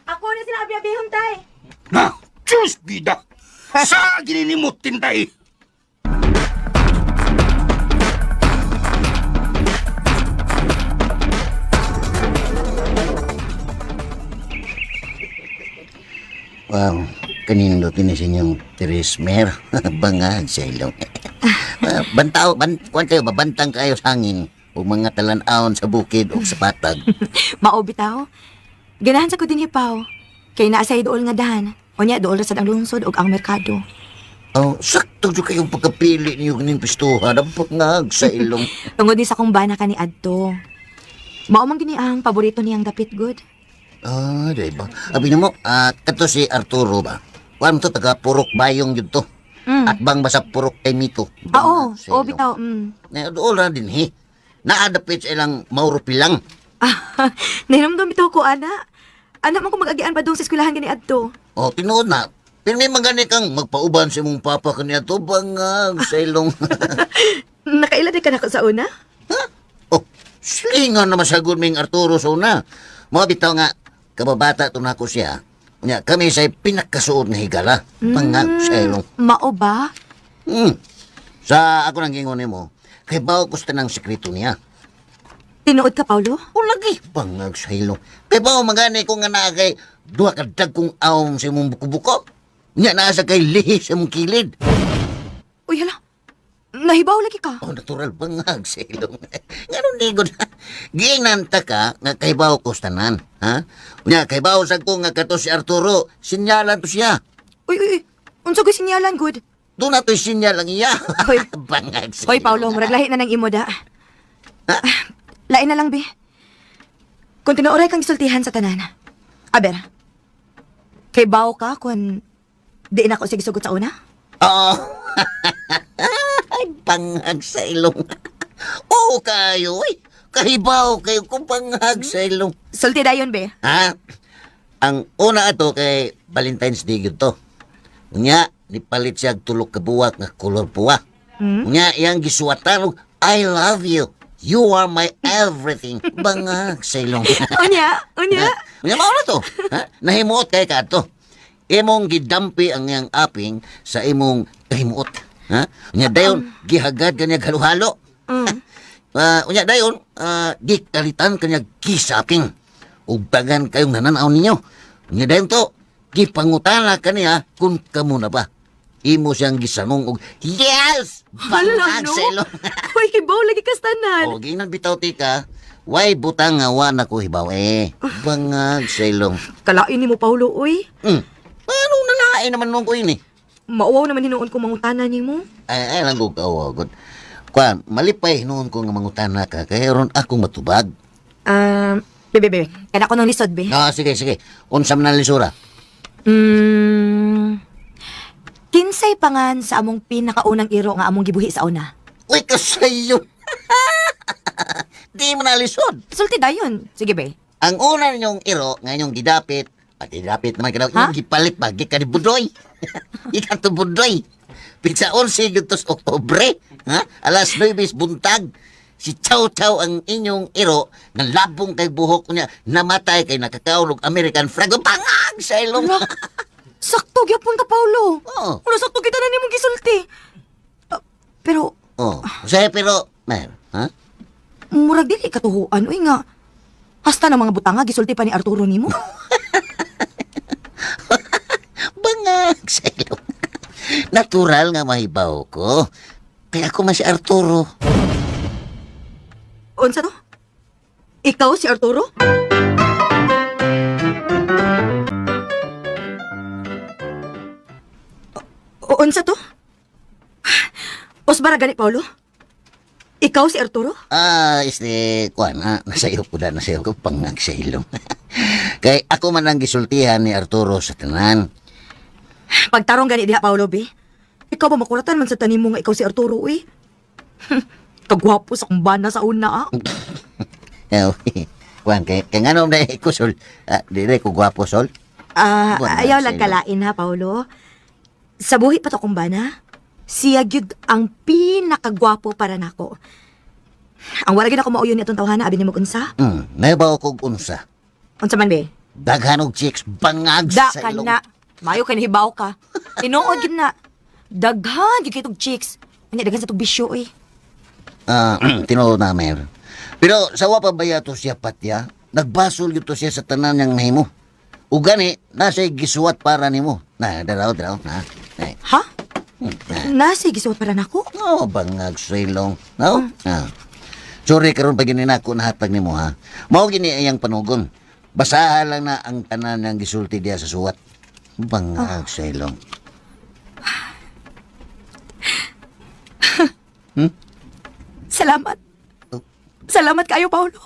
Ako na sila abiyabihon, tay. Na! Diyos bida! Sa gininimot, Tintay! Wow, kanino kinisin yung Teresmer. Bangag sa ilong. Kuwan kayo, babantang kayo sa hangin o mga talan-aon sa bukid o sa patag. Maobitaw. Ganahan sa ko din hipaw. Kay naasay dool nga dahan. O niya, dool ra sa ang lungsod o ang merkado. Oh, sakto dyan kayong pagkapili niyo kaning pistuhan. Ang bangag sa ilong. Tungod ni sa kong bana ka ni Adto. Maumang gini ang paborito niyang dapit good. Ah, diba? Abi na mo, kato si Arturo ba? Kuwan mo to, taga Purok Bayong yun to. At bang basa Purok Taymito. Oo, Sa ilong. bitaw. Doon na din, he. Naadapit sa ilang Mauro Pilang. Nahiramdam bitaw ko, ana. Anak mo kung mag-agian pa doon sa eskwelahan gani Adto. O, tinuod na. Hindi magani kang magpauban sa imong papa kaniya to bangag sa ilong. Nakaila di ka na ko sa una? Oh, silingan na masagod ming Arturo sa una. Mga bitaw nga, kababata to na ko siya. Nya, kami sa'y pinakasuod na higala. Bangag sa ilong. Mao ba? Sa ako nang gingon mo, kay bawo ko sa tanang sekreto niya. Tinuod ka, Paulo? O lagi, bangag sa ilong. Kay bawo magani ko nga na kay duha ka dagkong awom sa imong buko-buko. Nya, nasa kay lihi sa imong kilid. Uy, hala. Nahibaw lagi ka. Oh, natural bangag sa ilong. Ganun ligod. Ginanta ka nga kay bawo ko sa tanan. Ha? Nya, kay bawo sa ko nga kato si Arturo, sinyalan to siya. Uy. Unsa ko'y sinyalan, good? Doon na to'y sinyal ang iya. Hoy. Bangag sa Hoy, Paulo, murag lahi na ng imo da. Lain na lang, be. Kung tinuoray kang gisultihan sa tanan. Aber, kay bawo ka kung di na ako sige sugot sa una? Oo. Ay, bangag sa ilong. Oo kayo, eh. Kahibaw kayo kung bangag sa ilong. Sulti dayon, be. Ha? Ang una ato kay Valentine's Day yun to. Unya, nipalit siya tulok kabuwak nga kolor puwa. Unya, iyang gisuwatan, I love you. You are my everything. Bangag sa ilong. Unya. Unya, mao na to. Ha? Nahimuot kay ka to. Imong gidampi ang iyang aping sa imong kahimuot. Ha? Unya, dayon, gihagad kanya halo-halo. Unya, dayon, gikalitan kanya kisaping. Ugbagan kayong nananaw ninyo. Unya, dayon to, gipangutana kaniya kung kamo na ba. Imo siyang gisanong og yes! Bangag sa ilong. Uy, hibaw lagi ka sa tanan. O, ginan bitaw tika, way butang nga wa na ko hibaw bangag sa ilong. Kalain ni mo, Paulo, uy. Paano nalain naman nung ko ini? Mauwaw naman hinuon ko mangutana ni mo. Ay lang ko kaawagod. Kwan, malipay noon ko nga mangutana ka, kaya ron akong matubag. Bebe, kana ko nung lisod, be. Sige. Unsa man ang lisura? Kinsay pangan sa among pinakaunang iro nga among gibuhi sa una. Uy, kasayo. Di mo nalisod. Sulti dayon. Sige, be. Ang una ninyong iro, nga inyong gidapit, pati dapit naman ka daw, Ha? yung gipalit ba, gika ni Budoy. Ika to Budoy. Pizza 11 gutos Oktobre, ha? Alas 9 buntag. Si Chow Chow ang inyong iro, nga labong kay buhok niya, namatay kay nakakaulog American flag. Pangag sa ilong. Sakto gyapon ka, Paulo. Oo. Wala sakto kita na nimong gisulti. Pero Oh, say pero, mer, ha? murag dili katuhuan uy nga. Hasta na mga butanga gisulti pa ni Arturo nimo. Bangag sa ilong. Natural nga mahibaw ko. Kaya ako man si Arturo. Unsa to? Ikaw si Arturo? Unsa to? Osbara gani, Paulo? Ikaw si Arturo? Kuan, nasayo ko pangag sa ilong. Kay ako man ang gisultihan ni Arturo sa tanan. Pagtarong gani diha, Paulo, be. Ikaw ba makuratan man sa tanim mo nga ikaw si Arturo, uy? Kagwapo sa kumbana sa una, ah. Kuan, kay nga nung na ko, Sol. Di ko gwapo, Sol. Buwan Ayaw lang lang sa'yo. kalain, ha, Paulo? Sa buhi pa to kumbana, siya gyud ang pinakagwapo para nako. Ang wala gyud ako mauyon ni atong tawhana abi nimo unsa? Nahibaw ko unsa. Unsa man be? Daghan og chicks, bangag Da sa ka ilong. na. Mayo kay nahibaw ka. Tinuod gyud na. Daghan gyud kitog chicks. Anya daghan sa tog bisyo oy. Tinuod na, Mer. Pero sa wa pa ba yato siya patya, nagbasol yun to siya sa tanan niyang nahimo. O gani, nasa gisuwat para nimo. Daraw, na. Ha? Nasi gisuot para nako? No, bangag sa ilong. No? Sorry karon pag gininako na hatag nimo ha. Mao gini ayang panugon. Basahan lang na ang tanan ng gisulti diya sa suwat. Bangag sa ilong. Salamat. Salamat kayo, Paulo.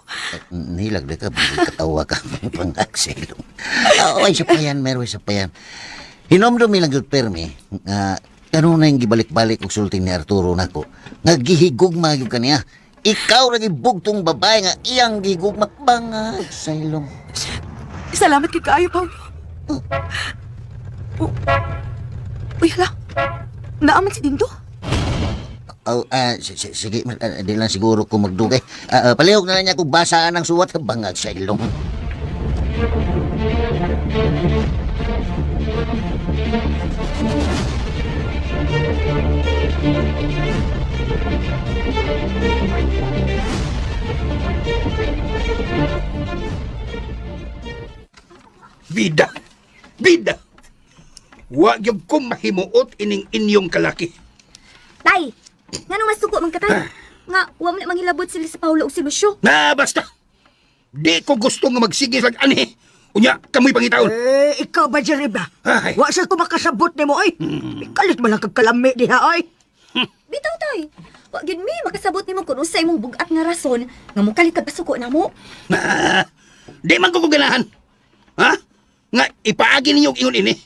Nilag na ka, katawa ka. Bangag sa ilong. Ay, sa payan, meron sa payan. Hinomdom nilang yun, permi, kanuna yung gibalik-balik og sulti ni Arturo nako. Nga gihigugma yung kaniya. Ikaw na gibugtong babae nga iyang gihigugma. Bangag sa ilong. Salamat kay kayo, Paulo. Uy, hala. Naaman si Dindo? Oh, sige, di lang siguro ko magdugay. Palihog na lang niya kung basaan ng suwat bangag sa ilong. Bida! Bida! Wa gyud ko mahimuot ining inyong kalaki. Tay, nga nung masuko man ka, tay. Nga, wa man manghilabot sila sa Paula o si Lucio. Na, basta! Di ko gusto nga magsigis lag ani. Unya, kamoy pangitaon. Ikaw ba, Jerry ba? Ay. Wa siya ko makasabot ni mo, ay. Ikalit mo lang kagkalami diha, ay. Bitaw, tay. Wa gyud mi makasabot nimo kung usa imong bugat nga rason nga mukalit ka pasuko namo. Na, di man ko ganahan. Ha? Nga, ipaagi ninyong ingon ini.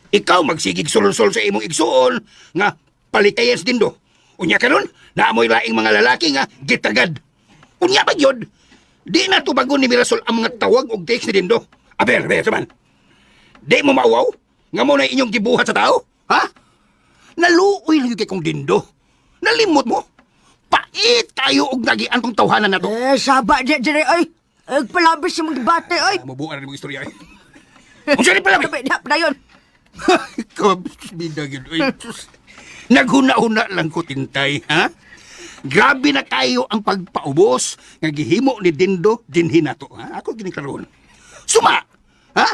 Ikaw magsigig sulol-sul sa imong igsuon nga palikayas dindo. Unya karon, naamoy laing mga lalaki nga gitagad. Unya ba yun? Di na to bago ni Mirasol ang mga tawag og text ni dindo. Aber, saman. Di mo mauwaw? Nga mo na inyong gibuhat sa tao? Ha? Naluoy lang yung kay kong dindo. Nalimot mo? Pait kayo og nagian tong tawhanan na to. Saba, Jerry, ay. Palabis yung mga bate, ay. Mabuan na mong istorya eh. Ang sari pala, Na yun. ikaw, bida yun. Uy, sus. Naghuna-huna lang ko, Tintay, ha? Grabe na kayo ang pagpaubos nga gihimo ni Dindo dinhi nato, ha? Ako ginikaroon. Suma! Ha?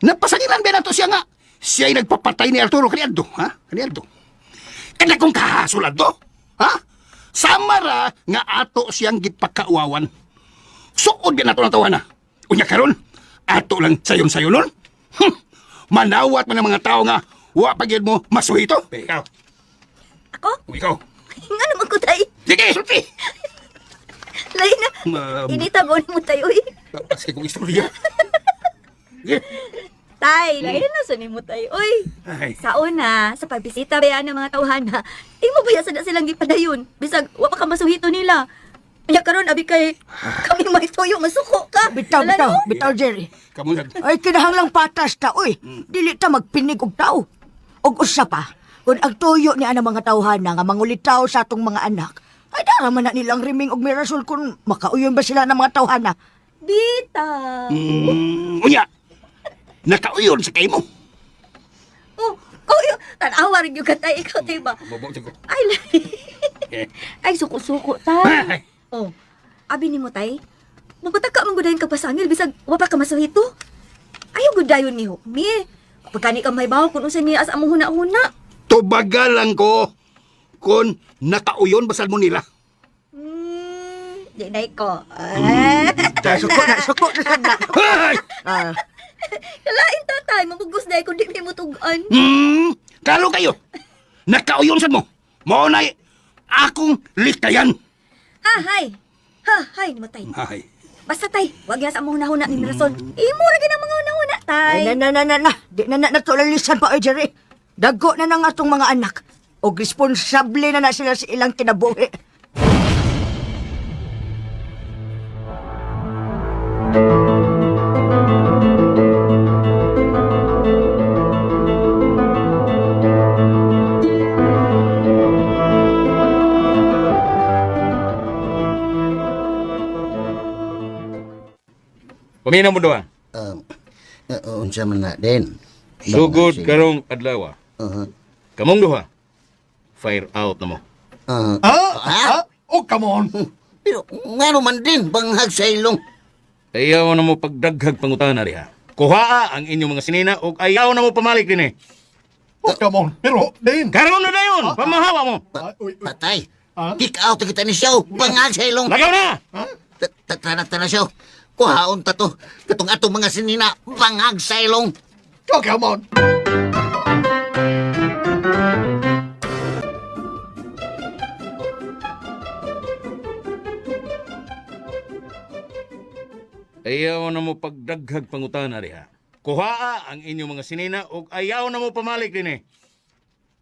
Napasangilan ba nato siya nga? Siya'y nagpapatay ni Arturo Kaniadto, ha? Kaniadto. Kada kong kahasulad to, ha? Samara nga ato siyang gitpakauawan. Suod din nato ng tawana. Unya karon, ato lang sayon-sayon nun. Manawat man ang mga tao nga, wa pagyan mo masuhito. Ikaw. Ako? Ikaw. Nga naman ko, tay. Sige, sulti! Lain na. Ma'am. Initagon mo tayo, eh. Tapos kong istorya. Sige. Tay, lain na sa nimo tayo, oy. Ay. Sa una, sa pagbisita ba yan ng mga tawhana, imo ba yan silang gipadayon? Bisag, wa pa ka masuhito nila. Kaya karon abi kay kami may tuyo, masuko ka. Bitaw, Wala bitaw, no? bitaw, Jerry. Kamu sad. Ay, kinahanglang patas ta, uy. Dili ta magpinig og tao. Og usa pa, kung ang tuyo ni anang mga tawhana nga mangulitaw sa atong mga anak, ay dara man na nilang riming og mirasol kung makauyon ba sila ng mga tawhana. Bitaw. Unya, nakauyon sa kayo mo. Oh, yun. Tanawa rin yung katay. Ikaw, tayo ba? Bobo ko. Ay, ay, suko-suko, tay. Oh, abi ni mo, tay. Magpataka mong gudayon ka pasangil, bisag wapa ka masuhito. Ayaw gudayon ni Hukmi. Pagkani ka may bawa kung usan niya as among huna-huna. Tubagal lang ko kung nakauyon basal mo nila. Di na ko. Suko na sana. Hay! Kalain tatay, mabugos na kung di may mutugan. Kalo kayo. Nakauyon sa mo. Mo na akong likayan. Hay mo, tay. Hay. Basta, tay, wag yan sa among huna-huna ni Mirasol. Imo ra gina mga huna-huna, tay. Ay, na. Di na natulalisan pa, oy, Jerry. Dago na ng atong mga anak. Og responsable na sila sa ilang kinabuhi. Pamina mo doon. Unsa man na din. Sugod karong adlaw. Kamong duha. Fire out na mo. Oh, come on. Pero nga naman din, banghag sa ilong. Ayaw na mo pagdaghag pangutana riha. Kuhaa ang inyong mga sinina o ayaw na mo pamalik din eh. Oh, come on. Pero, din. Karoon na dayon, pamahawa mo. Patay. Kick out kita ni Xiao, banghag sa ilong. Lagaw na! Tana Xiao. Kuhaon ta to. Katong atong mga sinina, banghag sa ilong. Oh, come on. Ayaw na mo pagdaghag pangutana riha. Kuhaa ang inyong mga sinina o ayaw na mo pamalik din eh.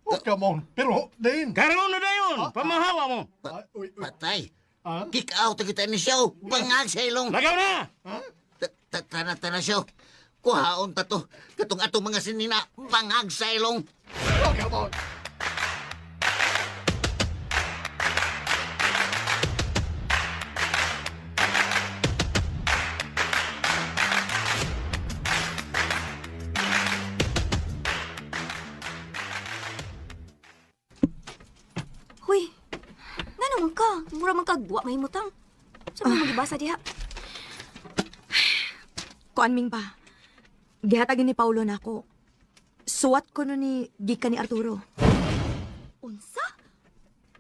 Oh, come on. Pero, din. Karoon na dayon, pamahawa mo. Patay. Kick out kita ni Xiao, banghag sa ilong. Lagaw na! Tana Xiao. kuhaon ta to. Katong atong mga sinina, bangag sa ilong. Oh, come on. Huy, nga naman ka. Mura man kagwa mahimutang. Sa mga magibasa diha. Kuan ming pa. Gihatagin ni Paulo na ako. Suwat ko no ni Gika ni Arturo. Unsa?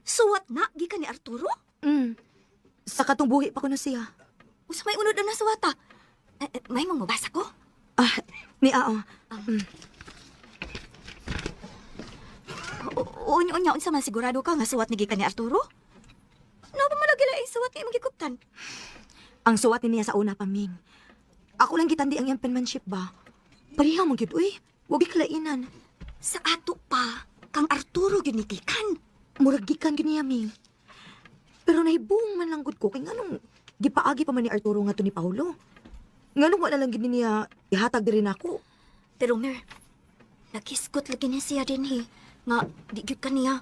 Suwat na, gikan ni Arturo? Sa katong buhi pa ko na siya. Usa may unod na suwata. May mong mabasa ko? Ni Ao. Unya unsa man sigurado ka nga suwat ni gikan ni Arturo? No ba malagila ay suwat ni magikuptan? Ang suwat ni niya sa una pa, Ming. Ako lang gitandi ang iyang penmanship ba? Pariha mo gyud uy. Huwag ikalainan. Sa ato pa, kang Arturo gyud ni gikan. Murag gikan gyud niya, Ming. Pero nahibong man lang gud ko kay nganong gipaagi pa man ni Arturo nga to ni Paulo. Nganong wala lang gid niya ihatag diri nako. Pero Mer, nakiskot lagi niya siya din nga di gyud kaniya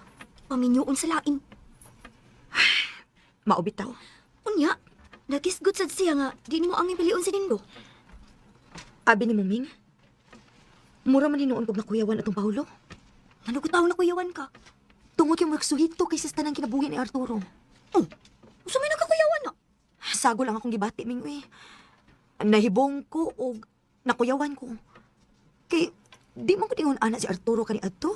paminyoon sa lain. Mao bitaw. Unya, nakisgot sad siya nga di mo ang piliun si Dindo. Abi ni mo, Ming. Mura man hinuon ko na kuyawan atong Paulo. Ano ko taong nakuyawan ka? Tungod yung magsuhito kay sa tanang kinabuhi ni Arturo. Oh, usa may nakakuyawan na. Sago lang akong gibati, Ming, uy. Nahibong ko o nakuyawan ko. Kay, di man ko tingon ana si Arturo kani adto.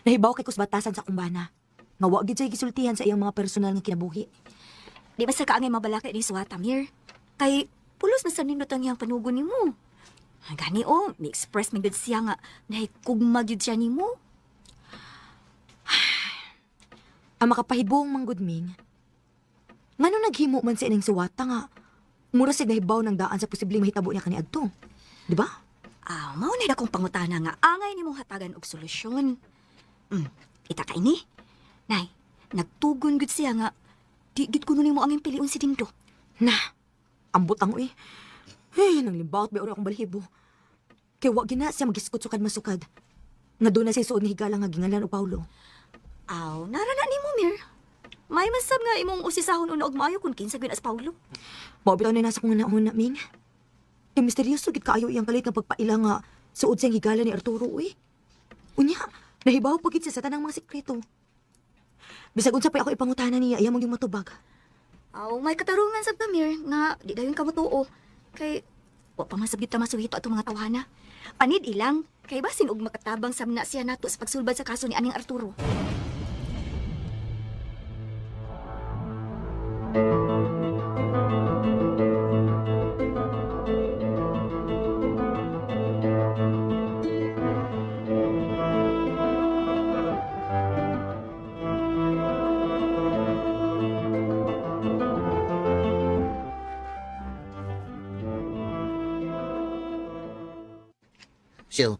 Nahibaw kay kusbatasan sa kumbana. Nga wa gid say gisultihan sa iyang mga personal nga kinabuhi. Di ba sa kaangay mabalaki ni Suwata, Mir? Kay, pulos na sa nindot ang iyang panugon ni mo. Gani may express may good siya nga nahikugma gyud siya ni mo. Ang makapahibong manggod, Ming. Ngano naghimo man sa ining suwata nga mura sig nahibaw ng daan sa posibleng mahitabo niya kani adto. Di ba? Mao na akong pangutana nga angay nimong hatagan og solusyon. Ita kay ni. Nay, nagtugon gud siya nga di gid kuno nimo ang piliun si Dindo. Ambot ang uy. Hey, nang limbaot ba uri akong balahibo. Kay wag gina siya magiskot-sukad masukad. Nga doon na siya suod ni higala nga gingalan o Paulo. Narana ni mo, Mir. May masab nga imong usisahon una og maayo kung kinsa gyud as Paulo. Mao bitaw na nasa kong nauna, Ming. Kay misteryoso gid kaayo iyang kalit nga pagpaila nga suod siyang higala ni Arturo, uy. Unya, nahibaw pa gid siya sa tanang mga sikreto. Bisag unsa pa ako ipangutana niya, iya mong yung matubag. May katarungan sab ta, Mir, nga di dayon ka matuo. Kay wa pa man sab gyud ta masuhito atong mga tawhana. Panid ilang kay basin og makatabang samna siya nato sa pagsulbad sa kaso ni aning Arturo. So,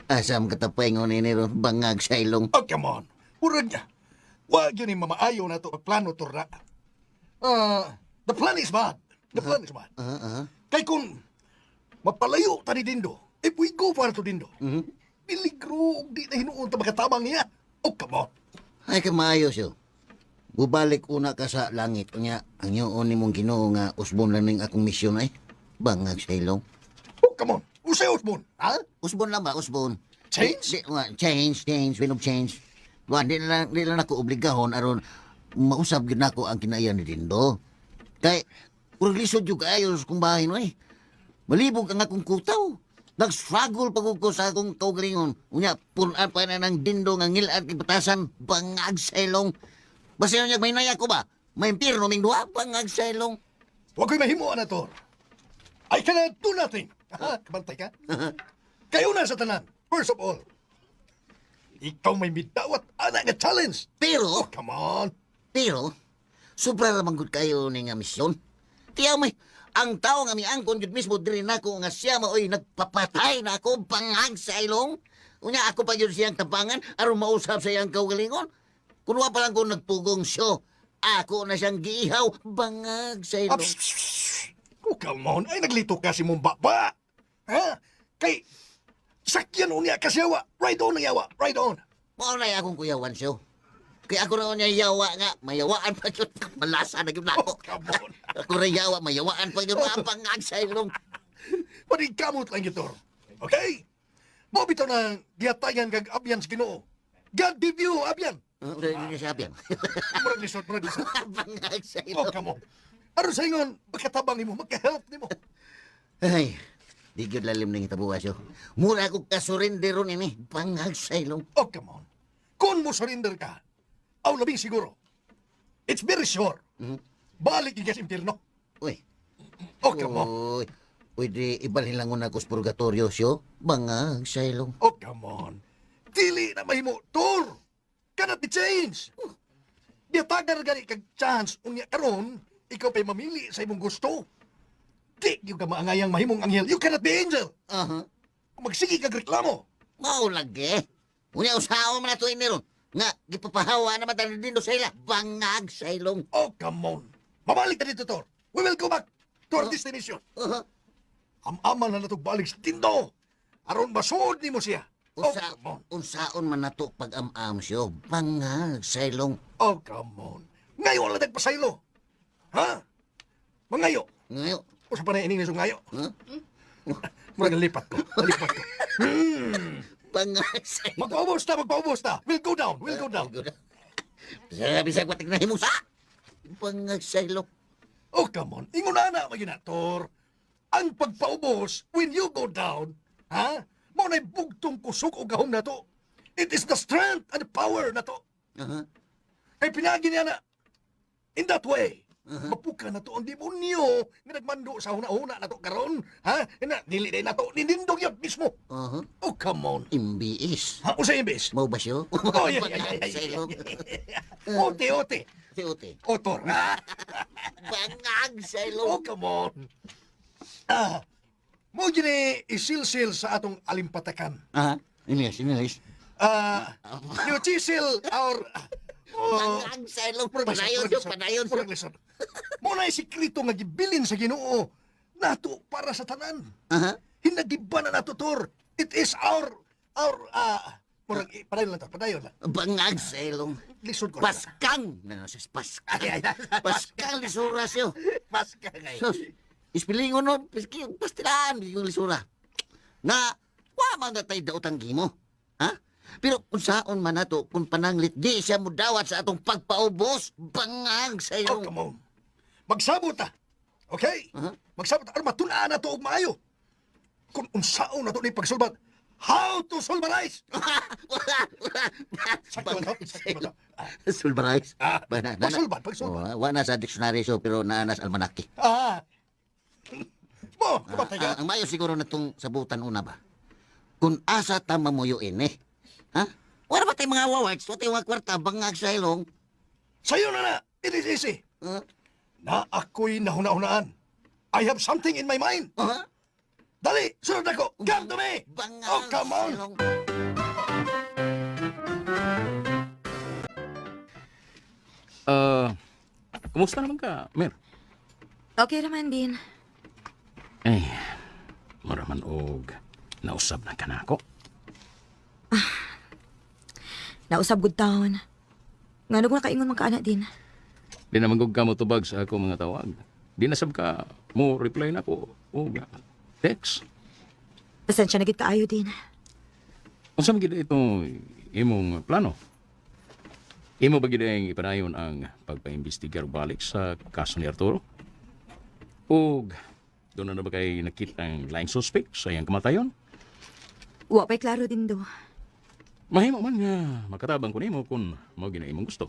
asam katapay ngon ini ron bangag sa ilong. Oh, come on. Murag niya. Wag yun yung mamaayaw na ito plano to ra. The plan is bad. The plan is bad. Kay kung mapalayo ta ni Dindo, if we go para to Dindo, piligro, di na hinuon ta makatabang niya. Oh, come on. Ay ka maayos yo. Bubalik una ka sa langit niya. Ang yun ni mong Ginoo nga usbon lang ning akong misyon ay bangag sa ilong. Oh, come on. Usay Osmond, ha? Usbon lang ba? Usbon. Change? Change. We don't change. Wa, di lang ako obligahon aron mausab gid nako ang kinaiyan ni Dindo. Kay, puro lisod yung kaayos kung bahin mo eh. Malibog ang akong kutaw. Nag-struggle pag ko sa akong kaugalingon. Unya, punan pa na ng Dindo nga ngilad kipatasan, bangag sa ilong. Basta yun may naya ko ba? May impirno ming duha, bangag sa ilong. Huwag ko'y mahimo, Anator. I cannot do nothing. Ha? Kabantay ka? Kayo na sa tanan. First of all, ikaw may midawat anak nga challenge. Pero, Come on. Pero, sobra naman gud kayo ni nga misyon. Tiyaw may, ang tao nga miangkon gud mismo diri nako nga siya maoy nagpapatay na ako bangag sa ilong. Unya ako pa yun siyang tapangan aron mausap sa iyang kaugalingon. Kunwa pa lang ko nagpugong show. Ako na siyang giihaw bangag sa ilong. Oh, come on. Ay, naglito kasi mong baba. Ha? Kay, sakyan o niya kasi yawa. Ride on ang yawa. Ride on. Mao na akong kuyawan siyo. Kaya ako na niya yawa nga, mayawaan pa yun. Malasa na yun ako. Oh, come on. Ako na yawa, mayawaan pa yun. Ang pangagsaylong. Panig kamot lang ito. Okay? Mo bitaw na giyatayan kag abyan sa Ginoo. God give you abyan. Wala niya siya biyang. Murag lisod, murag lisod. Oh, Pangagsaylong. come on. Aron sa ingon, magkatabang nimo, magka-help nimo. Ay, di gyud lalim ning itabuwas yo. Mura ko kasurrender ron ini. Pangagsaylong. Oh, come on. Kung mo surrender ka, aw labing siguro. It's very sure. Balik yung gas impirno. Uy. Oh, come on. Uy. Pwede ibalhin lang ko sa purgatorio siyo. Pangagsaylong. Oh, come on. Dili na mahimo, Tor. Cannot be changed. Di tagar gani kag chance unya karon, ikaw pa'y mamili sa imong gusto. Di yung ka maangayang mahimong anghel. You cannot be angel. Aha. Kung magsigi kag reklamo. Mao lagi. Unya usahaw man ato ini ron. Nga gipapahawa naman tayo din sa ila. Pangagsaylong. Oh, come on. Mabalik ka dito, Tor. We will go back to our destination. Aha. Am-ama na natog balik sa tindo. Aron masud ni mo siya. Oh, come on. Unsaon man nato pag-am-am siyo. Pangagsaylong. Oh, come on. Ngayon lang nagpasaylo. Ha? Mangayo. Ngayo. O sa panay ining nisong ngayo. Huh? Murag lipat ko. Lipat ko. Pangagsaylong. Magpaubos na. We'll go down. We'll go down. Bisag patik na himusa. Pangagsaylong. Oh, come on. Ingon na maginator. Ang pagpaubos, when you go down, ha? Mo na'y bugtong kusok o gahom na to. It is the strength and the power na to. Aha. Kay pinagi niya na, in that way, mapuka na to ang demonyo nga nagmando sa huna-huna na to karon, ha? Na, dili na to, ninindog yun mismo. Aha. Oh, come on. Imbiis. Ha, o sa imbes? Mau ba siyo? Oh, yeah. Pangagsaylong. Ote. Ote. Otor, ha? Pangagsaylong. Oh, come on. Mo gini isilsil sa atong alimpatakan. Aha. Inilis. You chisil our... Pangagsaylong. Padayon siyo. Mo na sikreto nga gibilin sa Ginoo nato para sa tanan. Aha. Hinagiba na nato, Tor. It is our padayon lang. Pangagsaylong. Lisod ko. Paskang. Paskang. Paskang lisura siyo. Paskang ay. Sus. Ispilingon no. Pastilaan. Yung lisura. Na, wamang na tayo daotang gimo. Ha? Pero kung saan man nato, kung pananglit, di siya mudawat sa atong pagpaubos. Pangagsaylong. Oh, come on. Magsabot ta. Okay? Magsabot ta. Aron matunaan na to og maayo. Kung unsaon na to ni pagsulbat, how to solverize? Sakto ba to? Sakto ba to? Sulbarize. Pagsulbat. Wala sa dictionary so pero naanas almanaki. Mo, kabatay ka. Ang mayo siguro na itong sabutan una ba? Kung asa tama mo yun eh. Ha? Wala ba tayong mga awards? Wala tayong mga kwarta, bangagsaylong. Sa'yo na. It is easy. Na ako'y nahuna-hunaan. I have something in my mind. Dali, sunod ako. Come to me. Oh, come on. Kumusta naman ka, Mer? Okay naman din. Eh, maraman og nausab na ka na ako. Nausab good taon. Nga nung nakaingon mga kaanak din. Di naman kong kamutubag sa ako mga tawag. Di nasab ka mo reply na ko og text. Pasensya na gid kaayo din. Kung saan gid ito imong plano? Imo ba gid ang ipanayon ang pagpaimbestigar balik sa kaso ni Arturo? O doon na ba kayo nakita ang laing suspect sa iyang kamatayon? Wa pa'y klaro din do. Mahimo man nga makatabang ko nimo kung mo gina imong gusto.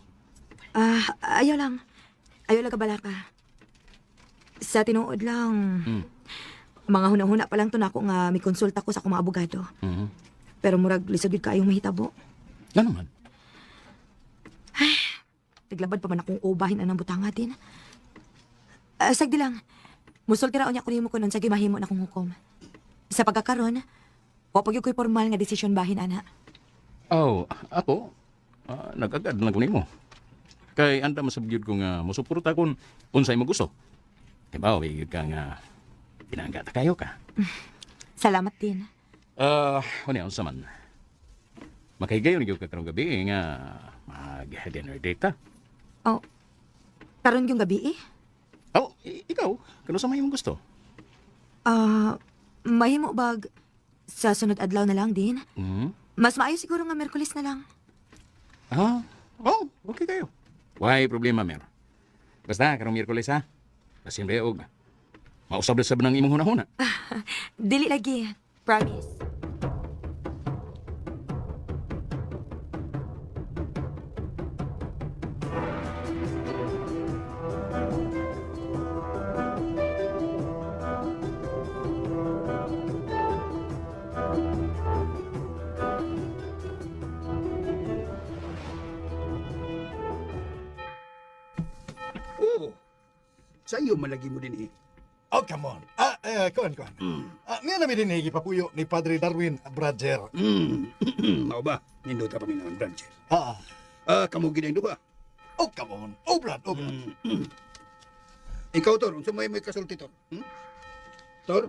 Ayaw lang. Ayaw lang kabalaka. Sa tinuod lang. Mga huna-huna pa lang to na ako nga may konsulta ko sa akong mga abogado. Pero murag lisod yun kaayong mahitabo. Ano man? Naglabad pa man akong ubahin anang butanga din. Sagdi lang. Musulti raon niya ko nimo ko nun sa gimahimo na kong hukom. Sa pagkakaroon, wapag ko'y formal nga desisyon bahin, ana. Oh, ako? Nag-agad lang ko nimo. Kay anda masabyod ko nga musuporta kung unsay mo gusto. Diba, wigid ka nga pinanggata kayo ka. Salamat din. Ano yan sa man? Makahigayon yung kakarong gabi nga mag-dinner date ta. Oh, karon yung gabi eh. Oh, ikaw, kano sa may mong gusto? Mahimo bag sa sunod adlaw na lang din. Hmm? Mas maayo siguro nga Merkulis na lang. Okay kayo. Why problema, Mer? Basta, karong Miyerkules ha? Basin ba og mausab-usab ng imong hunahuna. Dili lagi. Promise. Oo. Sa'yo malagi mo din eh. Oh, come on. Kuan. Niya namin din papuyo ni Padre Darwin Bradger. Mao ba? Ninduta pa minang branches. Ah. Kamu ginang duha. Oh, come on. Oh, Brad. Ikaw, Tor, unsa may kasulti, Tor? Tor?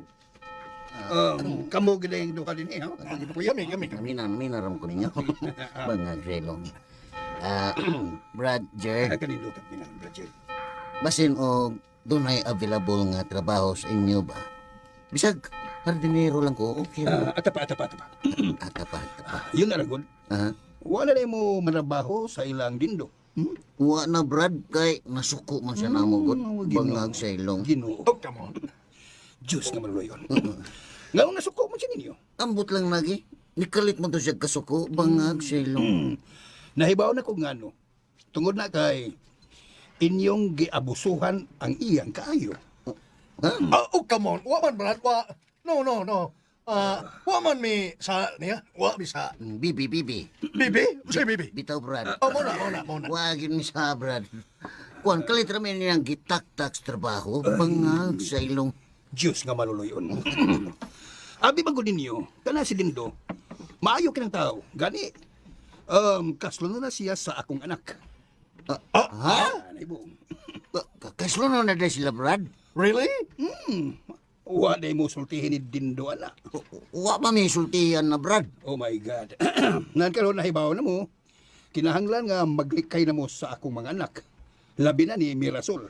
Kamu ginang duha din eh, ha? Kami. Minaram ko ninyo. Mga grelong. Brad, Jer, Kaninduta minang branches. basin o dunay available nga trabaho sa inyo ba? Bisag, hardinero lang ko, okay ra. Atapa. Atapa. Yun na ragon. Aha. Wala na mo manabaho sa ilang dindo. Wa na Brad, kay nasuko man siya namugot. Bangag sa ilong. Ginoo. Oh, come on. Diyos na maluloy yun. Ngayon nasuko mo siya ninyo. Ambot lang lagi. Nikalit mo to siya kasuko, bangag sa ilong. Nahibaw na ko ngano. Tungod na kay inyong giabusuhan ang iyang kaayo. Oh, come on. Wa man, Brad. No. Wa man mi sa niya. Wa mi sa... Bibi. Bibi? Say Bibi. Bitaw Brad. Oh, muna. Wagin mi sa Brad. Kuan kalit ra mi niyang gitak-tak sa trabaho, bangag sa ilong. Diyos nga maluloyon. Abi bago ninyo, kana si Dindo, maayo kinang tao. Gani, kaslo na siya sa akong anak. Naibong. Kaslo na dahil sila Brad? Really? Wa day mo sultihin ni Dindo, anak. Wa pa may sultihan na Brad. Oh my God. Nan karon nahibaw na mo, kinahanglan nga maglikay na mo sa akong mga anak. Labi na ni Mirasol.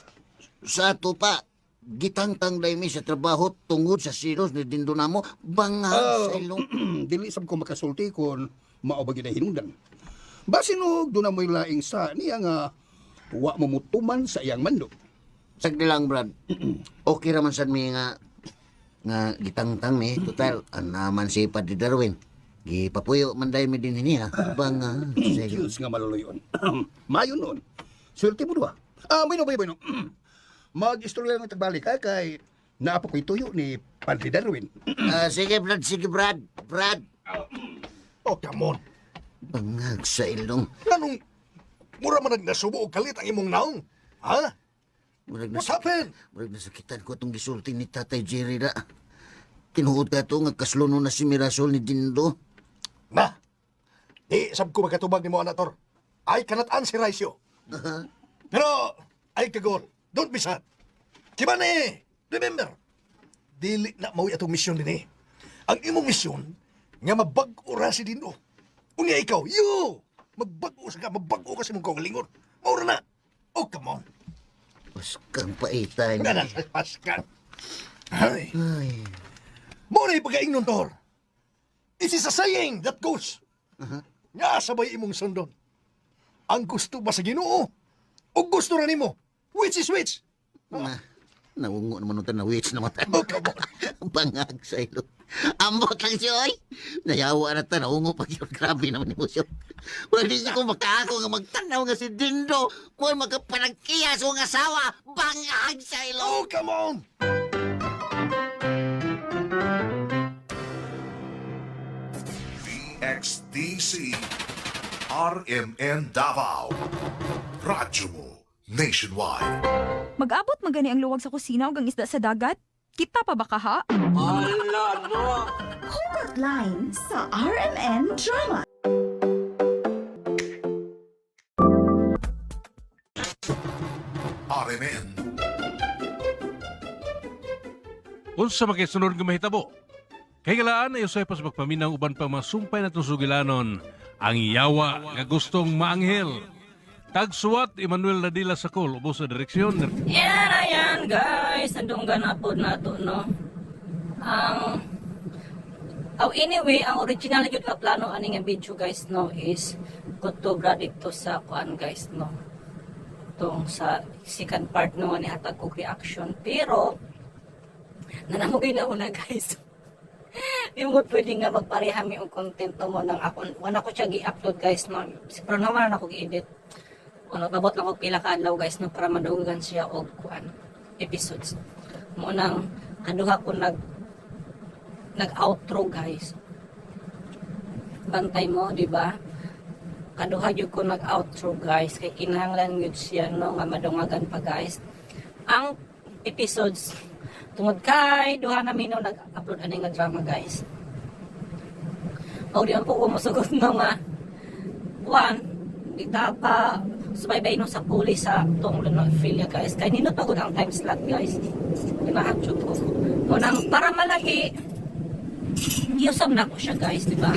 Sa ato pa, gitangtang dahil mi sa trabaho tungod sa silos ni Dindo namo, bangag sa ilong. Dili sab ko makasulti kon mao ba gyud ay hinungdan. Basin og do na mo'y laing sa niya nga wa mo mutuman sa iyang mandog. Sagdi lang Brad. Okay raman sad mi nga gitangtang mi. Total, naman si Padre Darwin. Gipapuyo man dahil mi din niya. Bangag sa ilong. Diyos nga maluluyon. Mayo nun. Sulti mo duha. Bueno. Mag-istorya lang tagbalik ha kay naapa ko'y tuyo ni Padre Darwin. Sige Brad. Brad. Oh, come on. Bangag sa ilong. Anong mura man nasubo og kalit ang imong naong? Ha? What's happened? Murag nasakitan ko itong gisulti ni Tatay Jerry na. Tinuod ka ito nga kasluno na si Mirasol ni Dindo. Na, di sab ko magkatubag ni mo, Anator. I cannot answer, Raisyo. Pero, ay kagol, don't be sad. Kiba ni, remember, dili na mauwi atong misyon din eh. Ang imong misyon, nga mabag-o ra si Dindo. Unya ikaw, magbag-o ka sa mong kaugalingon. Maura na. Oh, come on. Paskang paitay. Paskan. Ay. Ay. Muna ipagaing nun, Tor. It is a saying that goes. Nga sabay imong sundon. Ang gusto ba sa Ginoo? O gusto ra nimo? Which is which? Naungo naman ito na witch naman tayo. Oh, come on. Bangag sa ilong. Ambot lang siya, oy. Nayawa na ito, naungo pa yun. Grabe naman ni mo siya. Wala di siya kung makako nga magtanaw nga si Dindo. Kung makapanagkiyas o nga asawa, bangag sa ilong. Oh, come on. XDC RMN Davao. Radyo mo nationwide. Mag-abot magani ang luwag sa kusina ug ang isda sa dagat? Kita pa ba kaha? Hotline sa RMN Drama. RMN. Unsa makisunod nga mahitabo? Kay galaan ay usay pas magpaminaw uban pa masumpay na itong sugilanon ang yawa nga gustong maanghel. Tagsuwat Emmanuel Nadila Sakol, ubos sa direksyon. Yan, ayan guys, andong ganapod na to, no? Anyway, ang original yun na plano aning nga video guys, no, is kutubra dito sa kuan guys, no? Itong sa second part no, ni hatag kong reaction. Pero, nanamugay na una guys. Yung mo pwede nga magparehami yung content mo ng ako. Wala ko siya gi-upload guys, no? Pero naman na ako gi-edit. Ano, babot lang ko pila ka adlaw guys, no? Para madugan siya og kuan episodes. Munang kaduha ko nag-outro guys. Bantay mo, di ba? Kaduha jud ko nag-outro guys. Kay kinahanglan yun siya, no? Nga madungagan pa guys. Ang episodes tungod kay duha na minaw nag-upload ani nga drama guys. O di po ko masugot no nga. One, di pa subaybay no sa pulis sa tong Lunoffilia guys. Kay ninutugod ang time slot guys. Kinahadyo ko. Unang para malagi, iusap na ko siya guys, di ba?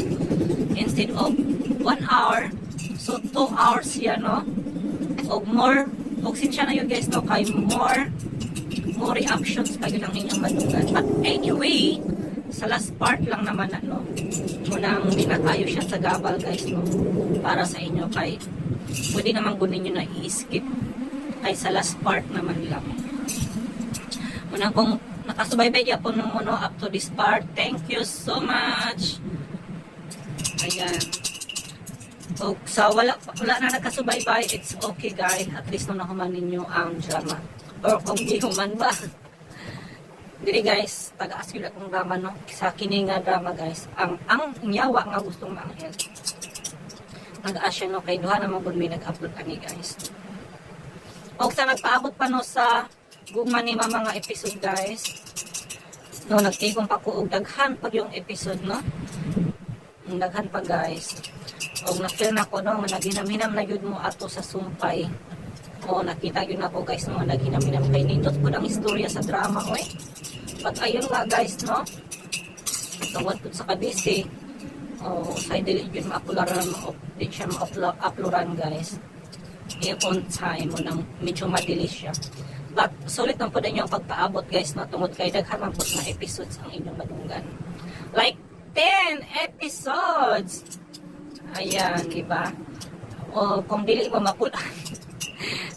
Instead of 1 hour, so 2 hours siya, no? O more, o sinsya na yun guys, no? Kay more reactions pa yun ang inyong madungan. But anyway, sa last part lang naman ano, munang binatayo siya sa gabal guys, no? Para sa inyo kay pwede naman kunin nyo na i-skip kay sa last part naman lang. Munang kung nakasubaybay niya po nung ano up to this part, thank you so much. Ayan. O, sa wala na nagkasubaybay, it's okay guys. At least nung nakuman ninyo ang drama. Or kung di human ba. Dili guys, taga-ask yun akong drama, no? Sa kini nga drama guys, ang nyawa nga gustong maanghel. Nag-ask siya, no? Kay duha naman kung may nag-upload ani guys. O sa nagpaabot pa no sa gugma ni mga episode guys. No, nagtigong pa ko og daghan pag yung episode, no? Daghan pa guys. O na-feel na ko, no? Naginam-hinam na yun mo ato sa sumpay. O nakita yun ako guys, no? Naginam-hinam kay nindot po ang istorya sa drama, oy. But ayun nga guys, no? Tawad po sa kabisi. O sa dili yun maapularan, di siya maapluran guys. On time mo nang medyo madilis siya. But sulit lang po din yung pagpaabot guys, no? Tungod kay daghan man po na episodes ang inyong madunggan. Like 10 episodes! Ayan, diba? O kung dili mo mapulaan.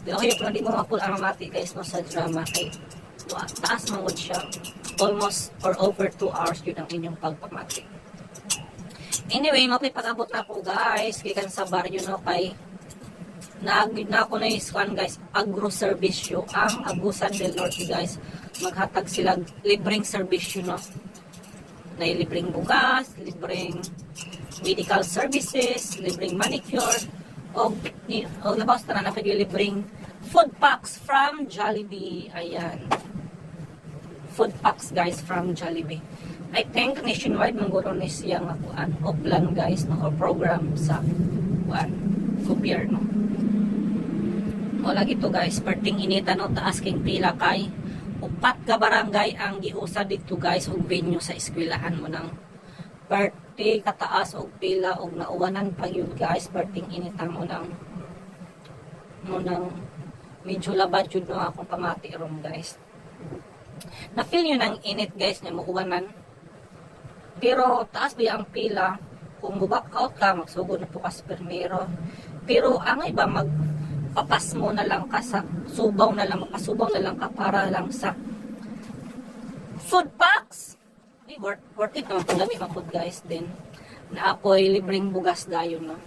Kung di mo mapulaan mati guys, no? Sa drama kay taas mangod siya. Almost or over 2 hours yun ang inyong pagpamati. Anyway, mapipag-abot na po guys. Kikan sa baryo, no? Kay na ako na iskuan guys, agro-servisyo ang Agusan del Norte guys. Maghatag sila libreng serbisyo, no? Na libreng bugas, libreng medical services, libreng manicure, o labas na na libreng food packs from Jollibee. Ayan. Food packs guys from Jollibee. I think nationwide manguro ni siya nga kuan o plan guys, no? O program sa kuan gobyerno. O lagi to guys, perting inita no, taas king pila kay upat ka barangay ang giusa dito guys og venue sa eskwelahan mo nang perti kataas og pila og nauwanan pa yun guys, perting inita mo nang medyo labad yun no akong pamati ron guys. Na feel yun ang init guys na mauwanan. Pero taas ba ang pila, kung back out ka magsugod na po ka sa permero. Pero ang iba papas mo na lang ka sa subaw na lang, mapasubaw na lang ka para lang sa food packs. Ay, worth it naman kung dami mga food guys din. Na ako'y libreng bugas dayon, no?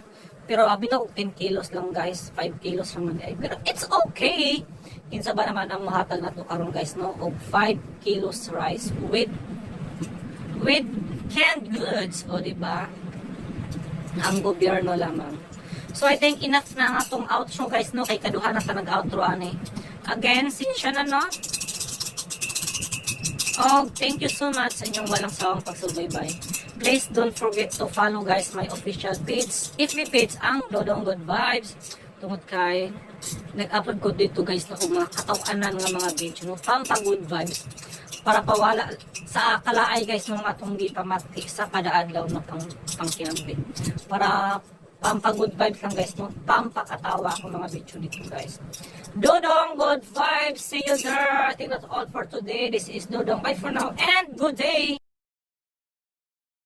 Pero abi na 10 kilos lang guys, 5 kilos lang man. Pero it's okay. Kinsa ba naman ang mahatag na to karon guys, no? O 5 kilos rice with canned goods, o diba? Ang gobyerno lamang. So I think enough na nga itong outro guys, no? Kay kaduha na ta nag-outro ani. Again, sinsya na no? Oh, thank you so much sa inyong walang sawang pagsubaybay. Please don't forget to follow guys my official page. FB page ang Dodong Good Vibes. Tungod kay nag-upload ko dito guys na kung mga katawanan nga mga video, no? Pampa Good Vibes. para pawala sa kalaay guys ng atong gipamati sa kada adlaw na pangkinabit. Para pampagood vibes lang guys, no? Pampakatawa ako mga video nito guys. Dodong, good vibes. See you there. I think that's all for today. This is Dodong. Bye for now and good day.